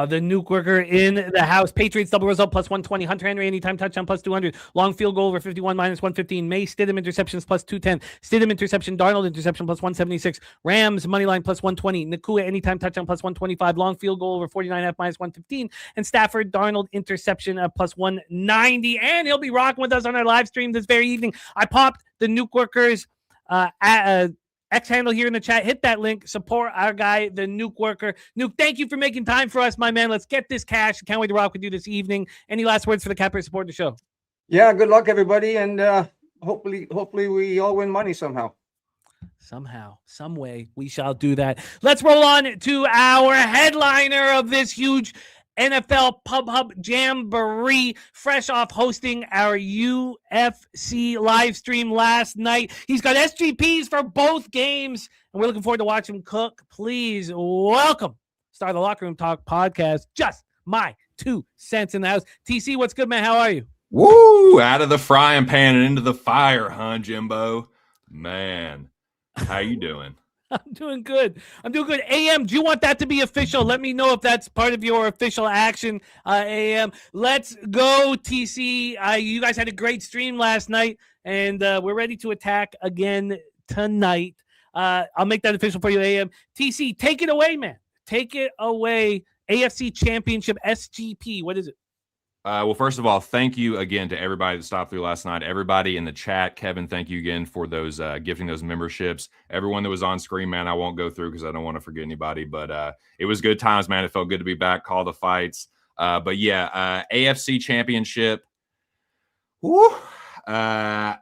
The Nuke Worker in the house. Patriots double result plus 120. Hunter Henry anytime touchdown plus 200. Long field goal over 51 minus 115. May Stidham interceptions plus 210. Stidham interception. Darnold interception plus 176. Rams money line plus 120. Nakua anytime touchdown plus 125. Long field goal over 49.5 minus 115. And Stafford Darnold interception plus 190. And he'll be rocking with us on our live stream this very evening. I popped the Nuke Workers X handle here in the chat. Hit that link. Support our guy, the Nuke Worker. Nuke, thank you for making time for us, my man. Let's get this cash. Can't wait to rock with you this evening. Any last words for the Capper support the show? Yeah, good luck, everybody, and hopefully we all win money somehow. Somehow, some way, we shall do that. Let's roll on to our headliner of this huge NFL Pub Hub Jamboree, fresh off hosting our UFC live stream last night. He's got SGPs for both games, and we're looking forward to watching him cook. Please welcome Star of the Locker Room Talk podcast. Just my 2 cents in the house. TC, what's good, man? How are you? Woo! Out of the frying pan and into the fire, huh, Jimbo? Man, how you doing? I'm doing good. AM, do you want that to be official? Let me know if that's part of your official action, AM. Let's go, TC. You guys had a great stream last night, and we're ready to attack again tonight. I'll make that official for you, AM. TC, take it away, man. Take it away. AFC Championship SGP. What is it? Well, first of all, thank you again to everybody that stopped through last night. Everybody in the chat, Kevin, thank you again for those gifting those memberships. Everyone that was on screen, man, I won't go through because I don't want to forget anybody. But it was good times, man. It felt good to be back, call the fights. But yeah, AFC Championship. Woo, I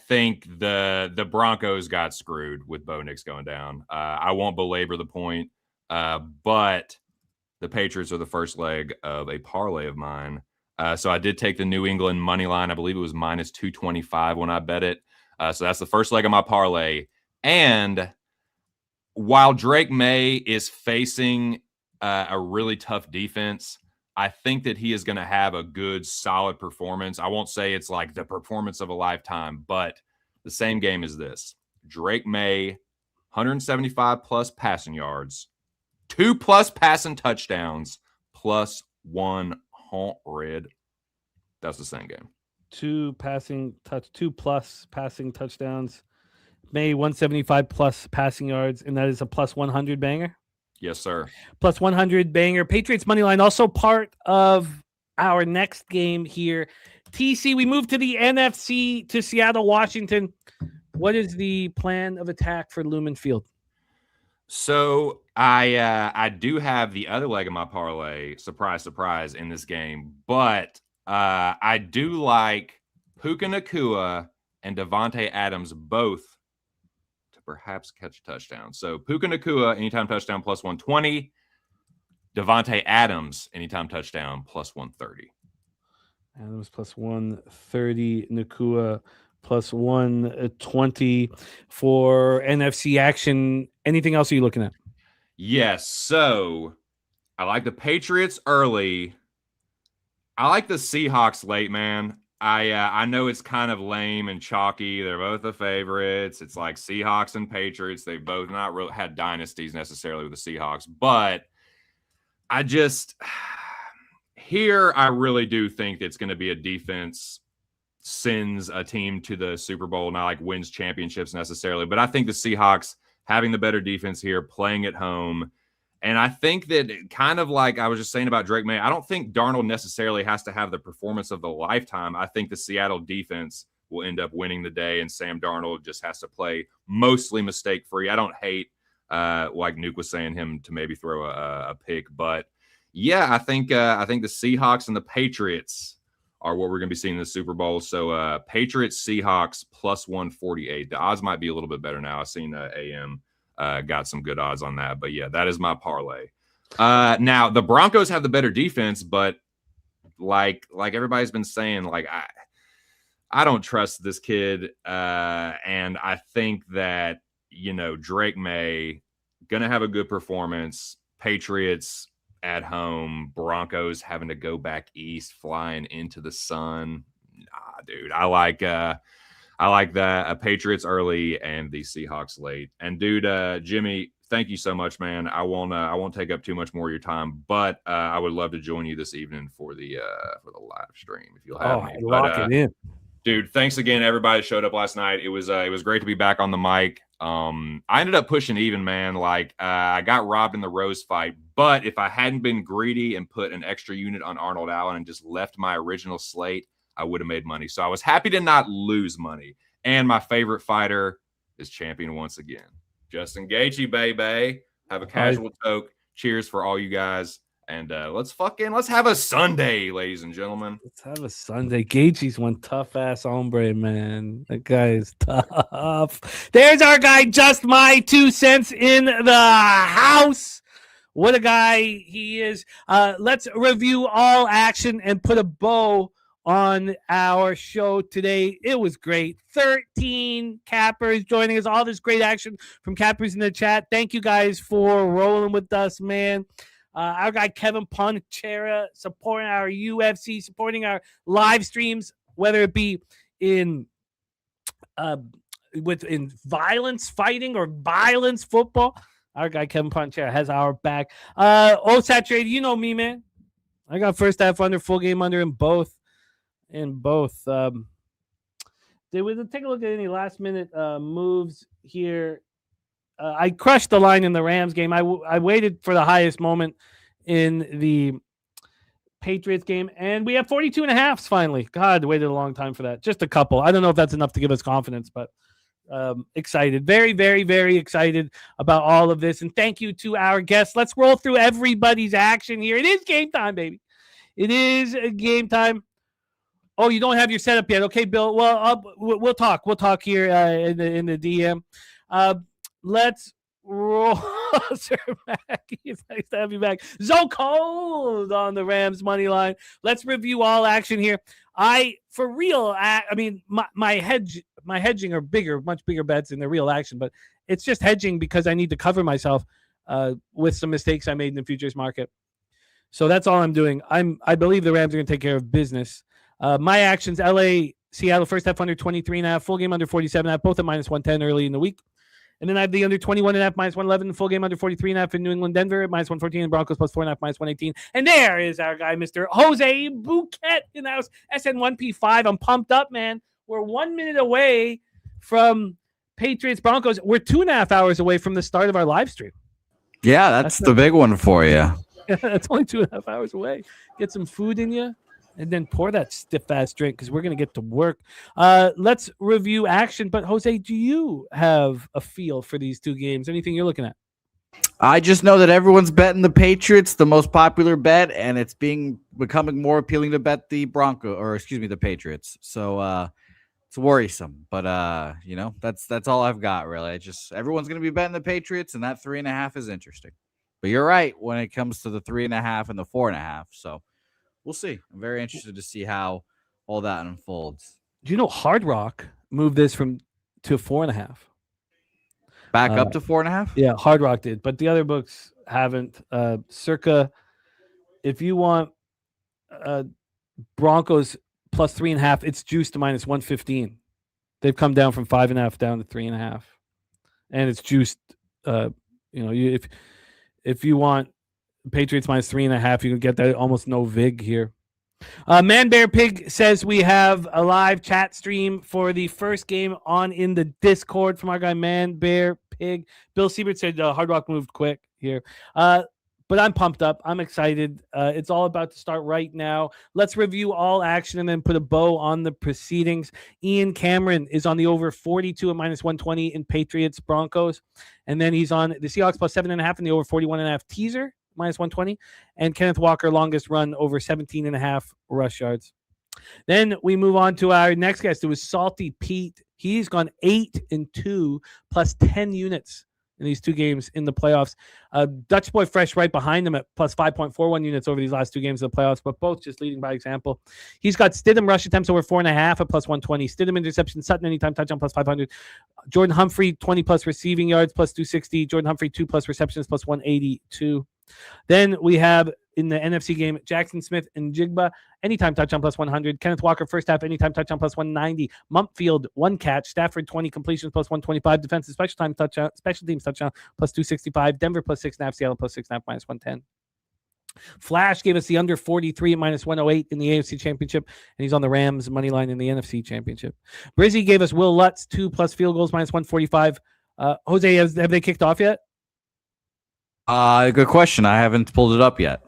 think the Broncos got screwed with Bo Nix going down. I won't belabor the point, but the Patriots are the first leg of a parlay of mine. So I did take the New England money line. I believe it was minus 225 when I bet it. So that's the first leg of my parlay. And while Drake May is facing a really tough defense, I think that he is going to have a good, solid performance. I won't say it's like the performance of a lifetime, but the same game as this. Drake May, 175 plus passing yards, 2+ passing touchdowns, +1 red. That's the same game. 2+ passing touchdowns. May 175+ passing yards, and that is a +100 banger. Yes, sir. +100 banger. Patriots money line also part of our next game here. TC, we move to the NFC to Seattle, Washington. What is the plan of attack for Lumen Field? So I do have the other leg of my parlay, surprise, surprise, in this game, but I do like Puka Nacua and Devontae Adams both to perhaps catch a touchdown. So Puka Nacua, anytime touchdown, plus 120. Devontae Adams, anytime touchdown, plus 130. Adams plus 130. Nacua plus 120 for NFC action. Anything else are you looking at? Yes. So I like the Patriots early. I like the Seahawks late, man. I know it's kind of lame and chalky. They're both the favorites. It's like Seahawks and Patriots. They've both not really had dynasties necessarily with the Seahawks, but I just here I really do think it's going to be a defense sends a team to the Super Bowl, not like wins championships necessarily. But I think the Seahawks having the better defense here, playing at home. And I think that kind of like I was just saying about Drake May, I don't think Darnold necessarily has to have the performance of the lifetime. I think the Seattle defense will end up winning the day, and Sam Darnold just has to play mostly mistake-free. I don't hate, like Nuke was saying, him to maybe throw a pick. But, yeah, I think the Seahawks and the Patriots are what we're going to be seeing in the Super Bowl. So Patriots, Seahawks, plus 148. The odds might be a little bit better now. I've seen AM got some good odds on that. But, yeah, that is my parlay. Now, the Broncos have the better defense, but like everybody's been saying, like I don't trust this kid. And I think that, Drake May going to have a good performance. Patriots at home, Broncos having to go back east, flying into the sun. Nah, dude, I like that. Patriots early and the Seahawks late. And dude, Jimmy, thank you so much, man. I won't take up too much more of your time, but I would love to join you this evening for the live stream if you'll have me. Lock it in. Dude, thanks again, everybody that showed up last night. It was great to be back on the mic. I ended up pushing even, man. Like I got robbed in the Rose fight, but if I hadn't been greedy and put an extra unit on Arnold Allen and just left my original slate, I would have made money. So I was happy to not lose money. And my favorite fighter is champion once again. Justin Gaethje, baby. Have a casual toke. Cheers for all you guys. And let's have a Sunday, ladies and gentlemen. Let's have a Sunday. Gaethje's one tough ass hombre, man. That guy is tough. There's our guy, Just My 2 cents in the house. What a guy he is. Let's review all action and put a bow on our show today. It was great. 13 cappers joining us. All this great action from cappers in the chat. Thank you guys for rolling with us, man. Our guy Kevin Ponchera supporting our UFC, supporting our live streams, whether it be in violence fighting or violence football. Our guy Kevin Ponchera has our back. Saturated, you know me, man. I got first half under, full game under in both. Did we take a look at any last minute moves here? I crushed the line in the Rams game. I waited for the highest moment in the Patriots game, and we have 42.5s finally. God, waited a long time for that. Just a couple. I don't know if that's enough to give us confidence, but excited. Very, very, very excited about all of this. And thank you to our guests. Let's roll through everybody's action here. It is game time, baby. It is game time. Oh, you don't have your setup yet. Okay, Bill. Well, we'll talk. We'll talk here in the DM. Let's roll. Sir Mackie, it's nice to have you back. So cold on the Rams money line. Let's review all action here. My hedging are bigger, much bigger bets than the real action, but it's just hedging because I need to cover myself with some mistakes I made in the futures market. So that's all I'm doing. I believe the Rams are going to take care of business. My actions: LA, Seattle, first half under 23.5, full game under 47.5, both at minus 110 early in the week. And then I have the under 21.5, minus 111, full game under 43.5 in New England, Denver, minus 114, and Broncos plus 4.5, minus 118. And there is our guy, Mr. Jose Bouquet in the house, SN1P5. I'm pumped up, man. We're 1 minute away from Patriots Broncos. We're 2.5 hours away from the start of our live stream. Yeah, that's the big one for you. That's only 2.5 hours away. Get some food in you. And then pour that stiff-ass drink because we're going to get to work. Let's review action. But, Jose, do you have a feel for these two games? Anything you're looking at? I just know that everyone's betting the Patriots, the most popular bet, and it's becoming more appealing to bet the the Patriots. So it's worrisome, but that's all I've got really. Everyone's going to be betting the Patriots, and that 3.5 is interesting. But you're right when it comes to the 3.5 and the 4.5. So we'll see. I'm very interested to see how all that unfolds. Do you know Hard Rock moved this to 4.5? Back up to 4.5? Yeah, Hard Rock did, but the other books haven't. Circa, if you want Broncos plus 3.5, it's juiced to minus 115. They've come down from 5.5 down to 3.5, and it's juiced. If you want Patriots minus 3.5, you can get that almost no vig here. Man Bear Pig says we have a live chat stream for the first game on in the Discord from our guy Man Bear Pig. Bill Siebert said Hard Rock moved quick here. But I'm pumped up. I'm excited. It's all about to start right now. Let's review all action and then put a bow on the proceedings. Ian Cameron is on the over 42 at minus 120 in Patriots Broncos. And then he's on the Seahawks plus 7.5 and the over 41.5 teaser, minus 120. And Kenneth Walker, longest run, over 17.5 rush yards. Then we move on to our next guest. It was Salty Pete. He's gone 8-2 plus 10 units in these two games in the playoffs. Dutch Boy Fresh right behind him at plus 5.41 units over these last two games of the playoffs, but both just leading by example. He's got Stidham rush attempts over 4.5 at plus 120. Stidham interception, Sutton anytime touchdown plus 500. Jordan Humphrey 20 plus receiving yards plus 260. Jordan Humphrey 2 plus receptions plus 182. Then we have in the NFC game, Jackson Smith and Jigba, anytime touchdown plus 100. Kenneth Walker, first half, anytime touchdown plus 190. Mumpfield, 1 catch. Stafford, 20 completions plus 125. Defensive special teams touchdown plus 265. Denver plus 6.5. Seattle plus 6.5 minus 110. Flash gave us the under 43 at minus 108 in the AFC Championship, and he's on the Rams money line in the NFC Championship. Brizzy gave us Will Lutz 2 plus field goals minus 145. Jose, have they kicked off yet? Good question. I haven't pulled it up yet.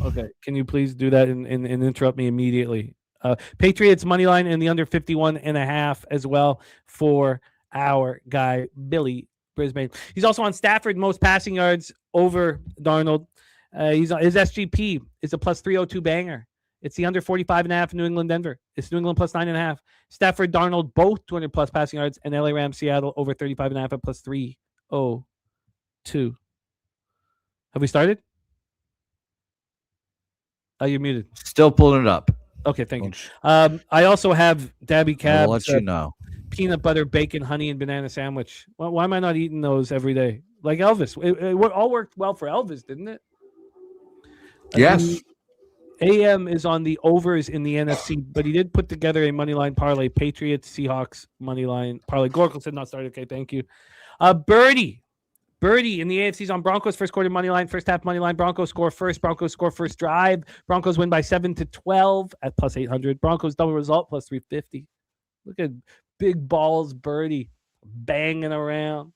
Okay, can you please do that and interrupt me immediately? Patriots money line and the under 51.5 as well for our guy Billy Brisbane. He's also on Stafford most passing yards over Darnold. His SGP is a plus 302 banger. It's the under 45.5 New England Denver. It's New England plus 9.5. Stafford Darnold both 200 plus passing yards, and LA Rams Seattle over 35.5 at plus 302. Have we started? Oh, you're muted. Still pulling it up. Okay, thank you. I also have Dabby Cabs. I'll let you know. Peanut butter, bacon, honey, and banana sandwich. Why am I not eating those every day? Like Elvis. It all worked well for Elvis, didn't it? Yes. AM is on the overs in the NFC, but he did put together a money line parlay. Patriots, Seahawks, money line parlay. Goracle said not started. Okay, thank you. Birdie in the AFC's on Broncos first quarter money line, first half money line. Broncos score first drive. Broncos win by 7-12 at plus 800. Broncos double result plus 350. Look at big balls Birdie banging around.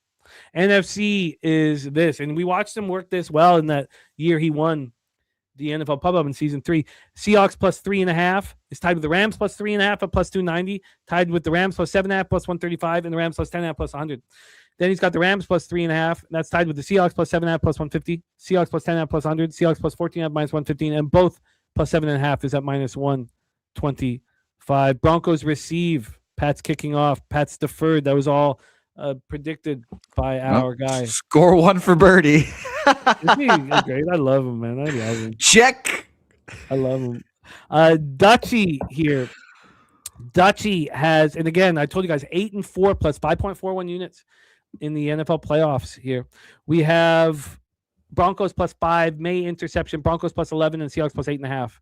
NFC is this, and we watched him work this well in that year he won the NFL Pub Up in season 3. Seahawks plus 3.5 is tied with the Rams plus 3.5 at plus 290, tied with the Rams plus 7.5 plus 135, and the Rams plus 10.5 plus 100. Then he's got the Rams plus 3.5, and that's tied with the Seahawks plus 7.5 plus 150, Seahawks plus 10.5 plus 100, Seahawks plus 14.5 minus 115, and both plus 7.5 is at minus 125. Broncos receive. Pat's kicking off. Pat's deferred. That was all predicted by our guy. Score one for Birdie. Isn't he great? I love him, man. I love him. Check. I love him. Dutchy here. Dutchy has, and again, I told you guys, 8-4 plus 5.41 units in the NFL playoffs here. We have Broncos plus 5, May interception, Broncos plus 11, and Seahawks plus 8.5.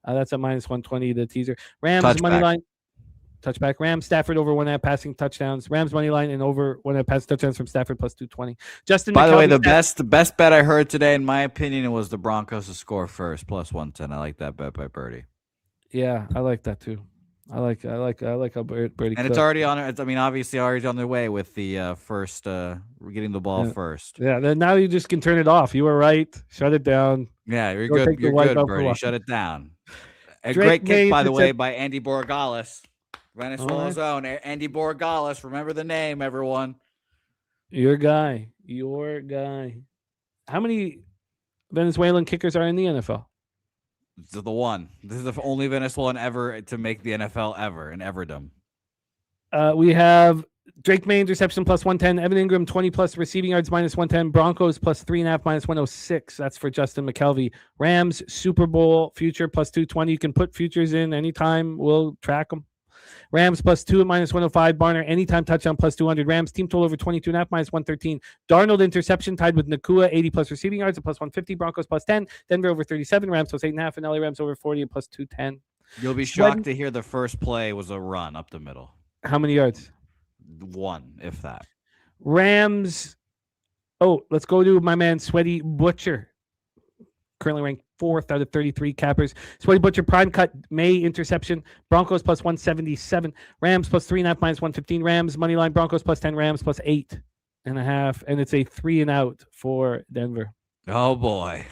That's at minus 120, the teaser. Rams Touchback. money line. Touchback. Rams, Stafford over 1.5 passing touchdowns. Rams money line and over 1.5 passing touchdowns from Stafford plus 220. Justin. By the way, the best bet I heard today, in my opinion, was the Broncos to score first plus 110. I like that bet by Birdie. Yeah, I like that too. I like how Birdie. And it's already on. I mean, obviously already on their way with the first getting the ball first. Yeah. Then now you just can turn it off. You were right. Shut it down. Yeah, you're Go good. You're good, Birdie. Shut it down. A great kick, by the way, by Andy Borregales. Venezuela's own Andy Borregales. Remember the name, everyone. Your guy. How many Venezuelan kickers are in the NFL? The one. This is the only Venezuelan ever to make the NFL ever in everdom. We have Drake May interception plus 110. Evan Ingram 20 plus receiving yards minus 110. Broncos plus 3.5 minus 106. That's for Justin McKelvey. Rams Super Bowl future plus 220. You can put futures in anytime. We'll track them. Rams plus 2 at minus 105. Barner anytime touchdown plus 200. Rams team total over 22.5 minus 113. Darnold interception tied with Nakua 80 plus receiving yards at plus 150. Broncos plus 10. Denver over 37. Rams plus 8.5. And LA Rams over 40 at plus 210. You'll be shocked to hear the first play was a run up the middle. How many yards? 1, if that. Rams. Oh, let's go to my man Sweaty Butcher. Currently ranked 4th out of 33 cappers. Sweaty Butcher prime cut May interception. Broncos plus 177. Rams plus 3.5 minus 115. Rams money line. Broncos plus 10. Rams plus 8.5. And it's a 3 and out for Denver. Oh boy.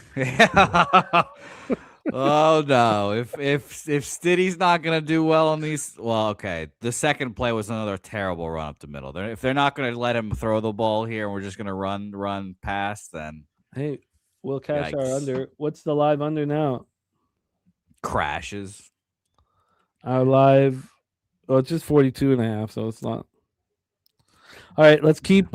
Oh no! If Stiddy's not gonna do well on these, well, okay. The second play was another terrible run up the middle. If they're not gonna let him throw the ball here, and we're just gonna run past, then hey, we'll cash our yikes. under. What's the live under now? Crashes. Our live, well, it's just 42.5, so it's not. All right, let's keep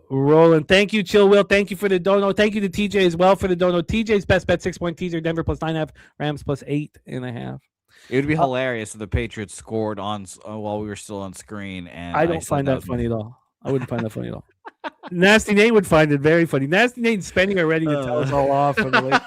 rolling. Thank you, Chill Will. Thank you for the dono. Thank you to TJ as well for the dono. TJ's best bet 6-point teaser. Denver plus 9.5. Rams plus 8.5. It would be hilarious if the Patriots scored on while we were still on screen. And I don't find that funny at all. I wouldn't find that funny at all. Nasty Nate would find it very funny. Nasty Nate's spending already to tell us all off from the late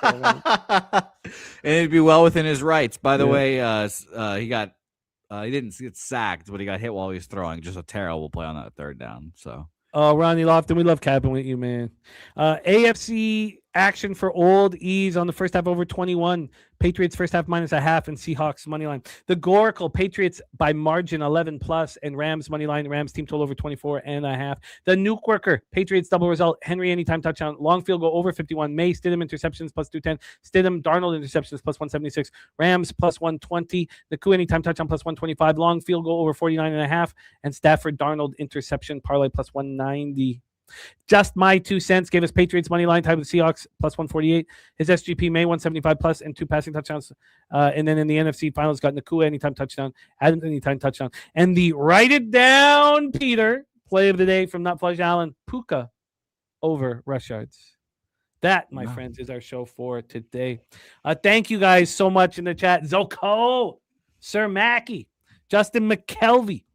and it'd be well within his rights. By the way, he didn't get sacked, but he got hit while he was throwing. Just a terrible play on that third down. So. Oh, Ronnie Lofton, we love capping with you, man. AFC action for old E's on the first half over 21. Patriots first half minus 0.5 and Seahawks money line. The Goracle Patriots by margin 11 plus and Rams money line. Rams team total over 24.5. The Nuke Worker Patriots double result. Henry anytime touchdown. Long field goal over 51. May Stidham interceptions plus 210. Stidham Darnold interceptions plus 176. Rams plus 120. Nakua anytime touchdown plus 125. Long field goal over 49.5 and Stafford Darnold interception parlay plus 190. Just my 2 cents gave us Patriots money line tied with Seahawks plus 148. His SGP May 175 plus and 2 passing touchdowns. And then in the NFC finals got Nakua anytime touchdown, Adams anytime touchdown, and the write it down Peter play of the day from Not Flush Allen Puka over rush yards. That, my friends, is our show for today. Thank you guys so much in the chat. Zoko, Sir Mackey, Justin McKelvey,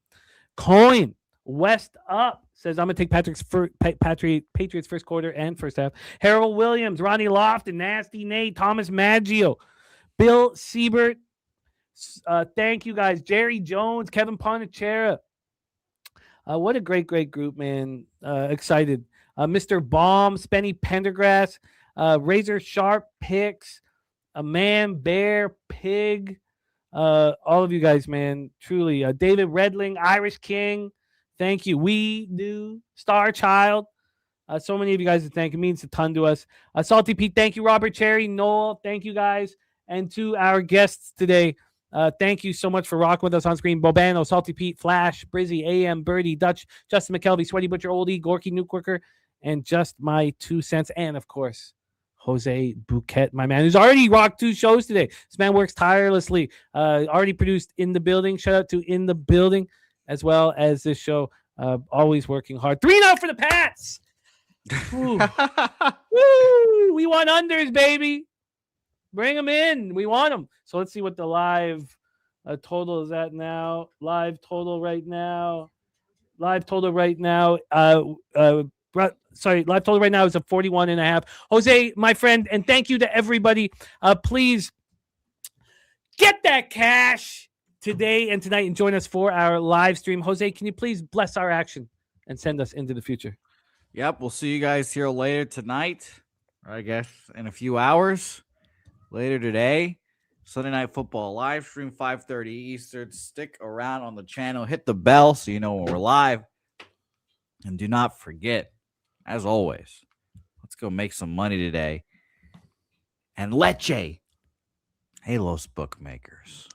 Coin, West Up. Says, I'm going to take Patriots first quarter and first half. Harold Williams, Ronnie Lofton, Nasty Nate, Thomas Maggio, Bill Siebert. Thank you, guys. Jerry Jones, Kevin Ponachera. What a great group, man. Excited. Mr. Baum, Spenny Pendergrass, Razor Sharp Picks, a Man, Bear, Pig. All of you guys, man. Truly. David Redling, Irish King. Thank you. We do. Star Child. So many of you guys to thank. It means a ton to us. Salty Pete, thank you. Robert Cherry, Noel, thank you guys. And to our guests today, thank you so much for rocking with us on screen. Bobano, Salty Pete, Flash, Brizzy, AM, Birdie, Dutch, Justin McKelvey, Sweaty Butcher, Oldie, Gorky, Nuke Worker, and just my 2 cents. And of course, Jose Bouquet, my man, who's already rocked 2 shows today. This man works tirelessly. Already produced In the Building. Shout out to In the Building, as well as this show, always working hard. 3-0 for the Pats. Woo. We want unders, baby. Bring them in. We want them. So let's see what the live total is at now. Live total right now is a 41.5. Jose, my friend, and thank you to everybody. Please get that cash today and tonight and join us for our live stream. Jose, can you please bless our action and send us into the future? Yep, we'll see you guys here later tonight, or I guess in a few hours. Later today, Sunday Night Football live stream, 5:30 Eastern. Stick around on the channel. Hit the bell so you know when we're live. And do not forget, as always, let's go make some money today. And leche. Hey, Los Bookmakers.